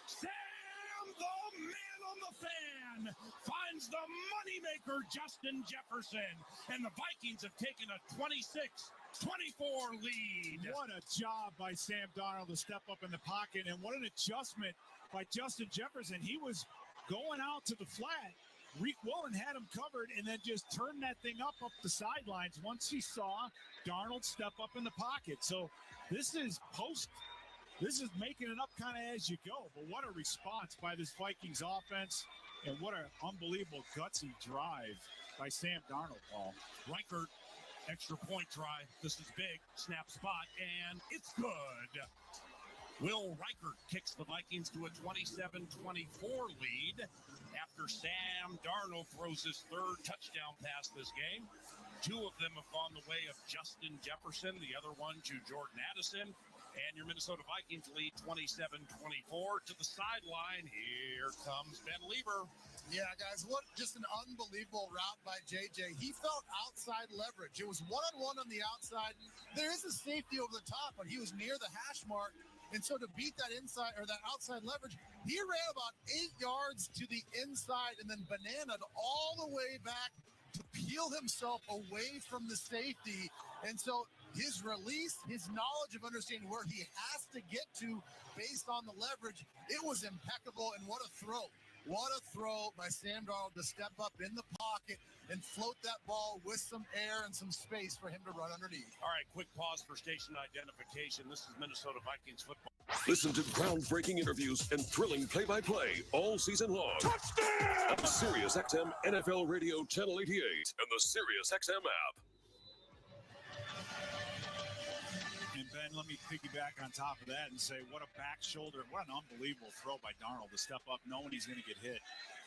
Sam, the man on the fan, finds the moneymaker Justin Jefferson. And the Vikings have taken a 26-24 lead. What a job by Sam Darnold to step up in the pocket. And what an adjustment by Justin Jefferson. He was going out to the flat. Reek Woolen had him covered and then just turned that thing up the sidelines once he saw Darnold step up in the pocket. So this is making it up kind of as you go. But what a response by this Vikings offense, and what an unbelievable gutsy drive by Sam Darnold, Paul. Reichert, extra point try. This is big. Snap spot, and it's good. Will Reichert kicks the Vikings to a 27-24 lead after Sam Darnold throws his third touchdown pass this game. Two of them have gone the way of Justin Jefferson, the other one to Jordan Addison. And your Minnesota Vikings lead 27-24 to the sideline. Here comes Ben Lieber. Yeah, guys, what just an unbelievable route by JJ. He felt outside leverage. It was one-on-one on the outside. There is a safety over the top, but he was near the hash mark. And so to beat that inside or that outside leverage, he ran about 8 yards to the inside and then bananaed all the way back to peel himself away from the safety. And so his release, his knowledge of understanding where he has to get to based on the leverage, it was impeccable. And what a throw. What a throw by Sam Darnold to step up in the pocket and float that ball with some air and some space for him to run underneath. All right, quick pause for station identification. This is Minnesota Vikings football. Listen to groundbreaking interviews and thrilling play-by-play all season long. Touchdown! On Sirius XM NFL Radio Channel 88 and the Sirius XM app. And Ben, let me piggyback on top of that and say what a back shoulder, what an unbelievable throw by Darnold to step up knowing he's going to get hit.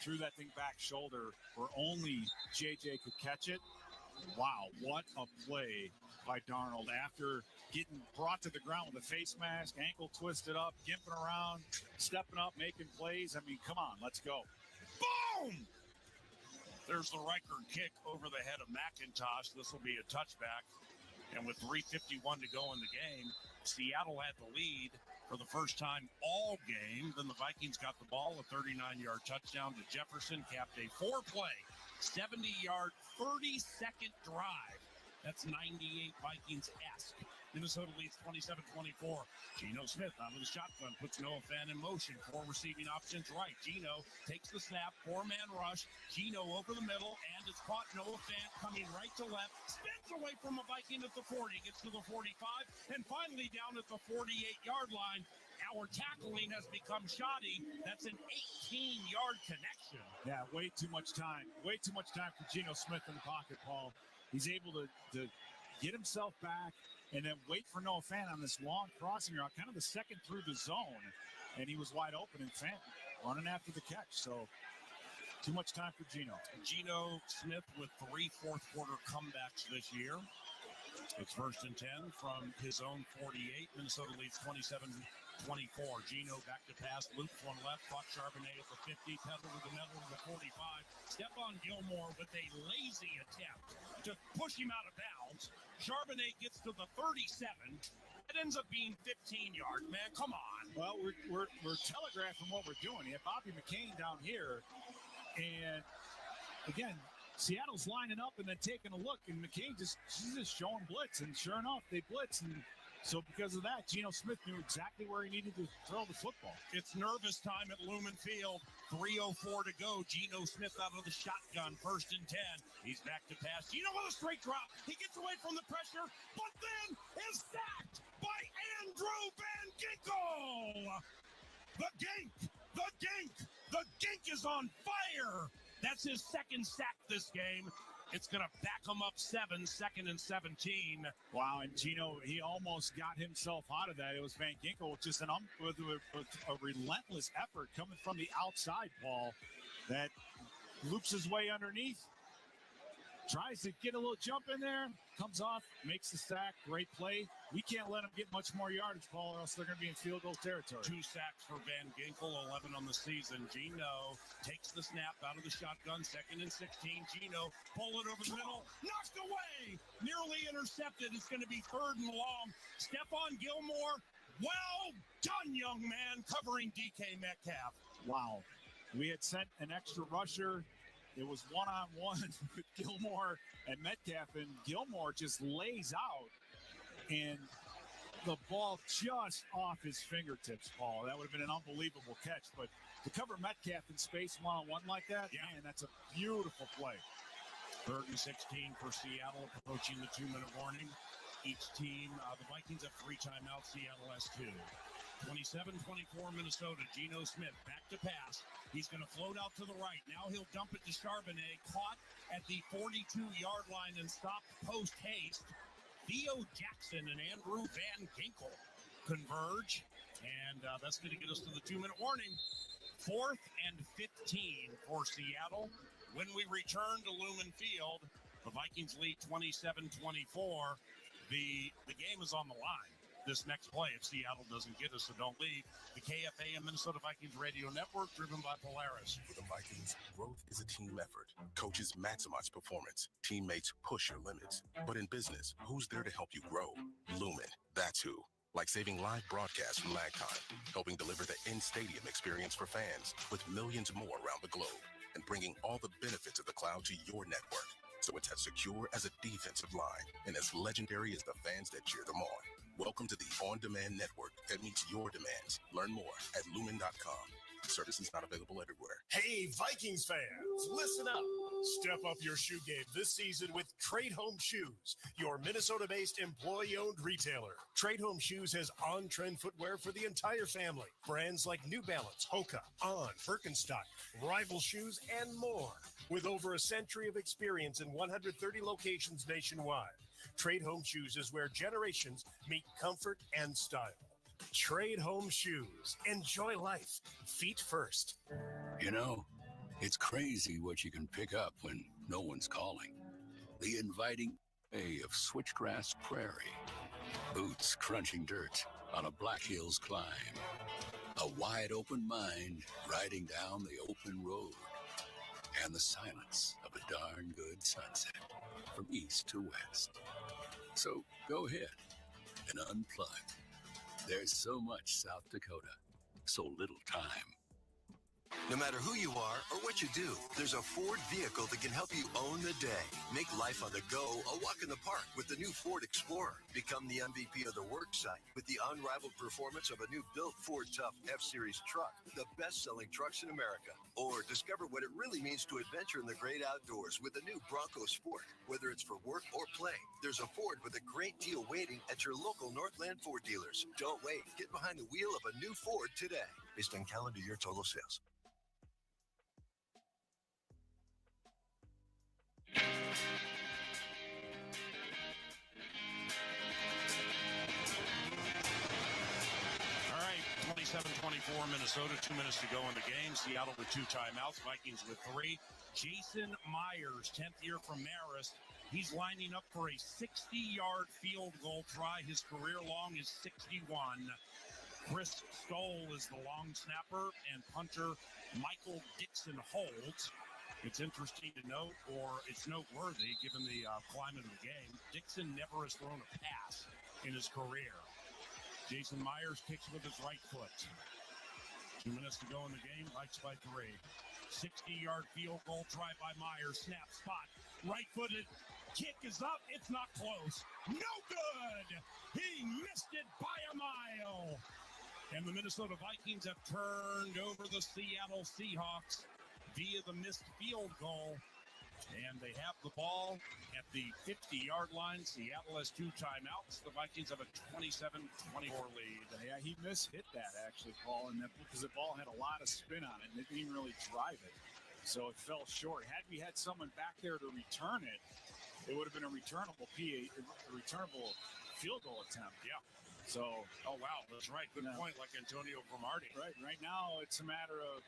Threw that thing back shoulder where only JJ could catch it. Wow, what a play by Darnold after getting brought to the ground with a face mask, ankle twisted up, gimping around, stepping up, making plays. I mean, come on, let's go. Boom! There's the Reichert kick over the head of McIntosh. This will be a touchback. And with 3:51 to go in the game, Seattle had the lead for the first time all game. Then the Vikings got the ball, a 39-yard touchdown to Jefferson, capped a 4-play, 70-yard, 30-second drive. That's 98 Vikings-esque. Minnesota leads 27-24. Geno Smith out of the shotgun, puts Noah Fant in motion. 4 receiving options right. Geno takes the snap, 4-man rush. Geno over the middle, and it's caught. Noah Fant coming right to left. Spins away from a Viking at the 40, gets to the 45, and finally down at the 48-yard line. Our tackling has become shoddy. That's an 18-yard connection. Yeah, way too much time. Way too much time for Geno Smith in the pocket, Paul. He's able to get himself back and then wait for Noah Fant on this long crossing route, kind of the second through the zone. And he was wide open, and Fant running after the catch. So too much time for Geno. Geno Smith with 3 fourth-quarter comebacks this year. It's 1st and 10 from his own 48. Minnesota leads 27-24. Geno back to pass, loops one left, caught Charbonnet at the 50, pedal to the middle of the 45. Stephon Gilmore with a lazy attempt to push him out of bounds. Charbonnet gets to the 37. It ends up being 15 yards, man. Come on. Well, we're telegraphing what we're doing. You have Bobby McCain down here, and again, Seattle's lining up and then taking a look, and McCain just showing blitz, and sure enough, they blitz, and so because of that, Geno Smith knew exactly where he needed to throw the football. It's nervous time at Lumen Field. 3:04 to go. Geno Smith out of the shotgun, 1st and 10. He's back to pass. Geno with a straight drop. He gets away from the pressure, but then is sacked by Andrew Van Ginkel. The Gink is on fire. That's his second sack this game. It's going to back him up 7, 2nd and 17. Wow, and Geno, he almost got himself out of that. It was Van Ginkel with just with a relentless effort coming from the outside, Paul, that loops his way underneath, tries to get a little jump in there, comes off, makes the sack. Great play. We can't let him get much more yardage, Paul, or else they're going to be in field goal territory. 2 sacks for Van Ginkel, 11 on the season. Geno takes the snap out of the shotgun, 2nd and 16. Geno pull it over the middle, knocked away, nearly intercepted. It's going to be 3rd and long. Stephon Gilmore, well done, young man, covering DK Metcalf. Wow. We had sent an extra rusher. It was one-on-one with Gilmore and Metcalf, and Gilmore just lays out, and the ball just off his fingertips, Paul. That would have been an unbelievable catch, but to cover Metcalf in space one-on-one like that, man, that's a beautiful play. 3rd and 16 for Seattle, approaching the 2-minute warning. Each team, the Vikings have 3 timeouts, Seattle has 2. 27-24 Minnesota. Geno Smith back to pass. He's going to float out to the right. Now he'll dump it to Charbonnet. Caught at the 42-yard line and stopped post haste. Theo Jackson and Andrew Van Ginkel converge. And that's going to get us to the 2-minute warning. 4th and 15 for Seattle. When we return to Lumen Field, the Vikings lead 27-24. The game is on the line. This next play, if Seattle doesn't get us, so don't leave. The KFAN Minnesota Vikings Radio Network, driven by Polaris. For the Vikings, growth is a team effort. Coaches maximize performance. Teammates push your limits. But in business, who's there to help you grow? Lumen, that's who. Like saving live broadcasts from LagTime, helping deliver the in-stadium experience for fans with millions more around the globe, and bringing all the benefits of the cloud to your network. So it's as secure as a defensive line and as legendary as the fans that cheer them on. Welcome to the on-demand network that meets your demands. Learn more at lumen.com. Service is not available everywhere. Hey, Vikings fans, listen up. Step up your shoe game this season with Trade Home Shoes, your Minnesota-based employee-owned retailer. Trade Home Shoes has on-trend footwear for the entire family. Brands like New Balance, Hoka, On, Birkenstock, Rival Shoes, and more. With over a century of experience in 130 locations nationwide, Trade Home Shoes is where generations meet comfort and style. Trade Home Shoes. Enjoy life. Feet first. You know, it's crazy what you can pick up when no one's calling. The inviting bay of switchgrass prairie. Boots crunching dirt on a Black Hills climb. A wide open mind riding down the open road. And the silence of a darn good sunset from east to west. So go ahead and unplug. There's so much South Dakota, so little time. No matter who you are or what you do, there's a Ford vehicle that can help you own the day. Make life on the go a walk in the park with the new Ford Explorer. Become the MVP of the work site with the unrivaled performance of a new built Ford Tough F-Series truck, the best-selling trucks in America. Or discover what it really means to adventure in the great outdoors with the new Bronco Sport. Whether it's for work or play, there's a Ford with a great deal waiting at your local Northland Ford dealers. Don't wait. Get behind the wheel of a new Ford today. Based on calendar year total sales. All right, 27-24 Minnesota, 2 minutes to go in the game. Seattle with 2 timeouts, Vikings with 3. Jason Myers, 10th year from Marist. He's lining up for a 60-yard field goal try. His career long is 61. Chris Stoll is the long snapper, and punter Michael Dixon holds. It's interesting to note, or it's noteworthy, given the climate of the game, Dixon never has thrown a pass in his career. Jason Myers kicks with his right foot. 2 minutes to go in the game, Vikes by 3. 60-yard field goal try by Myers. Snap spot. Right-footed. Kick is up. It's not close. No good. He missed it by a mile. And the Minnesota Vikings have turned over the Seattle Seahawks via the missed field goal. And they have the ball at the 50-yard line. Seattle has 2 timeouts. The Vikings have a 27-24 lead. Yeah, he mishit that, actually, Paul, and that because the ball had a lot of spin on it, and it didn't even really drive it. So it fell short. Had we had someone back there to return it, it would have been a returnable field goal attempt. Yeah. So, oh, wow, that's right. Good point, like Antonio Cromartie. Right now, it's a matter of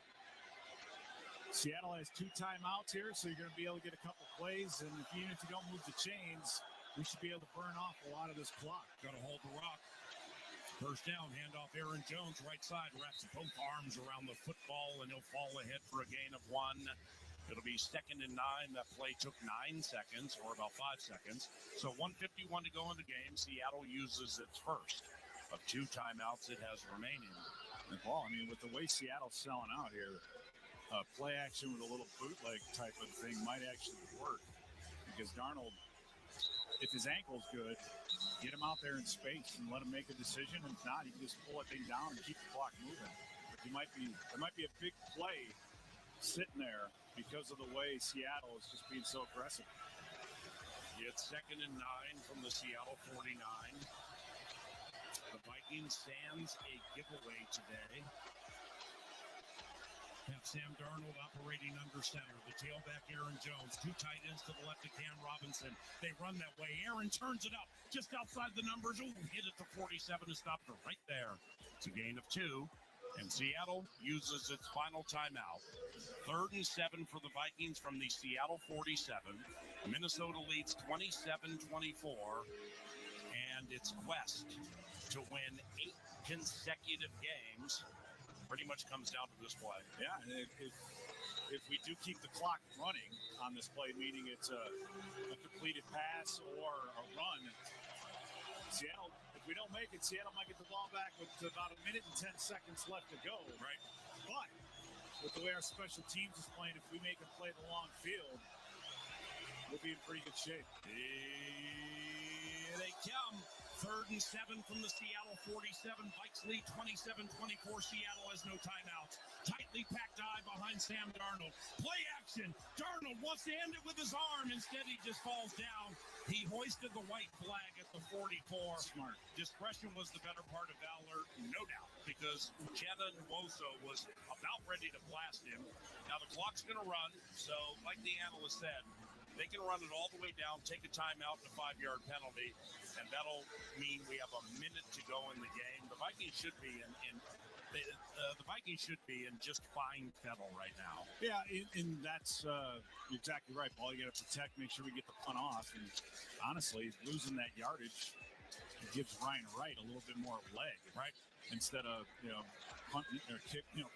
Seattle has 2 timeouts here, so you're going to be able to get a couple plays, and even if you don't move the chains, we should be able to burn off a lot of this clock. Got to hold the rock. First down, handoff Aaron Jones, right side, wraps both arms around the football, and he'll fall ahead for a gain of 1. It'll be 2nd and 9. That play took 9 seconds, or about 5 seconds. So 1:51 to go in the game. Seattle uses its first of 2 timeouts it has remaining. And Paul, I mean, with the way Seattle's selling out here, play action with a little bootleg type of thing might actually work, because Darnold, if his ankle's good, get him out there in space and let him make a decision. If not, you can just pull that thing down and keep the clock moving. But there might be a big play sitting there because of the way Seattle is just being so aggressive. It's 2nd and 9 from the Seattle 49. The Vikings stands a giveaway today. Have Sam Darnold operating under center. The tailback, Aaron Jones. 2 tight ends to the left of Cam Robinson. They run that way. Aaron turns it up just outside the numbers. Ooh, hit at the 47 and stopped it right there. It's a gain of 2. And Seattle uses its final timeout. 3rd and 7 for the Vikings from the Seattle 47. Minnesota leads 27-24. And its quest to win 8 consecutive games pretty much comes down to this play. Yeah, and if we do keep the clock running on this play, meaning it's a completed pass or a run, Seattle, if we don't make it, Seattle might get the ball back with about 1 minute and 10 seconds left to go. Right. But with the way our special teams is playing, if we make them play the long field, we'll be in pretty good shape. Here they come. 3rd and 7 from the Seattle 47. Vikes lead 27-24. Seattle has no timeouts. Tightly packed eye behind Sam Darnold. Play action. Darnold wants to end it with his arm. Instead, he just falls down. He hoisted the white flag at the 44. Smart. Discretion was the better part of valor, no doubt, because Uchenna Nwosu was about ready to blast him. Now the clock's going to run, so like the analyst said, they can run it all the way down, take a timeout and a 5-yard penalty, and that'll mean we have a minute to go in the game. The Vikings should be the Vikings should be in just fine fettle right now. Yeah, and that's you're exactly right, Paul. You got to protect, make sure we get the punt off. And honestly, losing that yardage gives Ryan Wright a little bit more leg, right? Instead of punting or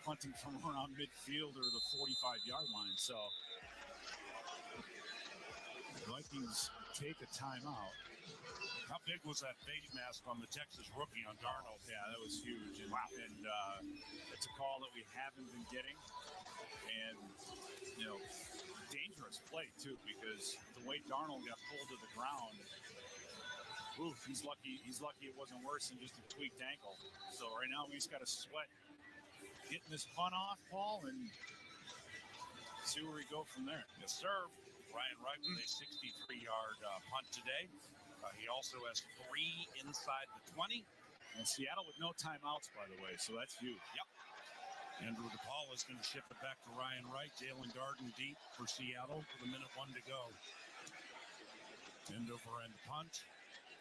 punting from around midfield or the 45-yard line. So Vikings take a timeout. How big was that face mask on the Texas rookie on Darnold? Yeah, that was huge. And, wow. And it's a call that we haven't been getting. And, dangerous play, too, because the way Darnold got pulled to the ground, he's lucky it wasn't worse than just a tweaked ankle. So right now we just got to sweat getting this punt off, Paul, and see where we go from there. Yes, sir. Ryan Wright with a 63-yard punt today. He also has 3 inside the 20. And Seattle with no timeouts, by the way, so that's huge. Yep. Andrew DePaul is going to ship it back to Ryan Wright. Jalen Darden deep for Seattle with 1:01 to go. End over end punt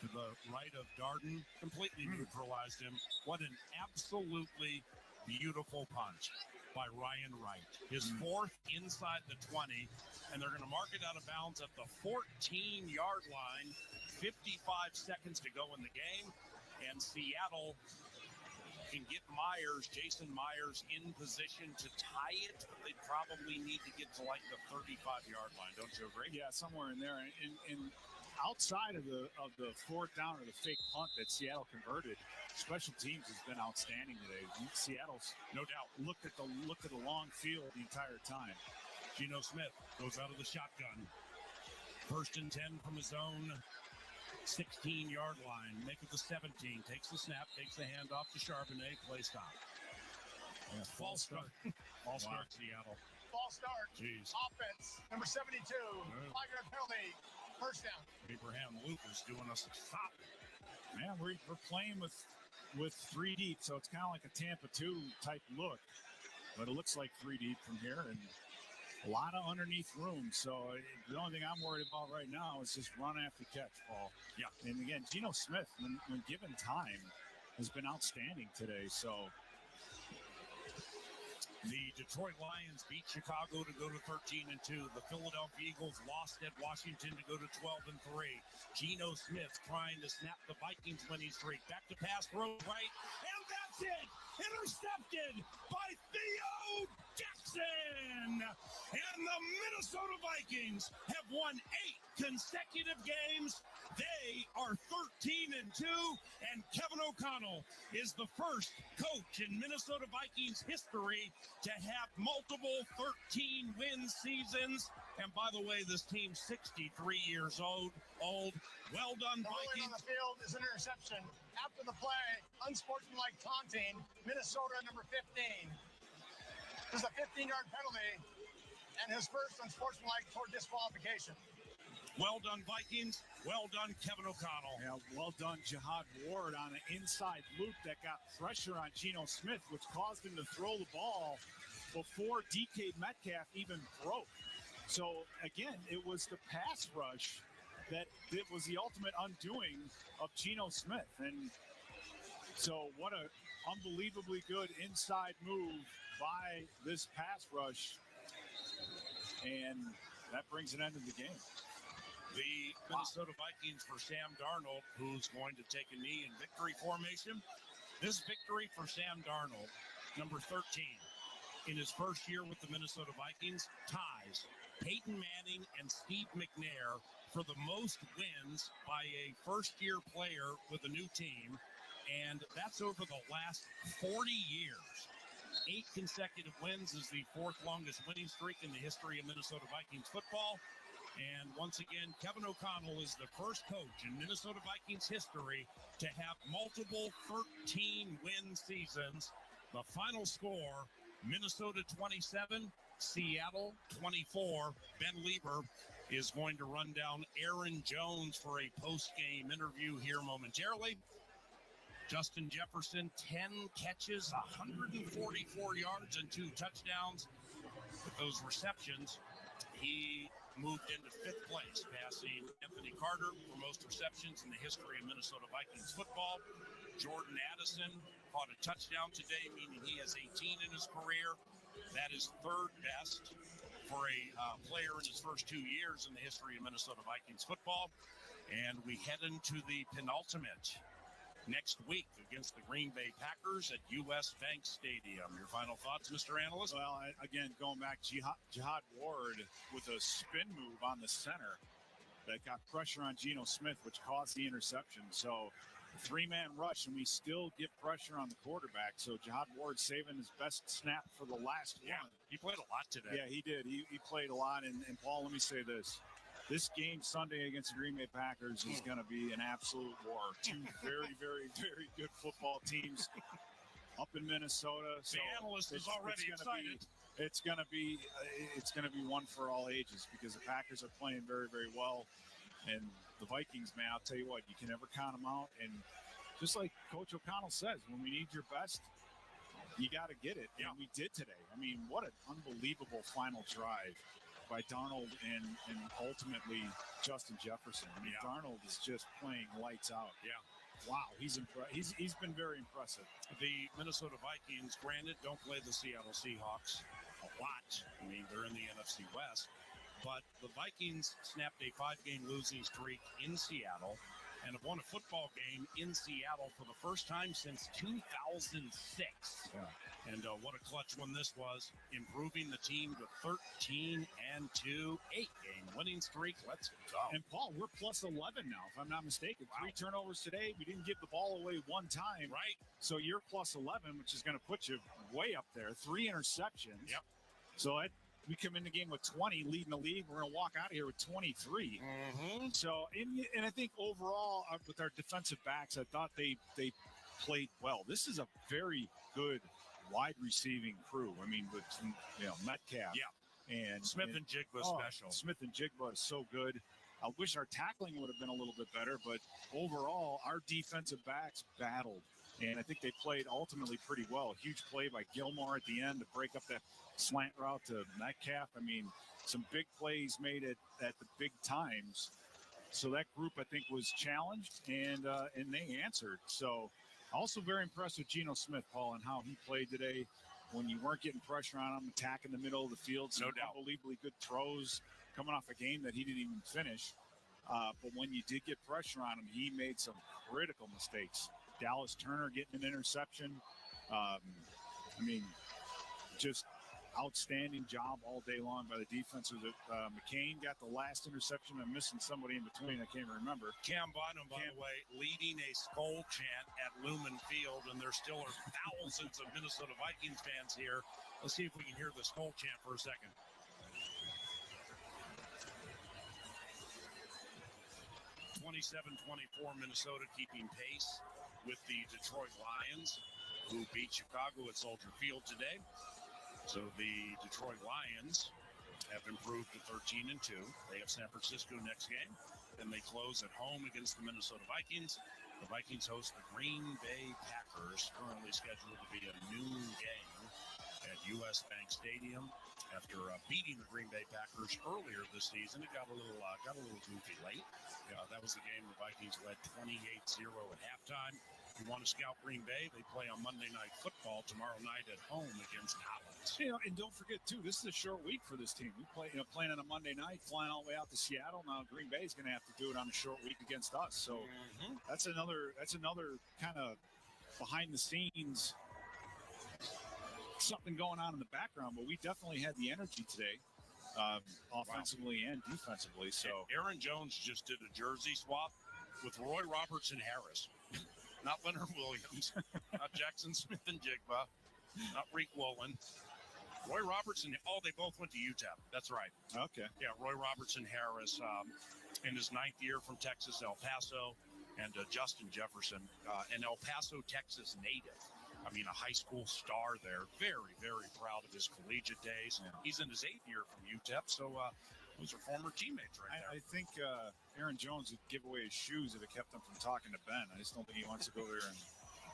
to the right of Darden. Completely neutralized him. What an absolutely beautiful punch by Ryan Wright. His 4th inside the 20, and they're going to mark it out of bounds at the 14-yard line. 55 seconds to go in the game, and Seattle can get Jason Myers in position to tie it. They probably need to get to like the 35-yard line. Don't you agree? Yeah, somewhere in there. And outside of the 4th down or the fake punt that Seattle converted, special teams has been outstanding today. Seattle's no doubt looked at the long field the entire time. Geno Smith goes out of the shotgun. 1st and 10 from his own 16-yard line. Make it the 17. Takes the snap, takes the handoff to Charbonnet. Play stop. False start. False start, Seattle. False start. Jeez. Offense, number 72. 5-yard penalty. First down. Abraham Lucas doing us a stop. Man, we're playing with 3 deep, so it's kind of like a Tampa 2 type look. But it looks like 3 deep from here, and a lot of underneath room. So the only thing I'm worried about right now is just run after catch, Paul. Yeah. And again, Geno Smith, when given time, has been outstanding today. So the Detroit Lions beat Chicago to go to 13-2. The Philadelphia Eagles lost at Washington to go to 12-3. Geno Smith trying to snap the Vikings winning streak. Back to pass, throw right, and that's it. Intercepted by Theo Jackson. And the Minnesota Vikings have won 8 consecutive games. They are 13-2, and Kevin O'Connell is the first coach in Minnesota Vikings history to have multiple 13-win seasons. And by the way, this team's 63 years old. Well done, Vikings. On the field is an interception. After the play, unsportsmanlike taunting, Minnesota number 15. There's a 15-yard penalty, and his first unsportsmanlike toward disqualification. Well done, Vikings. Well done, Kevin O'Connell. Yeah, well done, Jihad Ward on an inside loop that got pressure on Geno Smith, which caused him to throw the ball before DK Metcalf even broke. So, again, it was the pass rush that it was the ultimate undoing of Geno Smith. And So what a unbelievably good inside move by this pass rush. And that brings an end to the game. The Minnesota Vikings for Sam Darnold, who's going to take a knee in victory formation. This victory for Sam Darnold, number 13, in his first year with the Minnesota Vikings, ties Peyton Manning and Steve McNair for the most wins by a first-year player with a new team, and that's over the last 40 years. 8 consecutive wins is the fourth longest winning streak in the history of Minnesota Vikings football. And once again, Kevin O'Connell is the first coach in Minnesota Vikings history to have multiple 13-win seasons. The final score, Minnesota 27, Seattle 24. Ben Lieber is going to run down Aaron Jones for a post-game interview here momentarily. Justin Jefferson, 10 catches, 144 yards, and 2 touchdowns. With those receptions, he moved into 5th place, passing Anthony Carter for most receptions in the history of Minnesota Vikings football. Jordan Addison caught a touchdown today, meaning he has 18 in his career. That is 3rd best for a player in his first 2 years in the history of Minnesota Vikings football. And we head into the penultimate next week against the Green Bay Packers at U.S. Bank Stadium. Your final thoughts, Mr. Analyst? Well, again, going back, Jihad Ward with a spin move on the center that got pressure on Geno Smith, which caused the interception. So, 3-man rush, and we still get pressure on the quarterback. So, Jihad Ward saving his best snap for the last one. He played a lot today. Yeah, he did. He played a lot. And Paul, let me say this. This game Sunday against the Green Bay Packers is going to be an absolute war. 2 very, very, very good football teams up in Minnesota. The analyst is already excited. It's going to be one for all ages because the Packers are playing very, very well, and the Vikings, man, I'll tell you what, you can never count them out. And just like Coach O'Connell says, when we need your best, you got to get it. Yeah, and we did today. I mean, what an unbelievable final drive by Darnold and ultimately Justin Jefferson. I mean, Darnold is just playing lights out. Yeah. Wow, he's been very impressive. The Minnesota Vikings, granted, don't play the Seattle Seahawks a lot. I mean, they're in the NFC West. But the Vikings snapped a 5-game losing streak in Seattle and have won a football game in Seattle for the first time since 2006. Yeah. And what a clutch one this was, improving the team to 13-2, 8-game winning streak. Let's go. And Paul, we're plus 11 now, if I'm not mistaken. Wow. 3 turnovers today. We didn't give the ball away one time. Right. So you're plus 11, which is going to put you way up there. 3 interceptions. Yep. So we come in the game with 20, leading the league. We're going to walk out of here with 23. Mm-hmm. So, and I think overall, with our defensive backs, I thought they played well. This is a very good wide receiving crew. I mean, with Metcalf. Yeah. And Smith and Jigba special. Smith and Jigba is so good. I wish our tackling would have been a little bit better, but overall, our defensive backs battled. And I think they played ultimately pretty well. Huge play by Gilmore at the end to break up that slant route to Metcalf. I mean, some big plays made it at the big times. So that group, I think, was challenged, and they answered. So also very impressed with Geno Smith, Paul, and how he played today when you weren't getting pressure on him, attacking the middle of the field. Some unbelievably good throws coming off a game that he didn't even finish. But when you did get pressure on him, he made some critical mistakes. Dallas Turner getting an interception. I mean, just outstanding job all day long by the defense. McCain got the last interception. I'm missing somebody in between. I can't remember. Cam Bynum, by the way, leading a skull chant at Lumen Field, and there still are thousands of Minnesota Vikings fans here. Let's see if we can hear the skull chant for a second. (27-24) Minnesota keeping pace with the Detroit Lions, who beat Chicago at Soldier Field today. So the Detroit Lions have improved to 13-2. They have San Francisco next game. Then they close at home against the Minnesota Vikings. The Vikings host the Green Bay Packers, currently scheduled to be a noon game. at US Bank Stadium after beating the Green Bay Packers earlier this season. It got a little goofy late. That was the game the Vikings led 28-0 at halftime. If you want to scout Green Bay, they play on Monday Night Football tomorrow night at home against Dallas. And don't forget, too, this is a short week for this team. We play, playing on a Monday night, flying all the way out to Seattle. Now Green Bay is going to have to do it on a short week against us. So that's another kind of behind the scenes something going on in the background. But we definitely had the energy today, offensively and defensively. So Aaron Jones just did a jersey swap with Roy Robertson Harris. Not Leonard Williams, not Jackson Smith and Jigba, not Reek Woolen. Roy Robertson, they both went to UTEP. That's right. Okay. Yeah, Roy Robertson Harris in his 9th year from Texas, El Paso, and Justin Jefferson, an El Paso, Texas native. I mean, a high school star there. Very, very proud of his collegiate days. Yeah. He's in his 8th year from UTEP, so those are former teammates right there. I think Aaron Jones would give away his shoes if it kept him from talking to Ben. I just don't think he wants to go there and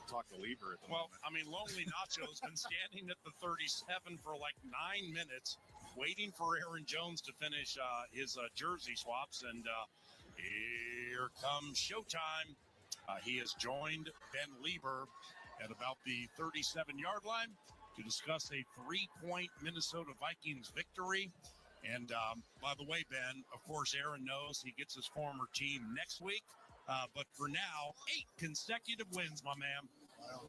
talk to Lieber at the moment. I mean, Lonely Nacho's been standing at the 37 for like 9 minutes waiting for Aaron Jones to finish his jersey swaps, and here comes showtime. He has joined Ben Lieber at about the 37-yard line to discuss a 3-point Minnesota Vikings victory. And by the way, Ben, of course, Aaron knows he gets his former team next week. But for now, 8 consecutive wins, my man. Wow.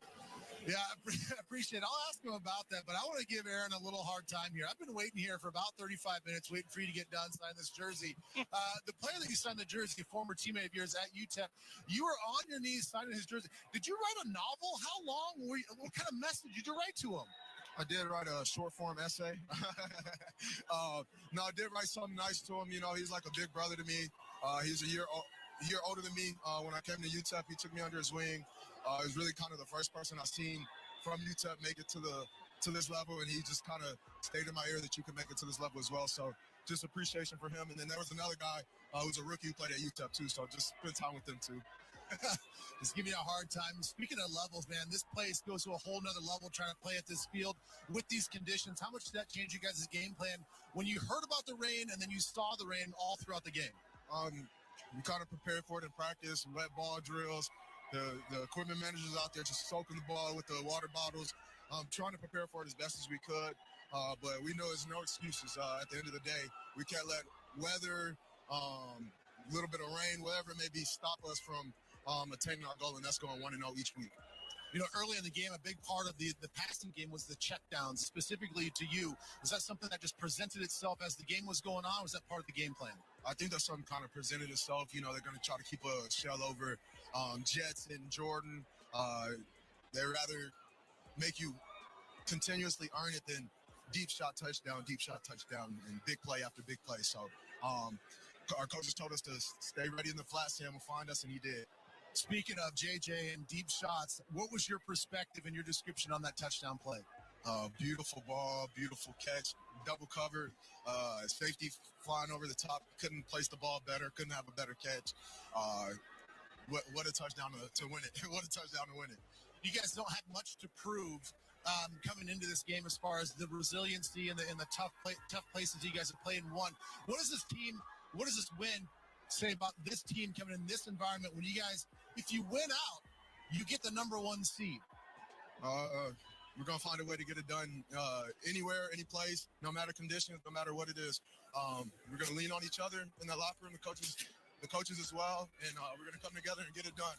Yeah, I appreciate it. I'll ask him about that, but I want to give Aaron a little hard time here. I've been waiting here for about 35 minutes, waiting for you to get done signing this jersey. The player that you signed the jersey, a former teammate of yours at UTEP, you were on your knees signing his jersey. Did you write a novel? How long were you? What kind of message did you write to him? I did write a short form essay. No, I did write something nice to him. He's like a big brother to me. He's a year older than me. When I came to UTEP, he took me under his wing. He was really kind of the first person I've seen from UTEP make it to this level, and he just kind of stayed in my ear that you can make it to this level as well. So just appreciation for him. And then there was another guy who's a rookie who played at UTEP too. So just spend time with them too. Just give me a hard time. Speaking of levels, man, this place goes to a whole nother level trying to play at this field with these conditions. How much did that change you guys' game plan when you heard about the rain and then you saw the rain all throughout the game? We kind of prepared for it in practice, wet ball drills. The equipment managers out there just soaking the ball with the water bottles, trying to prepare for it as best as we could. But we know there's no excuses at the end of the day. We can't let weather, a little bit of rain, whatever it may be, stop us from attaining our goal, and that's going 1-0 each week. Early in the game, a big part of the passing game was the checkdowns, specifically to you. Was that something that just presented itself as the game was going on? Or was that part of the game plan? I think that's something kind of presented itself. They're going to try to keep a shell over Jets and Jordan. They'd rather make you continuously earn it than deep shot touchdown, and big play after big play. So our coaches told us to stay ready in the flat. Sam will find us, and he did. Speaking of JJ and deep shots, what was your perspective and your description on that touchdown play? Beautiful ball, beautiful catch, double covered, safety flying over the top. Couldn't place the ball better, couldn't have a better catch. What a touchdown to win it. What a touchdown to win it. You guys don't have much to prove coming into this game as far as the resiliency and the tough places you guys have played and won. What does this win say about this team coming in this environment when you guys, if you win out, you get the number 1 seed? We're going to find a way to get it done anywhere, any place, no matter conditions, no matter what it is. We're going to lean on each other in that locker room, the coaches as well, and we're going to come together and get it done.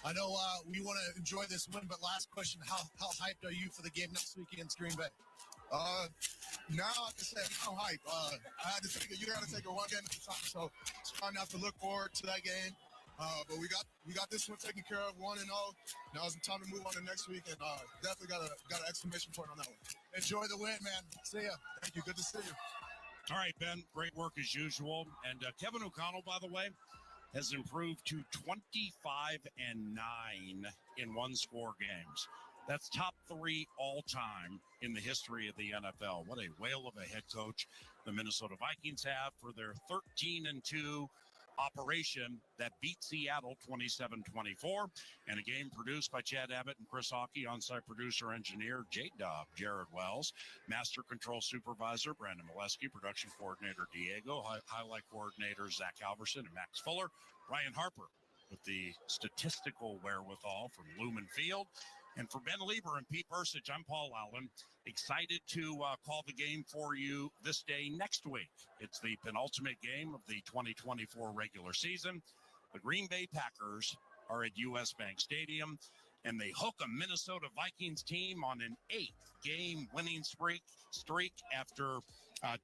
I know we want to enjoy this win, but last question, how hyped are you for the game next week against Green Bay? Now I can say I'm hyped. You got to take it one game at a time, so it's trying not to look forward to that game. But we got this one taken care of, 1-0. Now it's time to move on to next week, and definitely got an exclamation point on that one. Enjoy the win, man. See ya. Thank you. Good to see you. All right, Ben. Great work as usual. And Kevin O'Connell, by the way, has improved to 25-9 in one-score games. That's top 3 all-time in the history of the NFL. What a whale of a head coach the Minnesota Vikings have for their 13-2 operation that beat Seattle 27-24, and a game produced by Chad Abbott and Chris Hockey, on-site producer, engineer, J-Dub, Jared Wells, master control supervisor, Brandon Molesky, production coordinator, Diego, highlight coordinator, Zach Halverson and Max Fuller, Ryan Harper with the statistical wherewithal from Lumen Field. And for Ben Lieber and Pete Bursich, I'm Paul Allen. Excited to call the game for you this day next week. It's the penultimate game of the 2024 regular season. The Green Bay Packers are at U.S. Bank Stadium, and they hook a Minnesota Vikings team on an 8-game winning streak after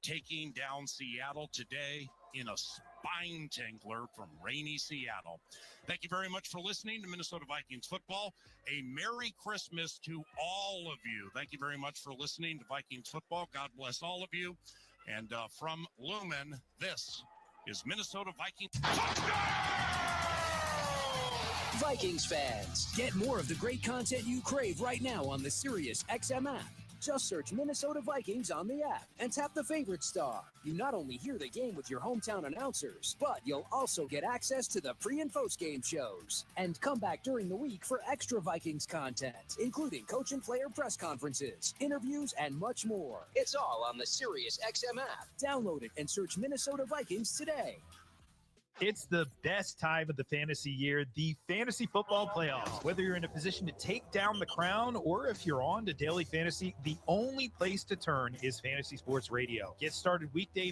taking down Seattle today in a spine tingler from rainy Seattle. Thank you very much for listening to Minnesota Vikings football. A Merry Christmas to all of you. Thank you very much for listening to Vikings football. God bless all of you. And from Lumen, this is Minnesota Vikings. Vikings fans, get more of the great content you crave right now on the Sirius XM app. Just search Minnesota Vikings on the app and tap the favorite star. You not only hear the game with your hometown announcers, but you'll also get access to the pre- and post-game shows. And come back during the week for extra Vikings content, including coach and player press conferences, interviews, and much more. It's all on the Sirius XM app. Download it and search Minnesota Vikings today. It's the best time of the fantasy year, the fantasy football playoffs. Whether you're in a position to take down the crown or if you're on to daily fantasy, the only place to turn is Fantasy Sports Radio. Get started weekday